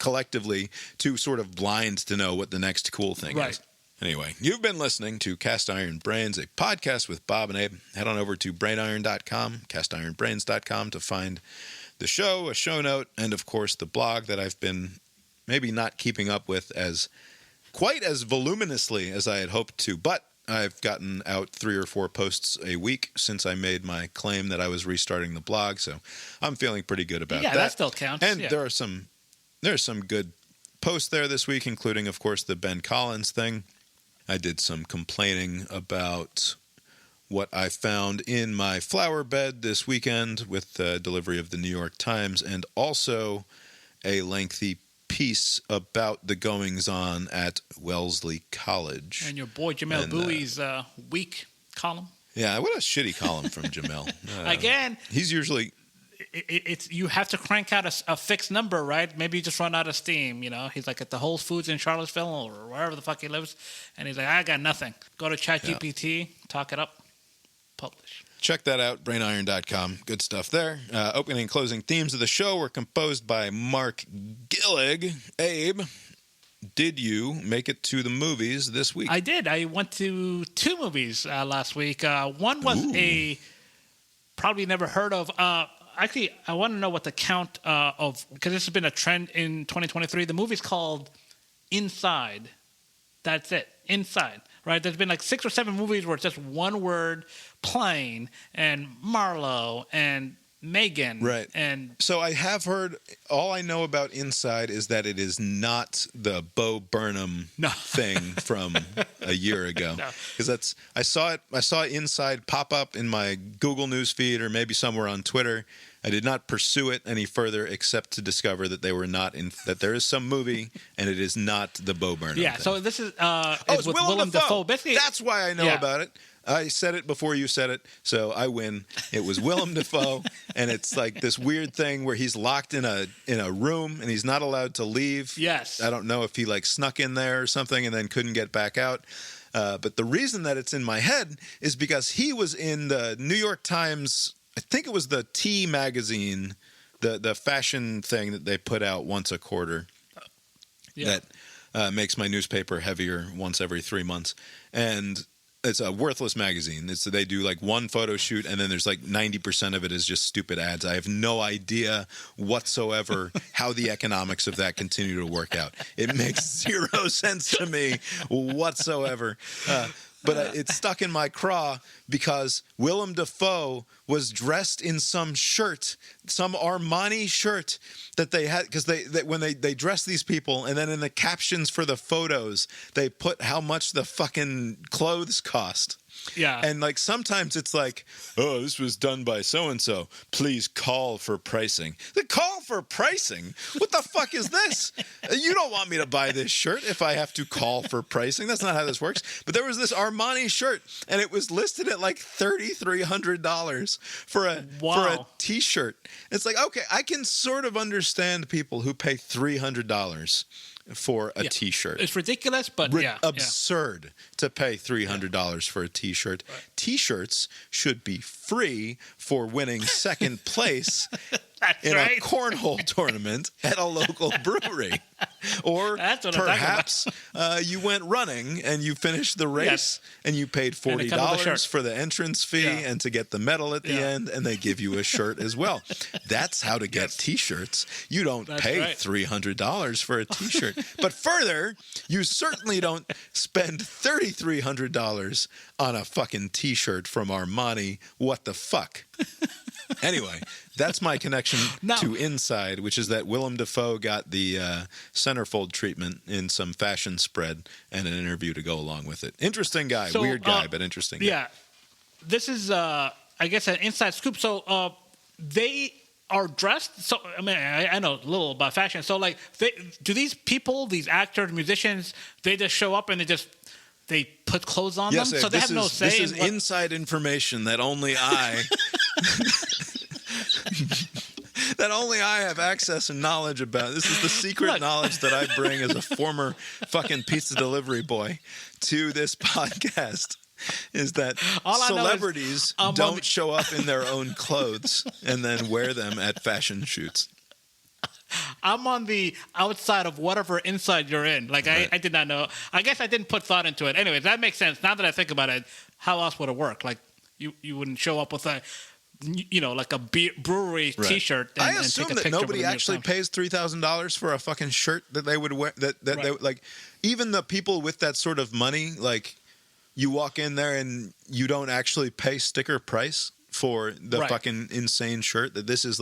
collectively too sort of blind to know what the next cool thing is. Anyway, you've been listening to Cast Iron Brains, a podcast with Bob and Abe. Head on over to brainiron.com, castironbrains.com to find the show, a show note, and of course the blog that I've been maybe not keeping up with as quite as voluminously as I had hoped to, but I've gotten out 3 or 4 posts a week since I made my claim that I was restarting the blog, so I'm feeling pretty good about that. Yeah, that still counts. And there's some good posts there this week, including, of course, the Ben Collins thing. I did some complaining about what I found in my flower bed this weekend with the delivery of the New York Times, and also a lengthy piece about the goings-on at Wellesley College. And your boy Jamel Bowie's week column. Yeah, what a shitty column from Jamel. Again. He's usually... It's you have to crank out a fixed number, right? Maybe you just run out of steam, you know? He's like at the Whole Foods in Charlottesville or wherever the fuck he lives, and he's like, I got nothing. Go to ChatGPT, talk it up, publish. Check that out, brainiron.com. Good stuff there. Opening and closing themes of the show were composed by Mark Gillig. Abe, did you make it to the movies this week? I did. I went to 2 movies last week. One was a probably never heard of... Actually, I want to know what the count of, because this has been a trend in 2023. The movie's called Inside. That's it. Inside. Right? There's been like 6 or 7 movies where it's just one word, plane, and Marlowe, and Megan. Right. And so I have heard, all I know about Inside is that it is not the Bo Burnham thing from a year ago. Because I saw Inside pop up in my Google News feed or maybe somewhere on Twitter. I did not pursue it any further except to discover that they were not that there is some movie and it is not the Bo Burnham thing. So this is it's with Willem Dafoe. Basically, that's why I know about it. I said it before you said it, so I win. It was Willem Dafoe, and it's like this weird thing where he's locked in a room and he's not allowed to leave. Yes. I don't know if he like snuck in there or something and then couldn't get back out. But the reason that it's in my head is because he was in the New York Times, I think it was the T magazine, the fashion thing that they put out once a quarter. That makes my newspaper heavier once every 3 months. And it's a worthless magazine. They do like one photo shoot, and then there's like 90% of it is just stupid ads. I have no idea whatsoever how the economics of that continue to work out. It makes 0 sense to me whatsoever. But it stuck in my craw because Willem Dafoe was dressed in some shirt, some Armani shirt that they had, because when they dress these people, and then in the captions for the photos, they put how much the fucking clothes cost. Yeah. And like sometimes it's like, oh, this was done by so-and-so. Please call for pricing. The call for pricing? What the fuck is this? You don't want me to buy this shirt if I have to call for pricing. That's not how this works. But there was this Armani shirt, and it was listed at like $3,300 for a t-shirt. It's like, okay, I can sort of understand people who pay $300 for a t-shirt. It's ridiculous, but absurd to pay $300 for a t-shirt. Right. T-shirts should be free for winning second place in a cornhole tournament at a local brewery. Or perhaps you went running and you finished the race and you paid $40 for the entrance fee and to get the medal at the end, and they give you a shirt as well. That's how to get t-shirts. You don't pay $300 for a t-shirt. But further, you certainly don't spend $3,300 on a fucking t-shirt from Armani. What the fuck? Anyway, that's my connection to Inside, which is that Willem Dafoe got the centerfold treatment in some fashion spread and an interview to go along with it. Interesting guy. Weird guy, but interesting guy. Yeah. This is, I guess, an inside scoop. So they are dressed. So I mean, I know a little about fashion. So like, do these people, these actors, musicians, they just show up and they put clothes on them, so they have no say. This is inside information that only I. That only I have access and knowledge about. This is the secret knowledge that I bring as a former fucking pizza delivery boy to this podcast. Is that celebrities don't show up in their own clothes and then wear them at fashion shoots. I'm on the outside of whatever inside you're in. Like, right. I did not know. I guess I didn't put thought into it. Anyways, that makes sense. Now that I think about it, how else would it work? Like, you wouldn't show up with a, like a brewery T-shirt. And, I assume that nobody actually pays $3,000 for a fucking shirt that they would wear. That right. They, like, even the people with that sort of money, like, you walk in there and you don't actually pay sticker price for the fucking insane shirt. That this is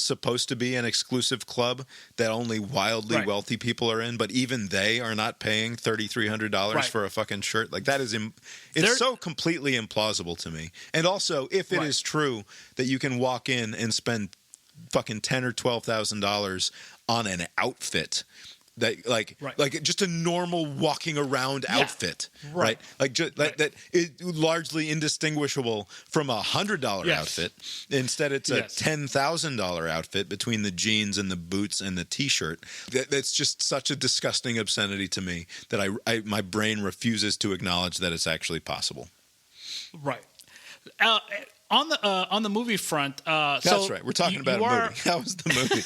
supposed to be an exclusive club that only wildly wealthy people are in, but even they are not paying $3,300 for a fucking shirt. Like, that is, it's so completely implausible to me. And also, if it is true that you can walk in and spend fucking $10,000 or $12,000 on an outfit, that like just a normal walking around outfit, right? Like that is largely indistinguishable from $100 outfit. Instead, it's a $10,000 outfit between the jeans and the boots and the T-shirt. That's just such a disgusting obscenity to me that my brain refuses to acknowledge that it's actually possible. Right. On the movie front, that's right. We're talking about a movie. How was the movie?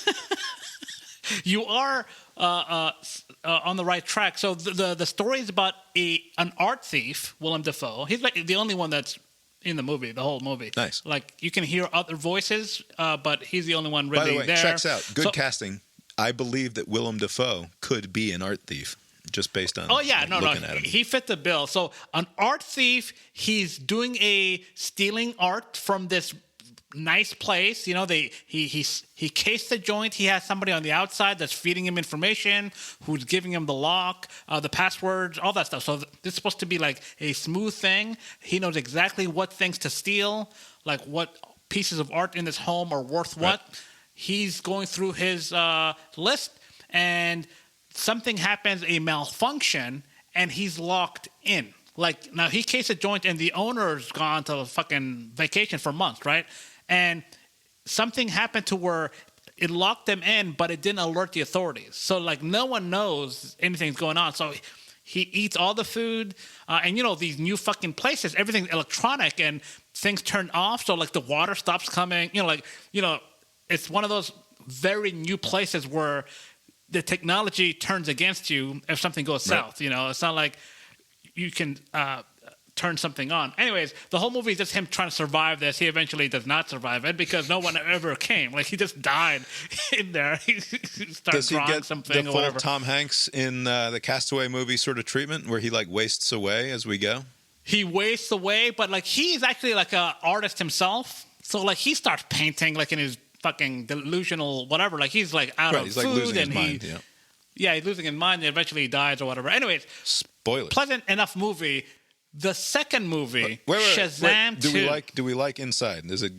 You are on the right track. So the story is about an art thief, Willem Dafoe. He's like the only one that's in the movie, the whole movie. Nice. Like, you can hear other voices, but he's the only one really there. By the way, checks out. Good casting. I believe that Willem Dafoe could be an art thief, just based on looking at him. He fit the bill. So an art thief, he's doing stealing art from this nice place. He cased the joint. He has somebody on the outside that's feeding him information, who's giving him the lock, the passwords, all that stuff. So this is supposed to be like a smooth thing. He knows exactly what things to steal, like what pieces of art in this home are worth what. He's going through his list, and something happens, a malfunction, and he's locked in. Like, now he cased a joint and the owner's gone to fucking vacation for months, right? And something happened to where it locked them in, but it didn't alert the authorities. So, like, no one knows anything's going on. So he eats all the food. And, these new fucking places, everything's electronic and things turn off. So, like, the water stops coming. It's one of those very new places where the technology turns against you if something goes south. It's not like you can turn something on. Anyways, the whole movie is just him trying to survive this. He eventually does not survive it because no one ever came. Like, he just died in there. He started drawing something or whatever. Does he get the full Tom Hanks in the Castaway movie sort of treatment where he, like, wastes away as we go? He wastes away, but, like, he's actually, like, an artist himself. So, like, he starts painting, like, in his fucking delusional whatever. Like, he's, like, out of he's, food. Like, losing his mind, Yeah, he's losing his mind and eventually he dies or whatever. Anyways. Spoilers. Pleasant enough movie. The second movie, Shazam 2. Do we like Inside? Is it?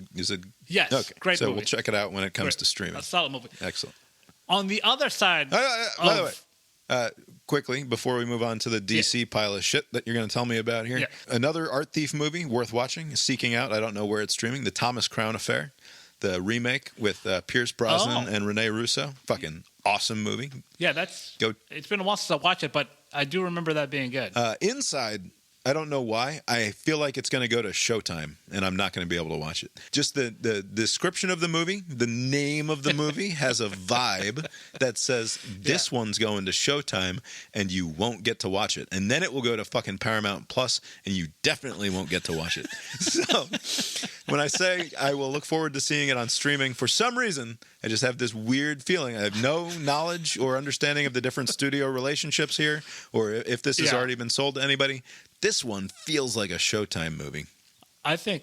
Yes. Okay. Great movie. So we'll check it out when it comes to streaming. A solid movie. Excellent. On the other side. By the way, quickly before we move on to the DC pile of shit that you're going to tell me about here, another art thief movie worth watching, Seeking Out. I don't know where it's streaming. The Thomas Crown Affair, the remake with Pierce Brosnan and Rene Russo. Fucking awesome movie. Yeah, it's been a while since I watched it, but I do remember that being good. Inside. I don't know why. I feel like it's going to go to Showtime, and I'm not going to be able to watch it. Just the description of the movie, the name of the movie has a vibe that says this one's going to Showtime, and you won't get to watch it. And then it will go to fucking Paramount Plus, and you definitely won't get to watch it. So when I say I will look forward to seeing it on streaming, for some reason, I just have this weird feeling. I have no knowledge or understanding of the different studio relationships here, or if this has already been sold to anybody. This one feels like a Showtime movie. I think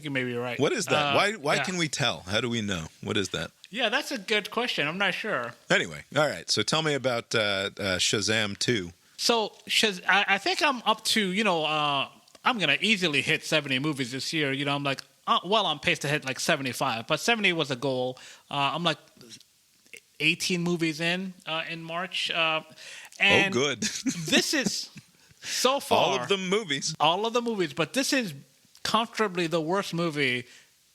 you may be right. What is that? Why can we tell? How do we know? What is that? Yeah, that's a good question. I'm not sure. Anyway, all right. So tell me about Shazam 2. So I think I'm up to, I'm going to easily hit 70 movies this year. I'm like well on pace to hit like 75, but 70 was a goal. I'm like 18 movies in March. And good. This is so far All of the movies. All of the movies, but this is comfortably the worst movie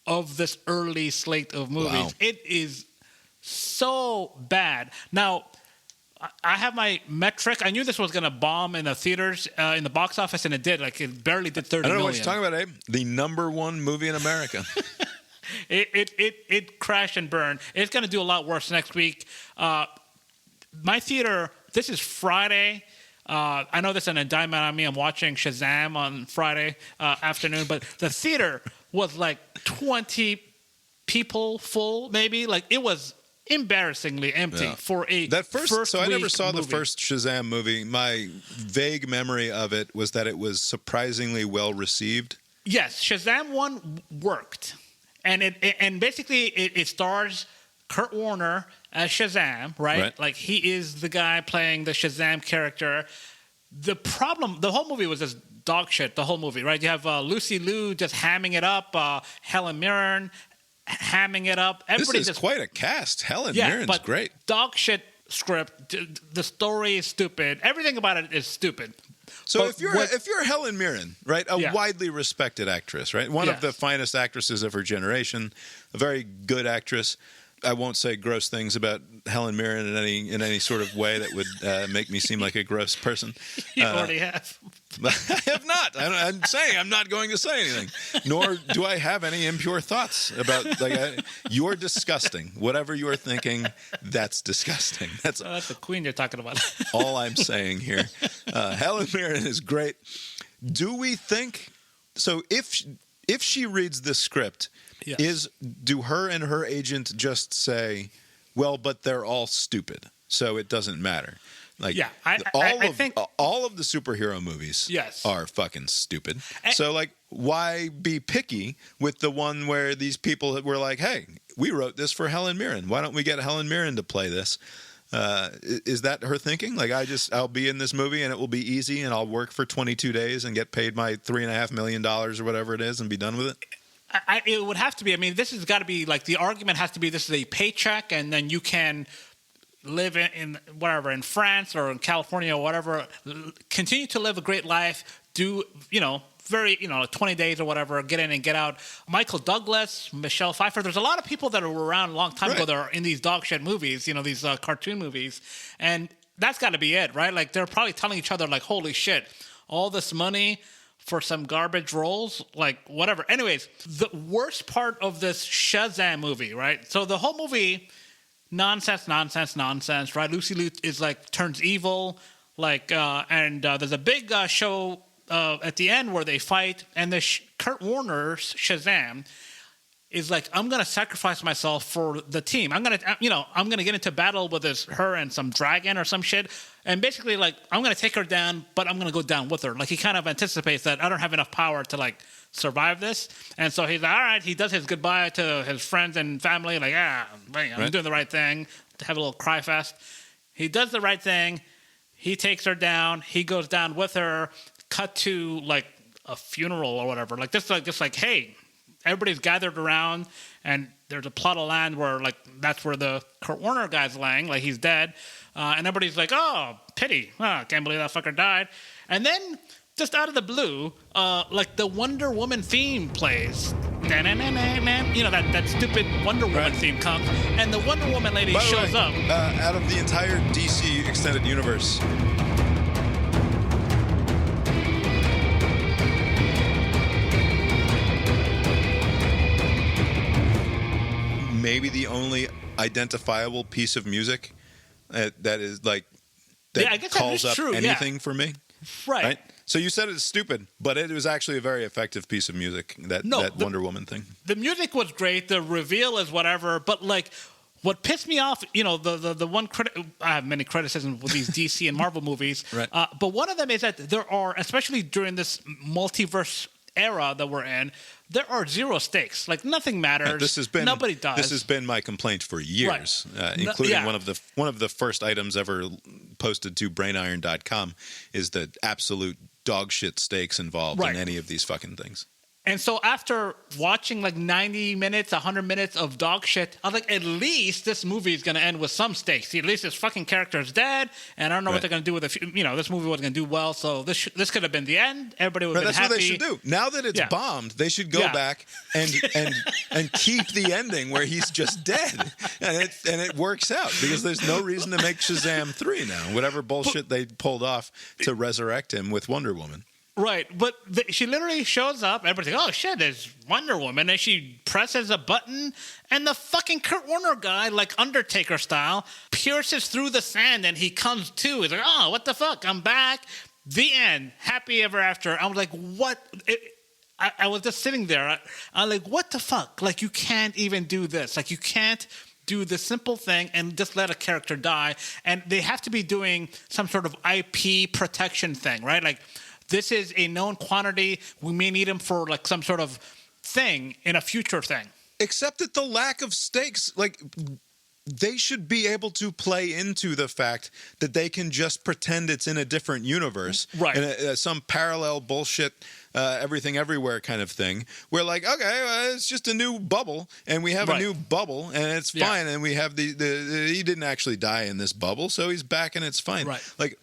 of this early slate of movies. Wow. It is so bad. Now, I have my metric. I knew this was going to bomb in the theaters, in the box office, and it did. Like, it barely did 30 million. I don't know what you're talking about, Abe. The number one movie in America. It crashed and burned. It's going to do a lot worse next week. My theater, this is Friday. I know this is an indictment on me. I'm watching Shazam on Friday afternoon, but the theater was like 20 people full, maybe. Like, it was embarrassingly empty for a first so I never saw movie. the first Shazam movie. My vague memory of it was that it was surprisingly well received. Yes, Shazam 1 worked. And basically it stars Kurt Warner as Shazam, right? Like, he is the guy playing the Shazam character. The problem, the whole movie was just dog shit, the whole movie, right? You have Lucy Liu just hamming it up, Helen Mirren hamming it up. Everybody this is quite a cast. Helen Mirren's great. Dog shit script. The story is stupid. Everything about it is stupid. So but if you're Helen Mirren, right, a widely respected actress, right, one of the finest actresses of her generation, a very good actress. I won't say gross things about Helen Mirren in any sort of way that would make me seem like a gross person. You already have. I have not. I'm saying I'm not going to say anything. Nor do I have any impure thoughts about. You're disgusting. Whatever you're thinking, that's disgusting. That's the queen you're talking about. all I'm saying here. Helen Mirren is great. Do we think so? If she reads this script. Yes. Do her and her agent just say, well, but they're all stupid, so it doesn't matter? Like, I think all of the superhero movies are fucking stupid. So, like, why be picky with the one where these people were like, hey, we wrote this for Helen Mirren. Why don't we get Helen Mirren to play this? Is that her thinking? Like, I'll be in this movie and it will be easy and I'll work for 22 days and get paid my $3.5 million or whatever it is and be done with it? It would have to be. I mean, this has got to be like the argument has to be this is a paycheck, and then you can live in whatever, in France or in California or whatever, continue to live a great life, do, 20 days or whatever, get in and get out. Michael Douglas, Michelle Pfeiffer, there's a lot of people that were around a long time ago that are in these dog shit movies, these cartoon movies, and that's got to be it, right? Like, they're probably telling each other, like, holy shit, all this money for some garbage roles, like, whatever. Anyways, the worst part of this Shazam movie, right? So the whole movie, nonsense, right? Lucy Liu is like, turns evil, like, and there's a big show at the end where they fight, and Kurt Warner's Shazam is like, I'm gonna sacrifice myself for the team. I'm gonna get into battle with her and some dragon or some shit, and basically, like, I'm gonna take her down, but I'm gonna go down with her. Like, he kind of anticipates that I don't have enough power to, like, survive this, and so he's like, all right. He does his goodbye to his friends and family, like, I'm doing the right thing. Have a little cry fest. He does the right thing. He takes her down. He goes down with her. Cut to, like, a funeral or whatever. Like, just like, hey. Everybody's gathered around, and there's a plot of land where, like, that's where the Kurt Warner guy's laying, like, he's dead. And everybody's like, oh, pity. Oh, can't believe that fucker died. And then, just out of the blue, like, the Wonder Woman theme plays. That stupid Wonder Woman theme comes, and the Wonder Woman lady shows up. Out of the entire DC Extended Universe, maybe the only identifiable piece of music that is like that calls up anything for me. Right. So you said it's stupid, but it was actually a very effective piece of music. That Wonder Woman thing. The music was great. The reveal is whatever. But, like, what pissed me off, the one I have many criticisms with these DC and Marvel movies. Right. But one of them is that there are, especially during this multiverse era that we're in, there are zero stakes. Like, nothing matters. Nobody dies. This has been my complaint for years, including one of the first items ever posted to brainiron.com is the absolute dog shit stakes involved in any of these fucking things. And so after watching like 90 minutes, 100 minutes of dog shit, I was like, at least this movie is going to end with some stakes. At least this fucking character is dead, and I don't know what they're going to do with it. You know, this movie wasn't going to do well, so this could have been the end. Everybody would have been happy. That's what they should do. Now that it's bombed, they should go back and keep the ending where he's just dead. And it works out because there's no reason to make Shazam 3 now. Whatever bullshit they pulled off to resurrect him with Wonder Woman. Right, but she literally shows up. Everybody's like, oh, shit, there's Wonder Woman. And she presses a button, and the fucking Kurt Warner guy, like Undertaker style, pierces through the sand, and he comes to. He's like, oh, what the fuck? I'm back. The end. Happy ever after. I was like, what? I was just sitting there. I'm like, what the fuck? Like, you can't even do this. Like, you can't do the simple thing and just let a character die. And they have to be doing some sort of IP protection thing, right? Like, this is a known quantity. We may need him for like some sort of thing in a future thing. Except that the lack of stakes, like they should be able to play into the fact that they can just pretend it's in a different universe, right? In some parallel bullshit, everything everywhere kind of thing. Where like, okay, it's just a new bubble, and we have a new bubble, and it's fine. And we have the he didn't actually die in this bubble, so he's back, and it's fine. Right. Like,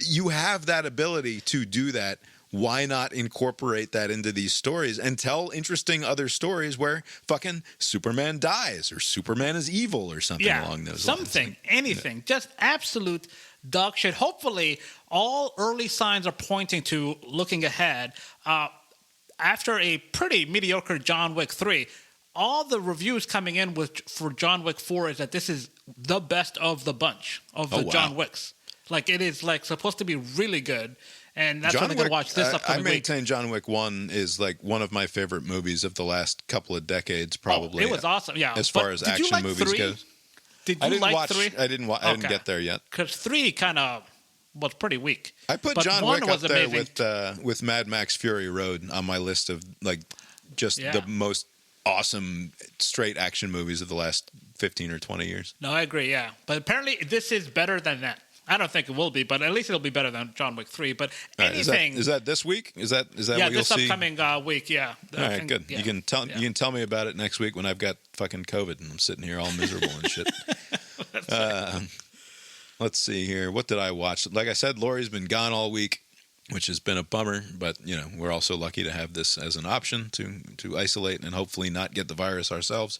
you have that ability to do that. Why not incorporate that into these stories and tell interesting other stories where fucking Superman dies or Superman is evil or something along those lines? Anything. Just absolute dog shit. Hopefully, all early signs are pointing to looking ahead. After a pretty mediocre John Wick 3, all the reviews coming in for John Wick 4 is that this is the best of the bunch of the John Wicks. Like, it is, like, supposed to be really good, and that's what I'm going to watch this upcoming week. I maintain John Wick 1 is, like, one of my favorite movies of the last couple of decades, probably. Oh, it was awesome, yeah. As far as action movies go. Did you like 3? I didn't get there yet. Because 3 kind of was pretty weak. I put John Wick up there with Mad Max Fury Road on my list of, like, just the most awesome straight action movies of the last 15 or 20 years. No, I agree, yeah. But apparently this is better than that. I don't think it will be, but at least it'll be better than John Wick 3. But anything is that this week? Is that what you'll see? Yeah, this upcoming week. Yeah. All right, good. Yeah. You can tell me about it next week when I've got fucking COVID and I'm sitting here all miserable and shit. Let's see here. What did I watch? Like I said, Lori's been gone all week, which has been a bummer. But we're also lucky to have this as an option to isolate and hopefully not get the virus ourselves.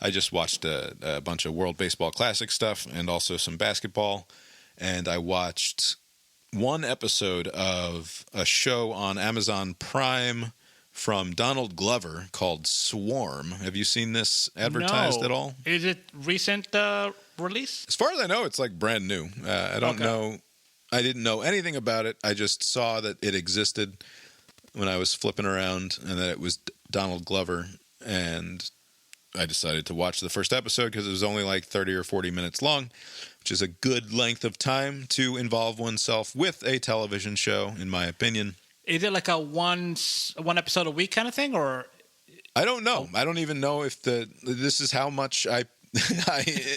I just watched a bunch of World Baseball Classic stuff and also some basketball. And I watched one episode of a show on Amazon Prime from Donald Glover called Swarm. Have you seen this advertised at all? Is it recent release? As far as I know, it's like brand new. I don't know. I didn't know anything about it. I just saw that it existed when I was flipping around and that it was Donald Glover. And I decided to watch the first episode because it was only like 30 or 40 minutes long, which is a good length of time to involve oneself with a television show, in my opinion. Is it like a one episode a week kind of thing, or? I don't know. I don't even know if this is how much I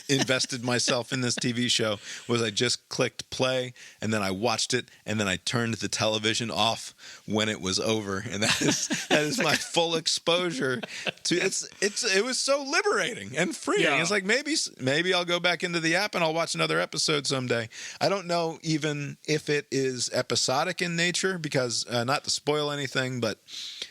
invested myself in this TV show. Was I just clicked play and then I watched it and then I turned the television off when it was over, and that is my full exposure to it was so liberating and freeing. Yeah. It's like maybe I'll go back into the app and I'll watch another episode someday. I don't know even if it is episodic in nature because not to spoil anything, but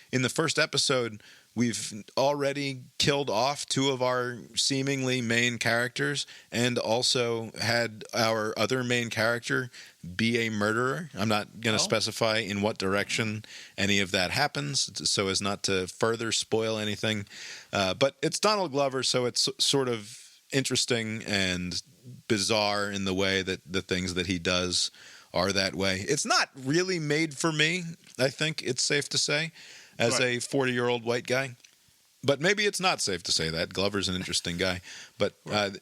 in the first episode we've already killed off two of our seemingly main characters and also had our other main character be a murderer. I'm not going to specify in what direction any of that happens so as not to further spoil anything. But it's Donald Glover, so it's sort of interesting and bizarre in the way that the things that he does are that way. It's not really made for me, I think it's safe to say, as a 40-year-old white guy. But maybe it's not safe to say that. Glover's an interesting guy. But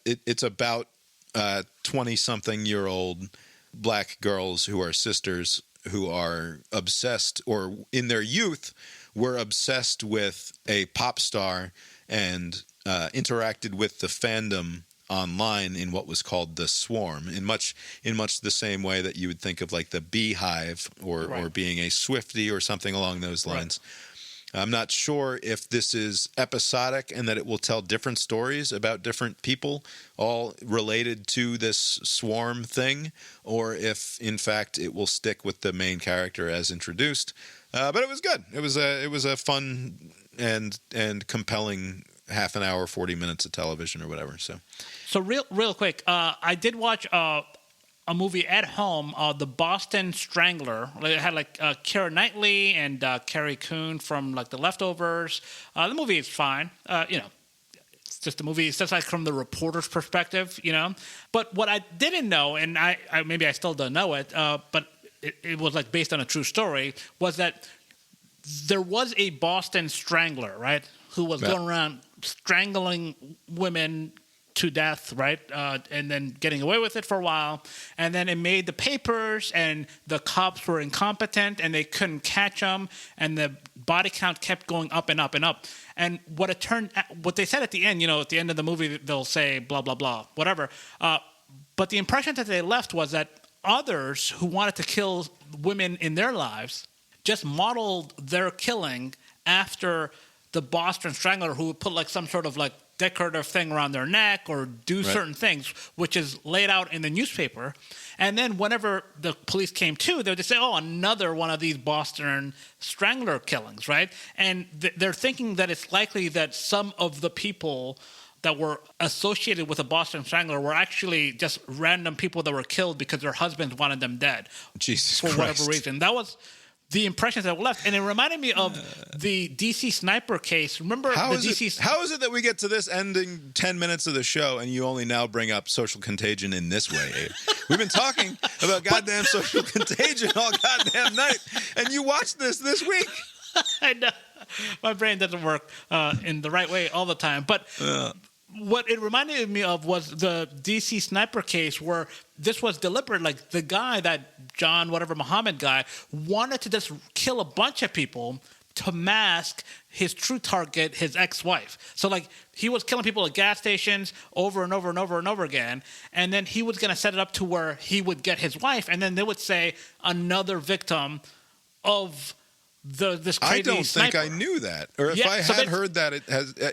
it's about 20-something-year-old black girls who are sisters who are obsessed, or in their youth were obsessed with a pop star and interacted with the fandom online in what was called the Swarm, in much the same way that you would think of like the Beehive or being a Swiftie or something along those lines. I'm not sure if this is episodic and that it will tell different stories about different people, all related to this swarm thing, or if, in fact, it will stick with the main character as introduced. But it was good. It was a fun and compelling half an hour, 40 minutes of television or whatever. So real quick, I did watch a movie at home, The Boston Strangler. It had Keira Knightley and Carrie Coon from The Leftovers. The movie is fine. It's just a movie. It's just from the reporter's perspective, But what I didn't know, and I maybe I still don't know it, but it was based on a true story, was that there was a Boston Strangler, right, who was going around strangling women to death, right? And then getting away with it for a while. And then it made the papers, and the cops were incompetent, and they couldn't catch him, and the body count kept going up and up and up. And what they said at the end, at the end of the movie, they'll say blah, blah, blah, whatever. But the impression that they left was that others who wanted to kill women in their lives just modeled their killing after the Boston Strangler, who would put some sort of decorative thing around their neck or do certain things, which is laid out in the newspaper. And then whenever the police came to, they would just say, oh, another one of these Boston Strangler killings, right? And they're thinking that it's likely that some of the people that were associated with a Boston Strangler were actually just random people that were killed because their husbands wanted them dead. Jesus for Christ. Whatever reason. That was the impressions that were left. And it reminded me of the DC sniper case. Remember how the is how is it that we get to this ending 10 minutes of the show and you only now bring up social contagion in this way, Abe? We've been talking about goddamn social contagion all goddamn night, and you watched this week. I know. My brain doesn't work in the right way all the time. But what it reminded me of was the DC sniper case where this was deliberate. The guy, that John whatever Muhammad guy, wanted to just kill a bunch of people to mask his true target, his ex-wife. So he was killing people at gas stations over and over and over and over again, and then he was going to set it up to where he would get his wife, and then they would say another victim of this crazy I don't sniper. think I knew that, or if I had heard that,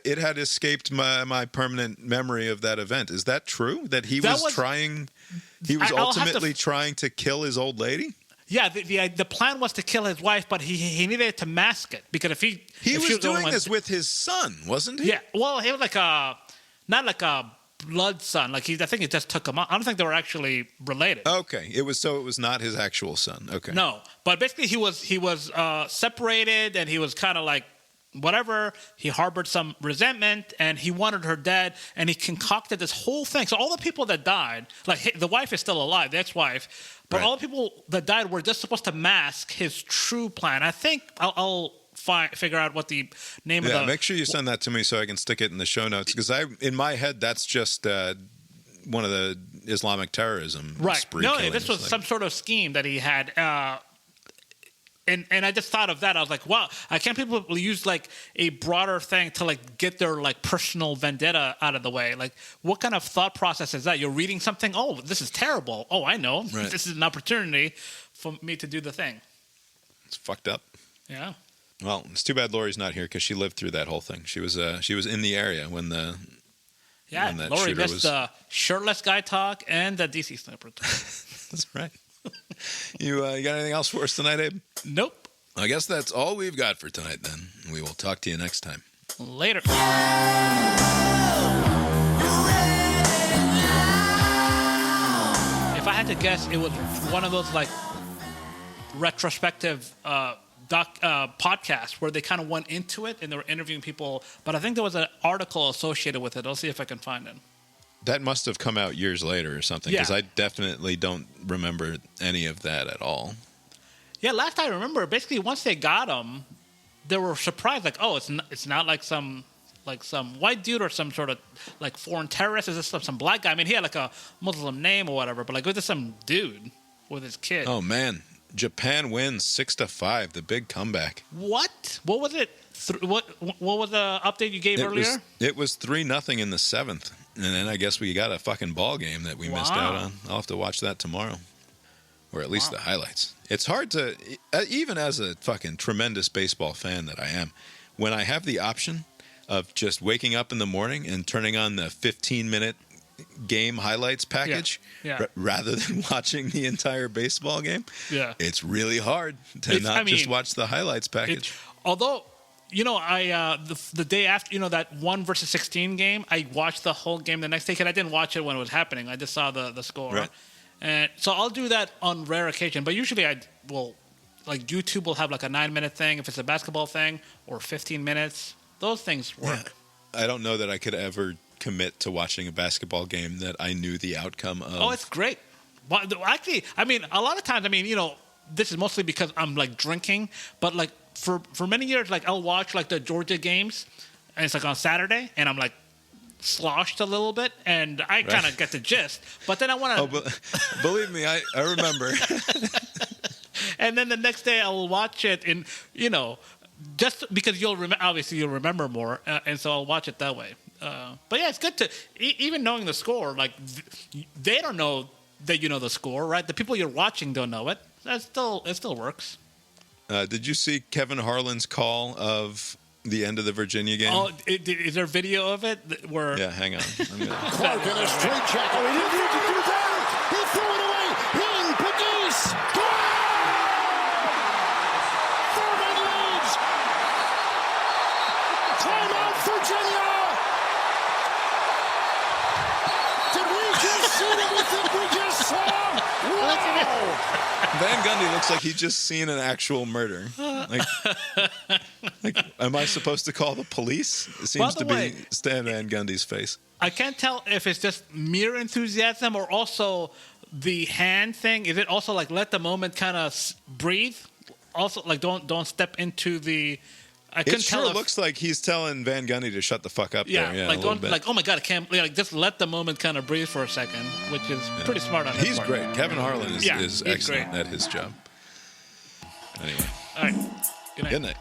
it had escaped my permanent memory of that event. Is that true? That he was trying? He was ultimately trying to kill his old lady. Yeah, the plan was to kill his wife, but he needed to mask it because if he was doing this with his son, wasn't he? Yeah, well, he was not like a blood son. I think he just took him out. I don't think they were actually related. Okay, it was not his actual son. Okay, no, but basically he was separated, and he was kind of whatever. He harbored some resentment, and he wanted her dead, and he concocted this whole thing. So all the people that died, the wife is still alive, the ex-wife, but all the people that died were just supposed to mask his true plan. I think I'll figure out what the name of the... Yeah, make sure you send that to me so I can stick it in the show notes, because in my head, that's just one of the Islamic terrorism spree killings. This was some sort of scheme that he had, and I just thought of that. I was like, wow, I can't people use a broader thing to get their personal vendetta out of the way. What kind of thought process is that? You're reading something, oh, this is terrible. Oh, I know. Right. This is an opportunity for me to do the thing. It's fucked up. Yeah. Well, it's too bad Lori's not here because she lived through that whole thing. She was in the area when the Lori missed the shirtless guy talk and the DC sniper talk. That's right. You got anything else for us tonight, Abe? Nope. I guess that's all we've got for tonight. Then we will talk to you next time. Later. If I had to guess, it was one of those retrospective podcast where they kind of went into it and they were interviewing people, but I think there was an article associated with it. I'll see if I can find it. That must have come out years later or something, because I definitely don't remember any of that at all. Yeah, last I remember, basically once they got him, they were surprised, it's not some white dude or some sort of foreign terrorist. Is this some black guy? I mean, he had a Muslim name or whatever, but it was just some dude with his kid. Oh man. Japan wins 6-5, the big comeback. What? What was it? What was the update you gave earlier? It was 3-0 in the 7th, and then I guess we got a fucking ball game that we missed out on. I'll have to watch that tomorrow. or at least the highlights. It's hard to, even as a fucking tremendous baseball fan that I am, when I have the option of just waking up in the morning and turning on the 15-minute game highlights package rather than watching the entire baseball game, it's really hard to just watch the highlights package. Although, you know, I the day after, you know, that 1 versus 16 game, I watched the whole game the next day because I didn't watch it when it was happening. I just saw the score. Right. And so I'll do that on rare occasion. But usually I will, like YouTube will have like a 9-minute thing if it's a basketball thing, or 15 minutes. Those things work. Yeah. I don't know that I could ever commit to watching a basketball game that I knew the outcome of. Oh, it's great. Well, actually, I mean, a lot of times, I mean, you know, this is mostly because I'm like drinking, but like for many years, like I'll watch like the Georgia games, and it's like on Saturday, and I'm like sloshed a little bit, and I kind of get the gist. But then I want to. Oh, believe me, I remember. And then the next day I will watch it, in, you know, just because obviously you'll remember more, and so I'll watch it that way. But yeah, it's good to even knowing the score. Like they don't know that you know the score, right? The people you're watching don't know it. It still works. Did you see Kevin Harlan's call of the end of the Virginia game? Oh, is there video of it? Where? Yeah, hang on. Clark in a straight jacket. He didn't need to do that. He threw it away. Helen, Padis. Thurman leads. Timeout, Virginia. Did we just see what we think we just saw? Wow. Van Gundy looks like he just seen an actual murder. Like, am I supposed to call the police? It seems to be Stan Van Gundy's face. I can't tell if it's just mere enthusiasm or also the hand thing. Is it also like let the moment kind of breathe? Also, like don't step into the. It sure looks like he's telling Van Gundy to shut the fuck up. Yeah, there. like don't like, oh my god, I can't. Like just let the moment kind of breathe for a second, which is pretty smart on his part. He's great. Kevin Harlan is excellent at his job. Anyway. All right. Good night. Good night.